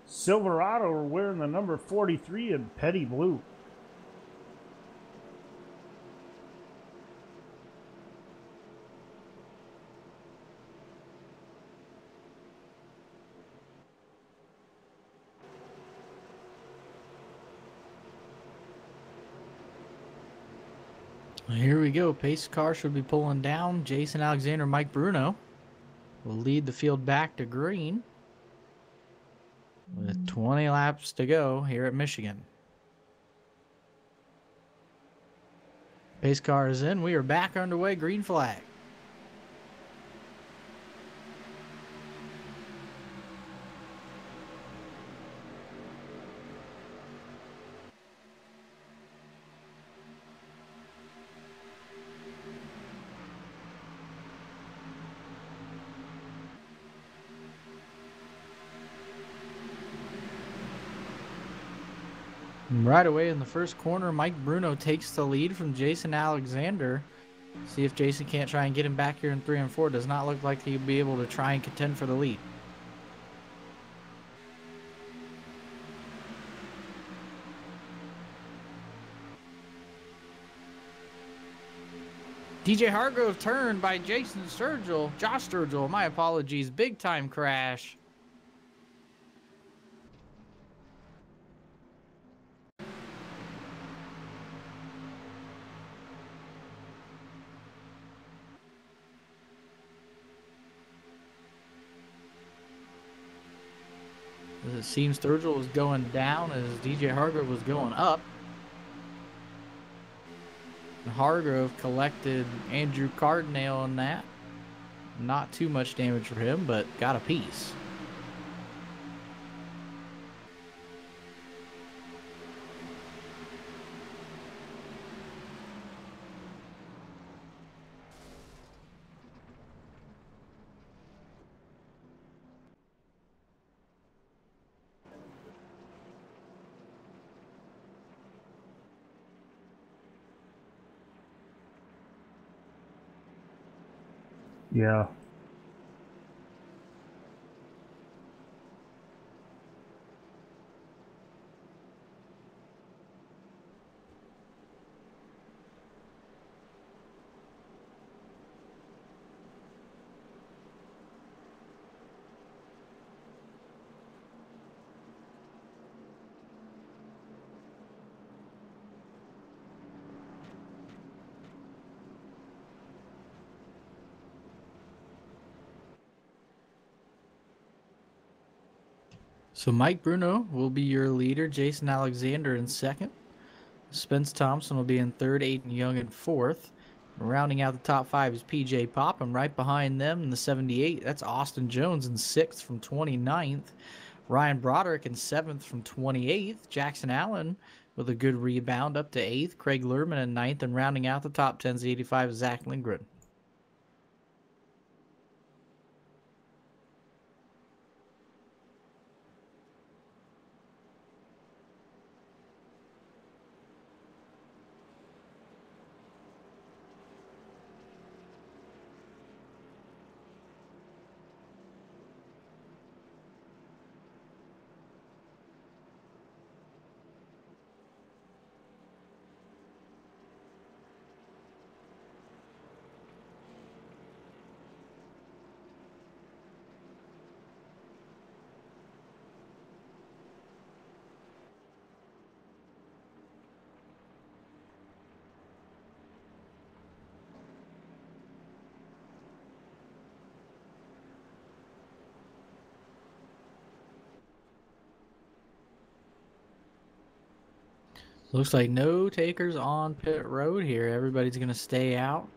Silverado, wearing the number 43 in Petty Blue. Here we go. Pace car should be pulling down. Jason Alexander, Mike Bruno will lead the field back to green with 20 laps to go here at Michigan. Pace car is in. We are back underway. Green flag. Right away in the first corner, Mike Bruno takes the lead from Jason Alexander. See if Jason can't try and get him back here in 3 and 4. Does not look like he'll be able to try and contend for the lead. DJ Hargrove turned by Josh Sturgill, my apologies. Big time crash. It seems Sturgill was going down as DJ Hargrove was going up. And Hargrove collected Andrew Cardinale on that. Not too much damage for him, but got a piece. Yeah. So Mike Bruno will be your leader. Jason Alexander in second. Spence Thompson will be in third. Aiden Young in fourth. Rounding out the top five is PJ Popham. Right behind them in the 78, that's Austin Jones in sixth from 29th. Ryan Broderick in seventh from 28th. Jackson Allen with a good rebound up to eighth. Craig Lerman in ninth. And rounding out the top 10 is 85, Zach Lindgren. Looks like no takers on pit road here. Everybody's going to stay out.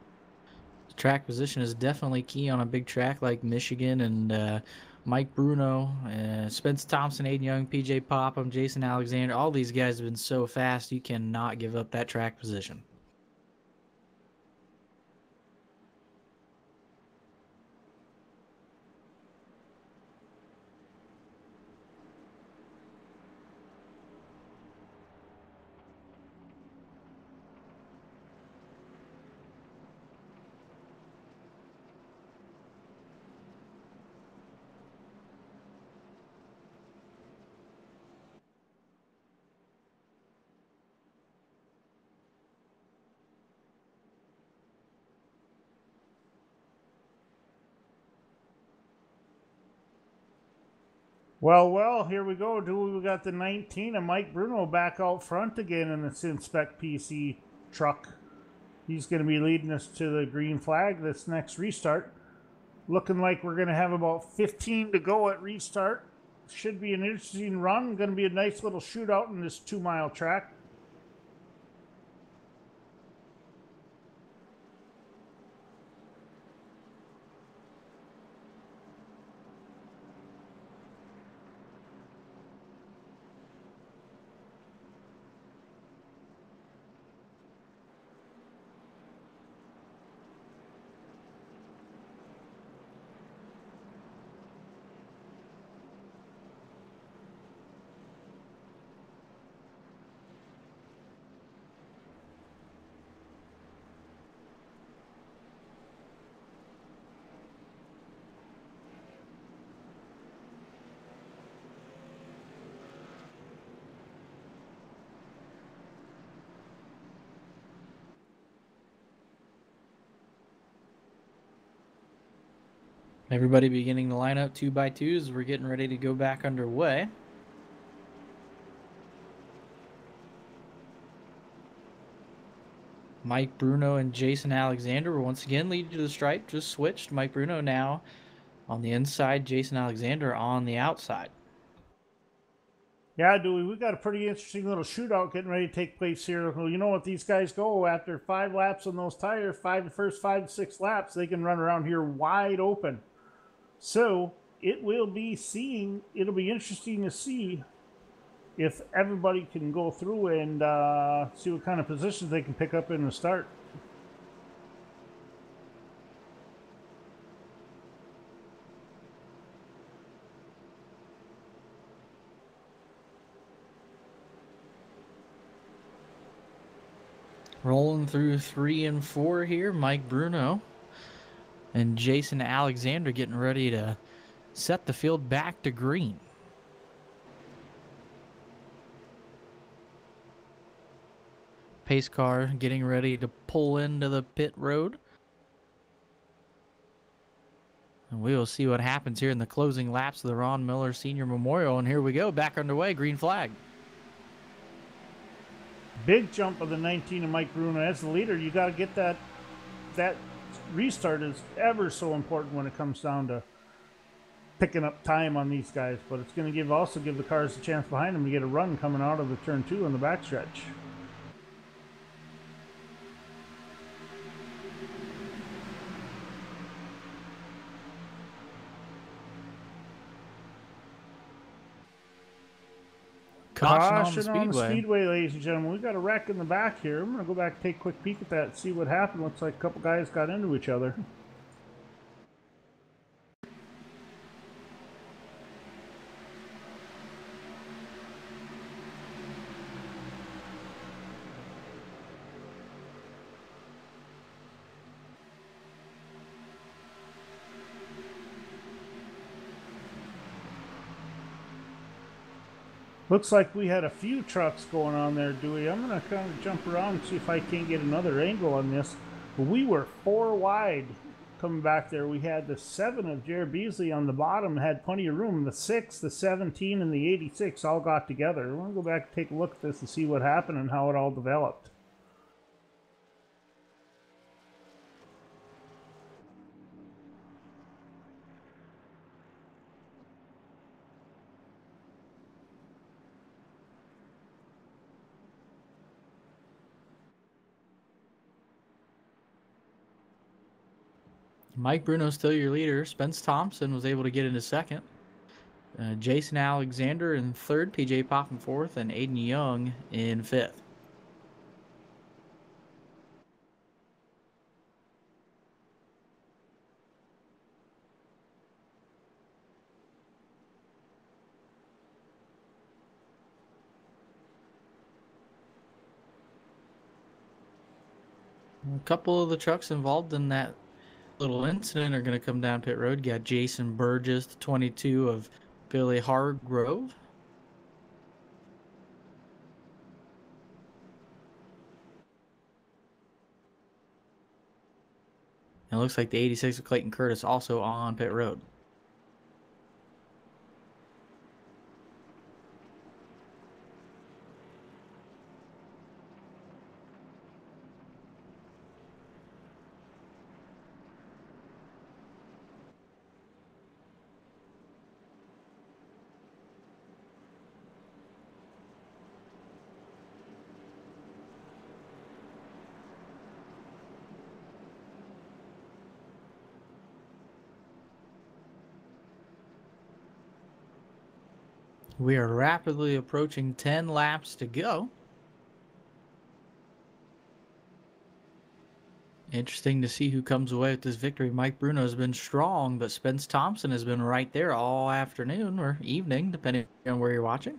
The track position is definitely key on a big track like Michigan. And Mike Bruno, Spence Thompson, Aiden Young, PJ Popham, Jason Alexander, all these guys have been so fast, you cannot give up that track position. Well, here we go. We got the 19 and Mike Bruno back out front again in this Inspect PC truck. He's going to be leading us to the green flag this next restart. Looking like we're going to have about 15 to go at restart. Should be an interesting run. Going to be a nice little shootout in this 2-mile track. Everybody beginning to line up 2x2s. We're getting ready to go back underway. Mike Bruno and Jason Alexander will once again lead you to the stripe. Just switched. Mike Bruno now on the inside, Jason Alexander on the outside. Yeah, Dewey, we got a pretty interesting little shootout getting ready to take place here. Well, you know what these guys go after 5 laps on those tires, the first 5 to 6 laps, they can run around here wide open. So it'll be interesting to see if everybody can go through and see what kind of positions they can pick up in the start. Rolling through 3 and 4 here, Mike Bruno and Jason Alexander getting ready to set the field back to green. Pace car getting ready to pull into the pit road. And we will see what happens here in the closing laps of the Ron Miller Senior Memorial. And here we go, back underway, green flag. Big jump of the 19 of Mike Bruno. As the leader, you got to get that restart is ever so important when it comes down to picking up time on these guys. But it's going to also give the cars a chance behind them to get a run coming out of the turn 2 in the backstretch. Caution on the speedway, ladies and gentlemen. We've got a wreck in the back here. I'm going to go back and take a quick peek at that and see what happened. Looks like a couple guys got into each other. Looks like we had a few trucks going on there, Dewey. I'm going to kind of jump around and see if I can't get another angle on this. But we were 4 wide coming back there. We had the 7 of Jared Beasley on the bottom, had plenty of room. The 6, the 17, and the 86 all got together. I want to go back and take a look at this and see what happened and how it all developed. Mike Bruno still your leader. Spence Thompson was able to get into second. Jason Alexander in third. PJ Pop in fourth. And Aiden Young in fifth. A couple of the trucks involved in that little incident are going to come down pit road. You got Jason Burgess, the 22 of Billy Hargrove. And it looks like the 86 of Clayton Curtis also on pit road. We are rapidly approaching 10 laps to go. Interesting to see who comes away with this victory. Mike Bruno has been strong, but Spence Thompson has been right there all afternoon or evening, depending on where you're watching.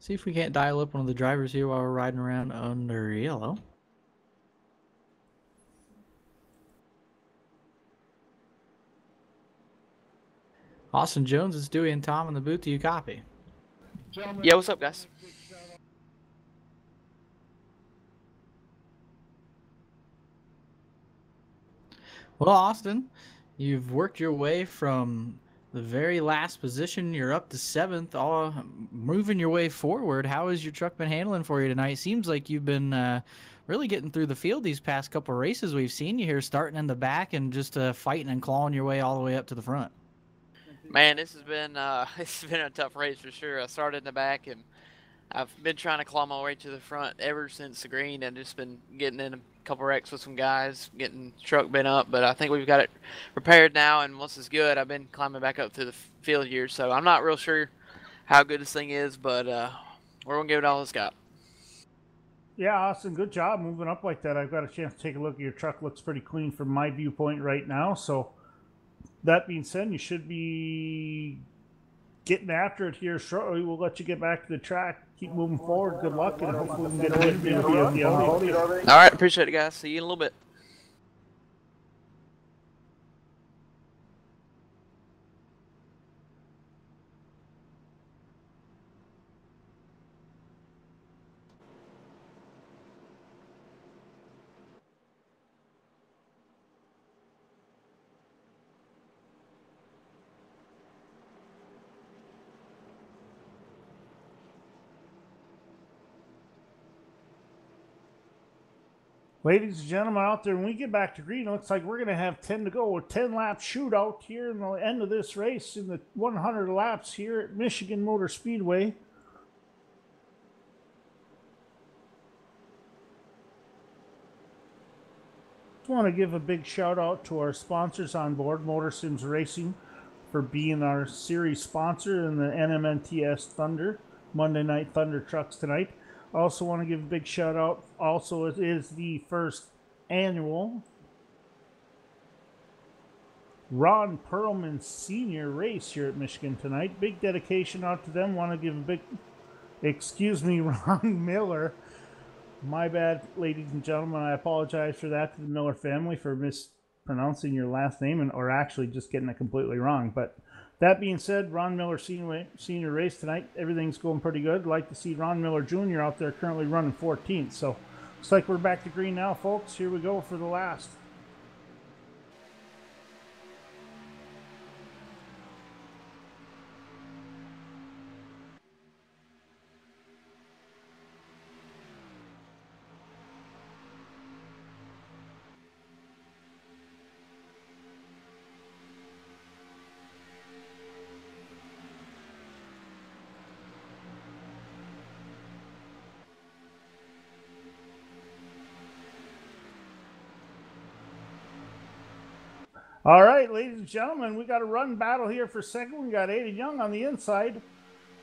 See if we can't dial up one of the drivers here while we're riding around under yellow. Austin Jones, it's Dewey and Tom in the booth. Do you copy? Yeah, what's up, guys? Well, Austin, you've worked your way from the very last position. You're up to 7th, all moving your way forward. How has your truck been handling for you tonight? Seems like you've been really getting through the field these past couple races. We've seen you here starting in the back and just fighting and clawing your way all the way up to the front. Man, this has been it's been a tough race for sure. I started in the back, and I've been trying to claw my way to the front ever since the green, and just been getting in a couple wrecks with some guys, getting the truck bent up. But I think we've got it repaired now, and once it's good, I've been climbing back up through the field here. So I'm not real sure how good this thing is, but we're gonna give it all it's got. Yeah, Austin, good job moving up like that. I've got a chance to take a look at your truck. Looks pretty clean from my viewpoint right now. So that being said, you should be getting after it here shortly. We'll let you get back to the track. Keep moving forward. Good luck, and hopefully we can get an interview with you on the podium. All right, appreciate it, guys. See you in a little bit. Ladies and gentlemen out there, when we get back to green, it looks like we're going to have 10 to go. A 10-lap shootout here in the end of this race in the 100 laps here at Michigan Motor Speedway. Just want to give a big shout out to our sponsors on board, Motor Sims Racing, for being our series sponsor in the NMNTS Thunder, Monday Night Thunder trucks tonight. Also want to give a big shout out. Also, it is the first annual Ron Perlman Senior race here at Michigan tonight. Big dedication out to them. Want to give a big, excuse me, Ron Miller. My bad, ladies and gentlemen. I apologize for that to the Miller family for mispronouncing your last name or actually just getting it completely wrong. But that being said, Ron Miller senior race tonight. Everything's going pretty good. Like to see Ron Miller Jr. out there currently running 14th. So looks like we're back to green now, folks. Here we go for the last. All right, ladies and gentlemen, we got a run battle here for second. We got Aiden Young on the inside.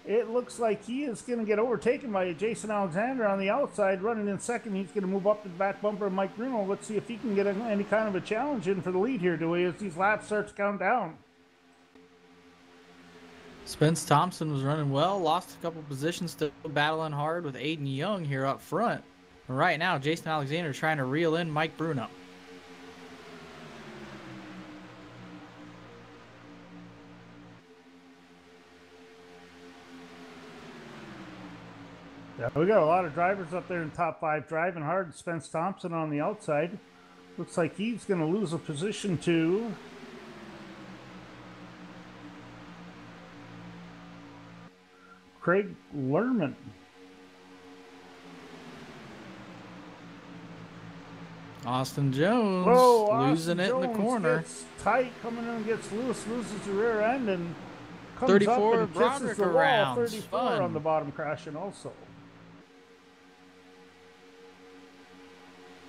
It looks like he is going to get overtaken by Jason Alexander on the outside. Running in second, he's going to move up to the back bumper of Mike Bruno. Let's see if he can get any kind of a challenge in for the lead here, Dewey, as these laps start to count down. Spence Thompson was running well, lost a couple positions, still battling hard with Aiden Young here up front. But right now, Jason Alexander is trying to reel in Mike Bruno. Yeah, we got a lot of drivers up there in top 5 driving hard. Spence Thompson on the outside. Looks like he's going to lose a position to Craig Lerman. Austin Jones losing it in the corner. Gets tight, coming in and gets loose, loses the rear end, and comes 34 up and kisses the wall. around. 34 Fun. on the bottom, crashing also.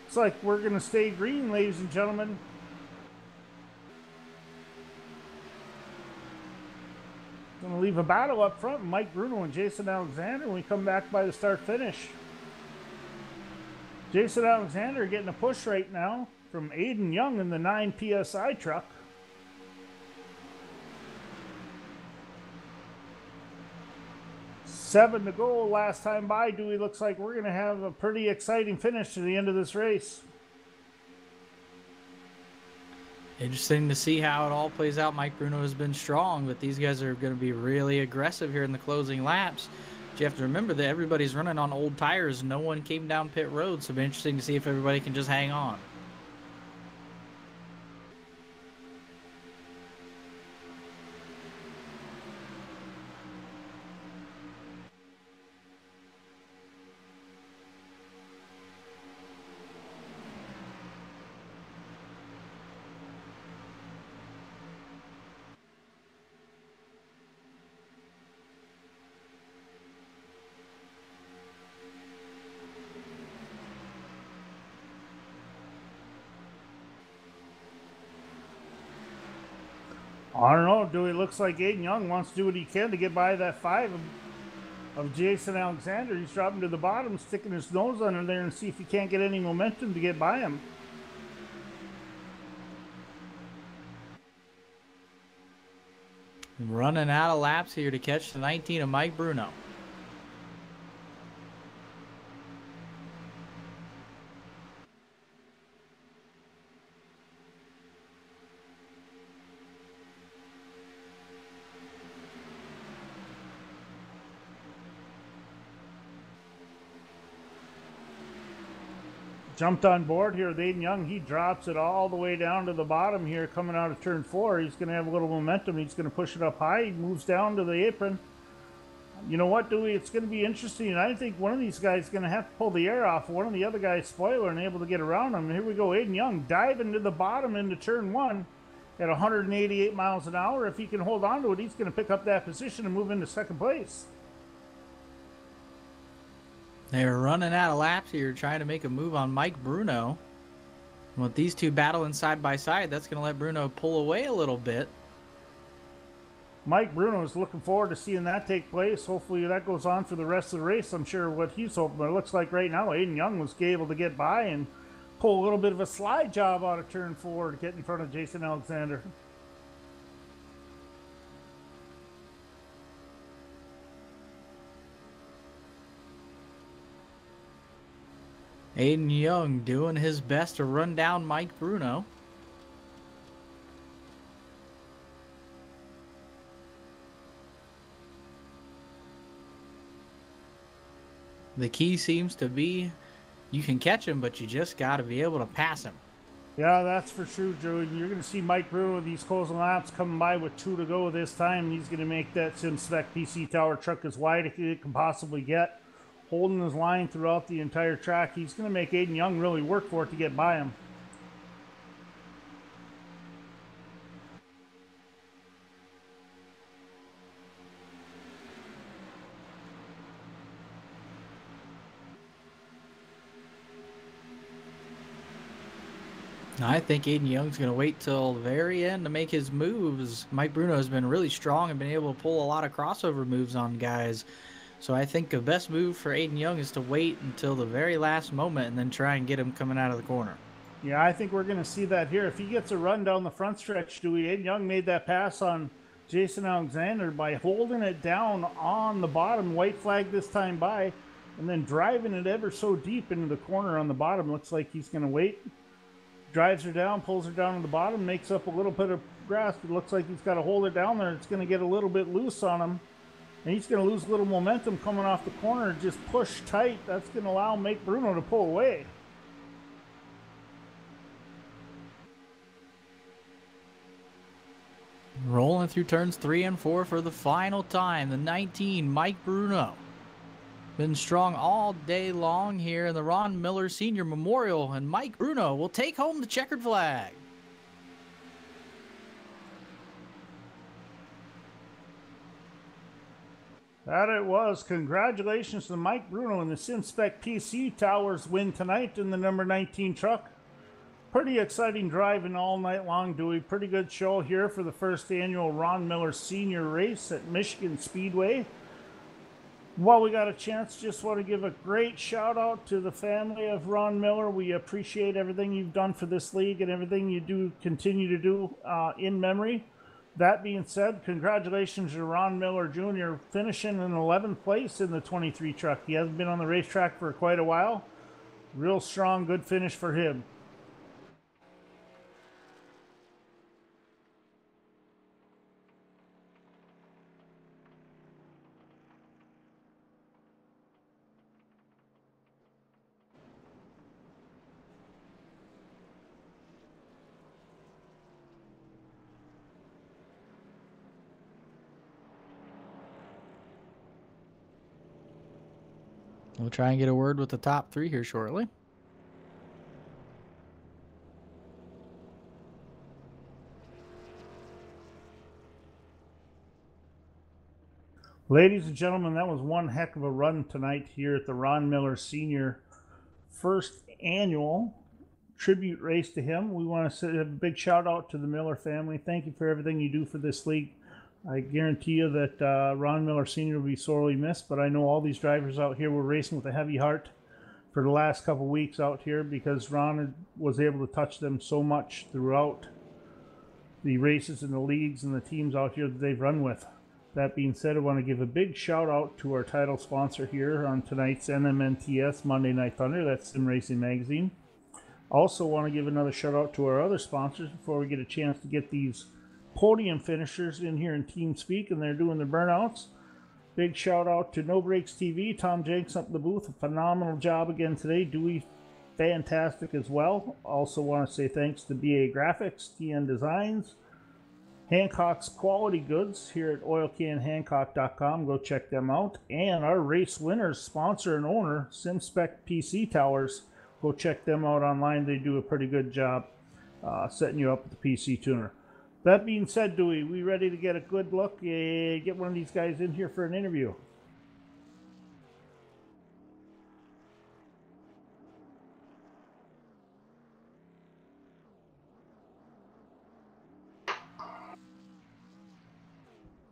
Looks like we're going to stay green, ladies and gentlemen. Going to leave a battle up front, Mike Bruno and Jason Alexander, when we come back by the start-finish. Jason Alexander getting a push right now from Aiden Young in the 9 PSI truck. 7 to go last time by, Dewey. Looks like we're going to have a pretty exciting finish to the end of this race. Interesting to see how it all plays out. Mike Bruno has been strong, but these guys are going to be really aggressive here in the closing laps. But you have to remember that everybody's running on old tires. No one came down pit road, so it'll be interesting to see if everybody can just hang on. I don't know, Dewey. Looks like Aiden Young wants to do what he can to get by that 5 of Jason Alexander. He's dropping to the bottom, sticking his nose under there and see if he can't get any momentum to get by him. Running out of laps here to catch the 19 of Mike Bruno. Jumped on board here with Aiden Young. He drops it all the way down to the bottom here coming out of turn 4. He's going to have a little momentum. He's going to push it up high. He moves down to the apron. You know what, Dewey? It's going to be interesting. I think one of these guys is going to have to pull the air off one of the other guy's spoiler and able to get around him. And here we go. Aiden Young diving to the bottom into turn 1 at 188 miles an hour. If he can hold on to it, he's going to pick up that position and move into second place. They're running out of laps here, trying to make a move on Mike Bruno. With these two battling side by side, that's going to let Bruno pull away a little bit. Mike Bruno is looking forward to seeing that take place. Hopefully that goes on for the rest of the race. I'm sure what he's hoping. But it looks like right now Aiden Young was able to get by and pull a little bit of a slide job out of turn 4 to get in front of Jason Alexander. Aiden Young doing his best to run down Mike Bruno. The key seems to be you can catch him, but you just got to be able to pass him. Yeah, that's for sure, Joe. You're going to see Mike Bruno with these closing laps coming by with 2 to go this time. He's going to make that SimSpec PC Tower truck as wide as it can possibly get, holding his line throughout the entire track. He's going to make Aiden Young really work for it to get by him. I think Aiden Young's going to wait till the very end to make his moves. Mike Bruno has been really strong and been able to pull a lot of crossover moves on guys. So I think the best move for Aiden Young is to wait until the very last moment and then try and get him coming out of the corner. Yeah, I think we're going to see that here. If he gets a run down the front stretch, Dewey, Aiden Young made that pass on Jason Alexander by holding it down on the bottom, white flag this time by, and then driving it ever so deep into the corner on the bottom. Looks like he's going to wait. Drives her down, pulls her down to the bottom, makes up a little bit of grasp. It looks like he's got to hold it down there. It's going to get a little bit loose on him. And he's going to lose a little momentum coming off the corner. Just push tight. That's going to allow Mike Bruno to pull away. Rolling through turns 3 and 4 for the final time. The 19, Mike Bruno. Been strong all day long here in the Ron Miller Senior Memorial, and Mike Bruno will take home the checkered flag. That it was. Congratulations to Mike Bruno and the SimSpec PC Towers win tonight in the number 19 truck. Pretty exciting driving all night long, Dewey. Pretty good show here for the first annual Ron Miller Senior Race at Michigan Speedway. While we got a chance, just want to give a great shout out to the family of Ron Miller. We appreciate everything you've done for this league and everything you do continue to do in memory. That being said, congratulations to Ron Miller Jr. finishing in 11th place in the 23 truck. He hasn't been on the racetrack for quite a while. Real strong, good finish for him. We'll try and get a word with the top 3 here shortly. Ladies and gentlemen, that was one heck of a run tonight here at the Ron Miller Sr. first annual tribute race to him. We want to say a big shout out to the Miller family. Thank you for everything you do for this league. I guarantee you that Ron Miller Sr. will be sorely missed, but I know all these drivers out here were racing with a heavy heart for the last couple weeks out here because Ron was able to touch them so much throughout the races and the leagues and the teams out here that they've run with. That being said, I want to give a big shout out to our title sponsor here on tonight's NMNTS Monday Night Thunder. That's Sim Racing Magazine. Also want to give another shout out to our other sponsors before we get a chance to get these podium finishers in here in team speak and they're doing their burnouts. Big shout out to No Breaks TV, Tom Jenks up in the booth. A phenomenal job again today. Dewey, fantastic as well. Also want to say thanks to BA Graphics, TN Designs, Hancock's Quality Goods here at oilcanhancock.com. Go check them out. And our race winners, sponsor and owner, SimSpec PC Towers. Go check them out online. They do a pretty good job setting you up with the PC tuner. That being said, Dewey, we ready to get a good look? Get one of these guys in here for an interview.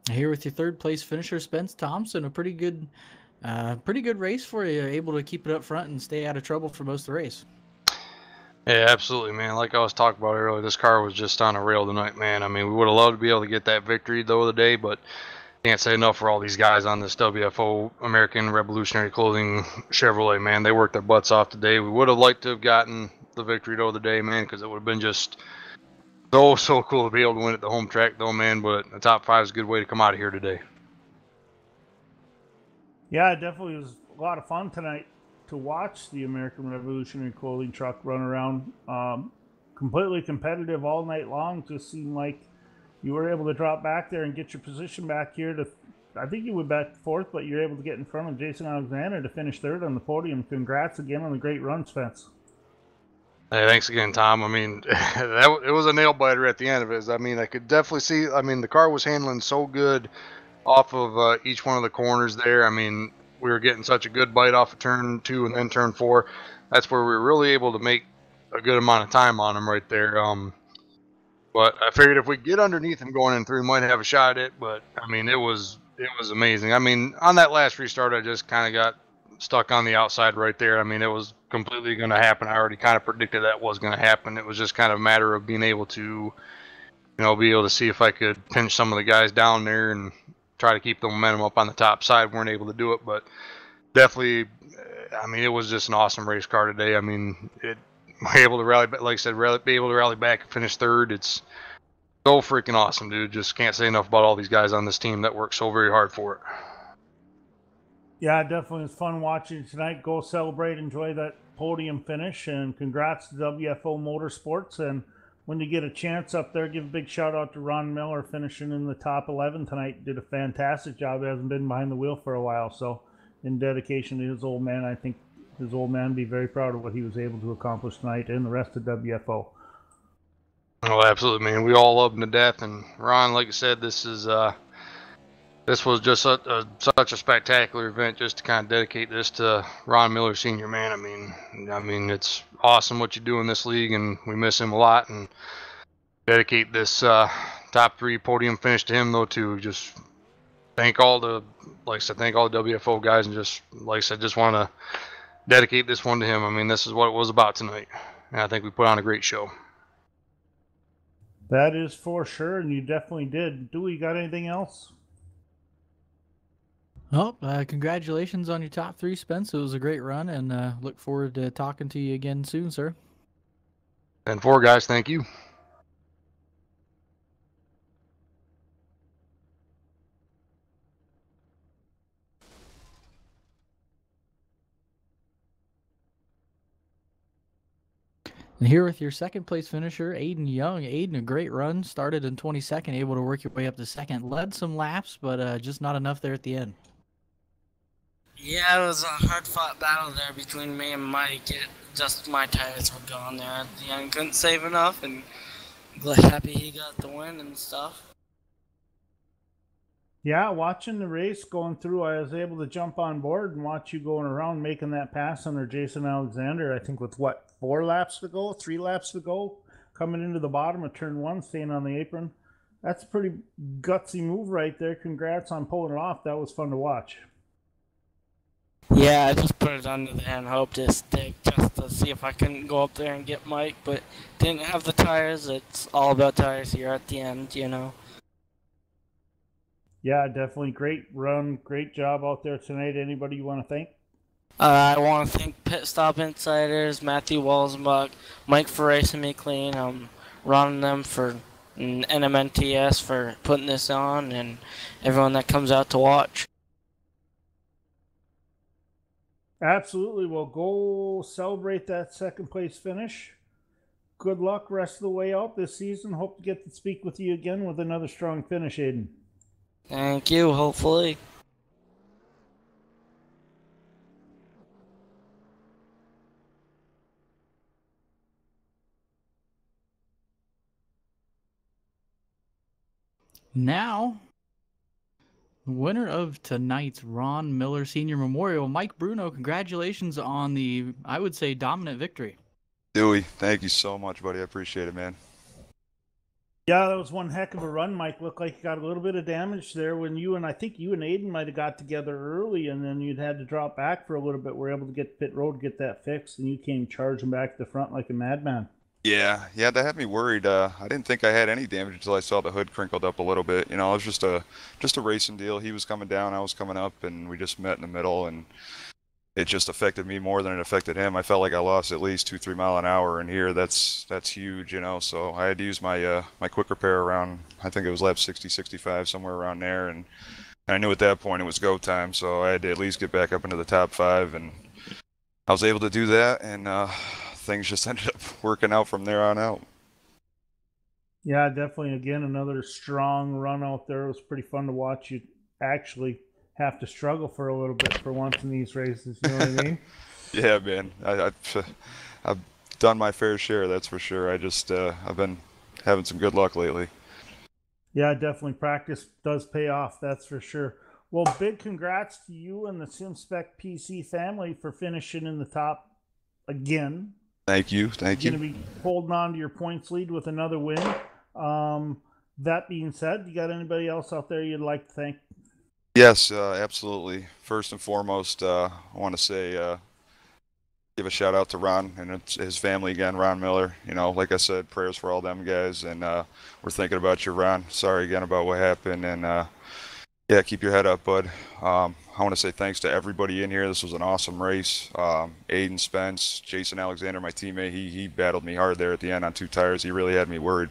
Here with your third place finisher, Spence Thompson. A pretty good race for you. Able to keep it up front and stay out of trouble for most of the race. Yeah, absolutely, man. Like I was talking about earlier, this car was just on a rail tonight, man. I mean, we would have loved to be able to get that victory though of the day, but can't say enough for all these guys on this WFO American Revolutionary Clothing Chevrolet, man. They worked their butts off today. We would have liked to have gotten the victory though of the day, man, because it would have been just so cool to be able to win at the home track though, man. But the top 5 is a good way to come out of here today. Yeah, it definitely was a lot of fun tonight to watch the American Revolutionary Clothing truck run around. Completely competitive all night long. Just seemed like you were able to drop back there and get your position back here to, I think you went back 4th, but you're able to get in front of Jason Alexander to finish 3rd on the podium. Congrats again on the great run, Spence. Hey, thanks again, Tom. I mean, it was a nail biter at the end of it. I mean, I could definitely see, I mean, the car was handling so good off of each one of the corners there. I mean, we were getting such a good bite off of turn 2 and then turn 4. That's where we were really able to make a good amount of time on him right there. But I figured if we get underneath him going in 3, we might have a shot at it. But I mean, it was amazing. I mean, on that last restart, I just kind of got stuck on the outside right there. I mean, it was completely going to happen. I already kind of predicted that was going to happen. It was just kind of a matter of being able to, be able to see if I could pinch some of the guys down there and try to keep the momentum up on the top side. Weren't able to do it, but definitely, I mean, it was just an awesome race car today. I mean, we're able to rally, like I said, be able to rally back and finish 3rd. It's so freaking awesome, dude. Just can't say enough about all these guys on this team that work so very hard for it. Yeah, definitely was fun watching tonight. Go celebrate, enjoy that podium finish, and congrats to WFO Motorsports. And when you get a chance up there, give a big shout out to Ron Miller finishing in the top 11 tonight. Did a fantastic job. He hasn't been behind the wheel for a while. So in dedication to his old man, I think his old man would be very proud of what he was able to accomplish tonight and the rest of WFO. Oh, absolutely, man. We all love him to death. And Ron, like I said, this was just such a spectacular event just to kind of dedicate this to Ron Miller Sr., man. I mean, it's awesome what you do in this league, and we miss him a lot. And dedicate this top 3 podium finish to him, though, too. Just thank all the WFO guys, and just, like I said, just want to dedicate this one to him. I mean, this is what it was about tonight. And I think we put on a great show. That is for sure, and you definitely did. Dewey, you got anything else? Oh, congratulations on your top 3, Spence. It was a great run, and look forward to talking to you again soon, sir. 10-4, guys. Thank you. And here with your second place finisher, Aiden Young. Aiden, a great run. Started in 22nd, able to work your way up to second. Led some laps, but just not enough there at the end. Yeah, it was a hard-fought battle there between me and Mike. Just my tires were gone there at the end. Couldn't save enough, and happy he got the win and stuff. Yeah, watching the race going through, I was able to jump on board and watch you going around making that pass under Jason Alexander. I think with what, 4 laps to go, 3 laps to go, coming into the bottom of turn 1, staying on the apron. That's a pretty gutsy move right there. Congrats on pulling it off. That was fun to watch. Yeah, I just put it under there and hoped to stick just to see if I couldn't go up there and get Mike, but didn't have the tires. It's all about tires here at the end, you know. Yeah, definitely great run. Great job out there tonight. Anybody you want to thank? I want to thank Pit Stop Insiders, Matthew Walzenbach, Mike for racing me clean, Ron and them for NMNTS for putting this on, and everyone that comes out to watch. Absolutely. Well, go celebrate that second place finish. Good luck rest of the way out this season. Hope to get to speak with you again with another strong finish, Aiden. Thank you, hopefully. Now, winner of tonight's Ron Miller Senior Memorial, Mike Bruno. Congratulations on the, I would say, dominant victory. Dewey, thank you so much, buddy. I appreciate it, man. Yeah, that was one heck of a run, Mike. Looked like you got a little bit of damage there when I think you and Aiden might have got together early, and then you'd had to drop back for a little bit. We're able to get pit road, get that fixed, and you came charging back to the front like a madman. Yeah, that had me worried. I didn't think I had any damage until I saw the hood crinkled up a little bit. You know, it was just a racing deal. He was coming down, I was coming up, and we just met in the middle, and it just affected me more than it affected him. I felt like I lost at least 2-3 mile an hour, and here that's huge, you know. So I had to use my my quick repair around, I think it was lap 60, 65, somewhere around there, and I knew at that point it was go time. So I had to at least get back up into the top 5, and I was able to do that, and things just ended up working out from there on out. Yeah, definitely. Again, another strong run out there. It was pretty fun to watch you actually have to struggle for a little bit for once in these races. You know what I mean? Yeah, man. I've done my fair share, that's for sure. I just I've been having some good luck lately. Yeah, definitely. Practice does pay off, that's for sure. Well, big congrats to you and the SimSpec PC family for finishing in the top again. Thank you. You're going to be holding on to your points lead with another win. That being said, you got anybody else out there you'd like to thank? Yes, absolutely. First and foremost, I want to say give a shout out to Ron and his family again, Ron Miller. You know, like I said, prayers for all them guys, and we're thinking about you, Ron. Sorry again about what happened, and yeah, keep your head up, bud. I want to say thanks to everybody in here. This was an awesome race. Aiden Spence, Jason Alexander, my teammate, he battled me hard there at the end on 2 tires. He really had me worried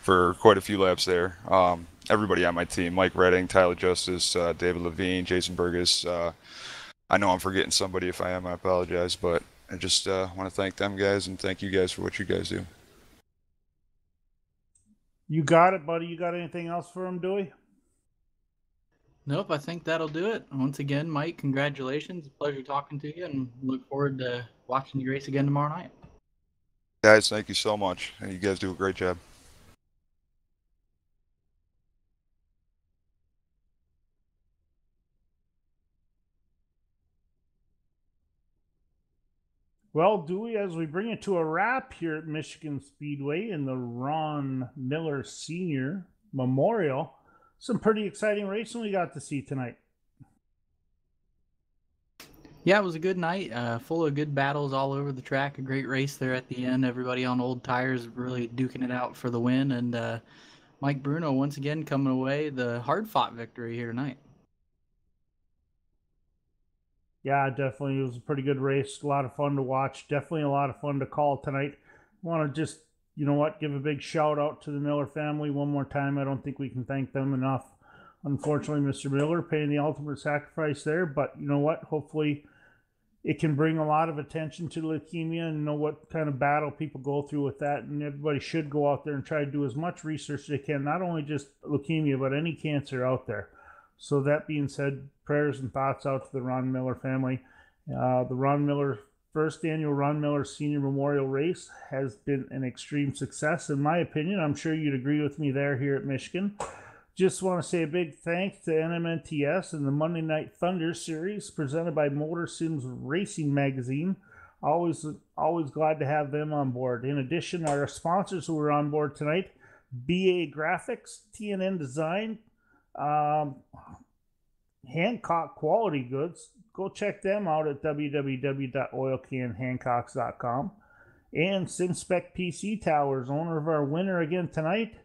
for quite a few laps there. Everybody on my team, Mike Redding, Tyler Justice, David Levine, Jason Burgess. I know I'm forgetting somebody. If I am, I apologize, but I just want to thank them guys and thank you guys for what you guys do. You got it, buddy. You got anything else for him, Dewey? Nope, I think that'll do it. Once again, Mike, congratulations. Pleasure talking to you, and look forward to watching you race again tomorrow night. Guys, thank you so much. And you guys do a great job. Well, Dewey, as we bring it to a wrap here at Michigan Speedway in the Ron Miller Senior Memorial, some pretty exciting racing we got to see tonight. Yeah, it was a good night, full of good battles all over the track. A great race there at the end. Everybody on old tires really duking it out for the win. And Mike Bruno once again coming away the hard-fought victory here tonight. Yeah, definitely. It was a pretty good race. A lot of fun to watch. Definitely a lot of fun to call tonight. Want to just, you know what, give a big shout out to the Miller family one more time. I don't think we can thank them enough. Unfortunately, Mr. Miller paying the ultimate sacrifice there, but you know what? Hopefully, it can bring a lot of attention to leukemia and know what kind of battle people go through with that. And everybody should go out there and try to do as much research as they can, not only just leukemia, but any cancer out there. So that being said, prayers and thoughts out to the Ron Miller family. The Ron Miller first annual Ron Miller Senior Memorial Race has been an extreme success, in my opinion. I'm sure you'd agree with me there here at Michigan. Just want to say a big thanks to NMNTS and the Monday Night Thunder series presented by Motor Sims Racing Magazine. Always glad to have them on board. In addition, our sponsors who are on board tonight: BA Graphics, TNN Design, Hancock Quality Goods. Go check them out at www.oilcanhancocks.com. And SimSpec PC Towers, owner of our winner again tonight,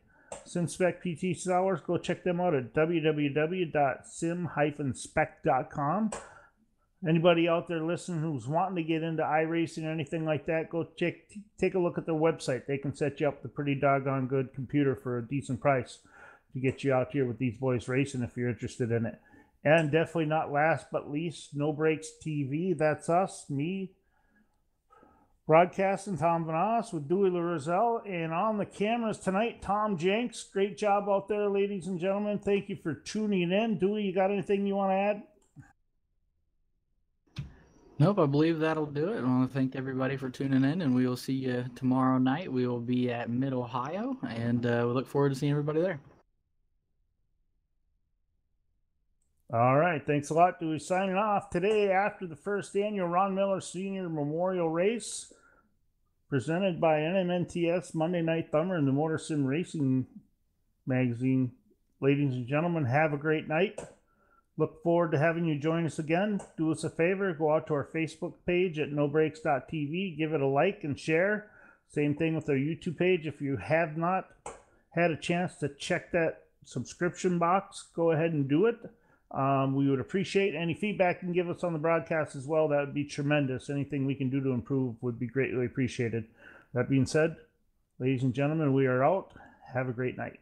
SimSpec PC Towers. Go check them out at www.sim-spec.com. Anybody out there listening who's wanting to get into iRacing or anything like that, go take a look at their website. They can set you up with a pretty doggone good computer for a decent price to get you out here with these boys racing if you're interested in it. And definitely not last but least, No Breaks TV. That's us, me, broadcasting Tom Vanas with Dewey LaRoselle, and on the cameras tonight, Tom Jenks. Great job out there, ladies and gentlemen. Thank you for tuning in. Dewey, you got anything you want to add? Nope, I believe that'll do it. I want to thank everybody for tuning in, and we will see you tomorrow night. We will be at Mid-Ohio, and we look forward to seeing everybody there. All right, thanks a lot, Dewey. Signing off today after the first annual Ron Miller Senior Memorial Race, presented by NMNTS Monday Night Thunder and the Motor Sim Racing Magazine. Ladies and gentlemen, have a great night. Look forward to having you join us again. Do us a favor, go out to our Facebook page at nobreaks.tv, give it a like and share. Same thing with our YouTube page. If you have not had a chance to check that subscription box, go ahead and do it. We would appreciate any feedback you can give us on the broadcast as well. That would be tremendous. Anything we can do to improve would be greatly appreciated. That being said, ladies and gentlemen, we are out. Have a great night.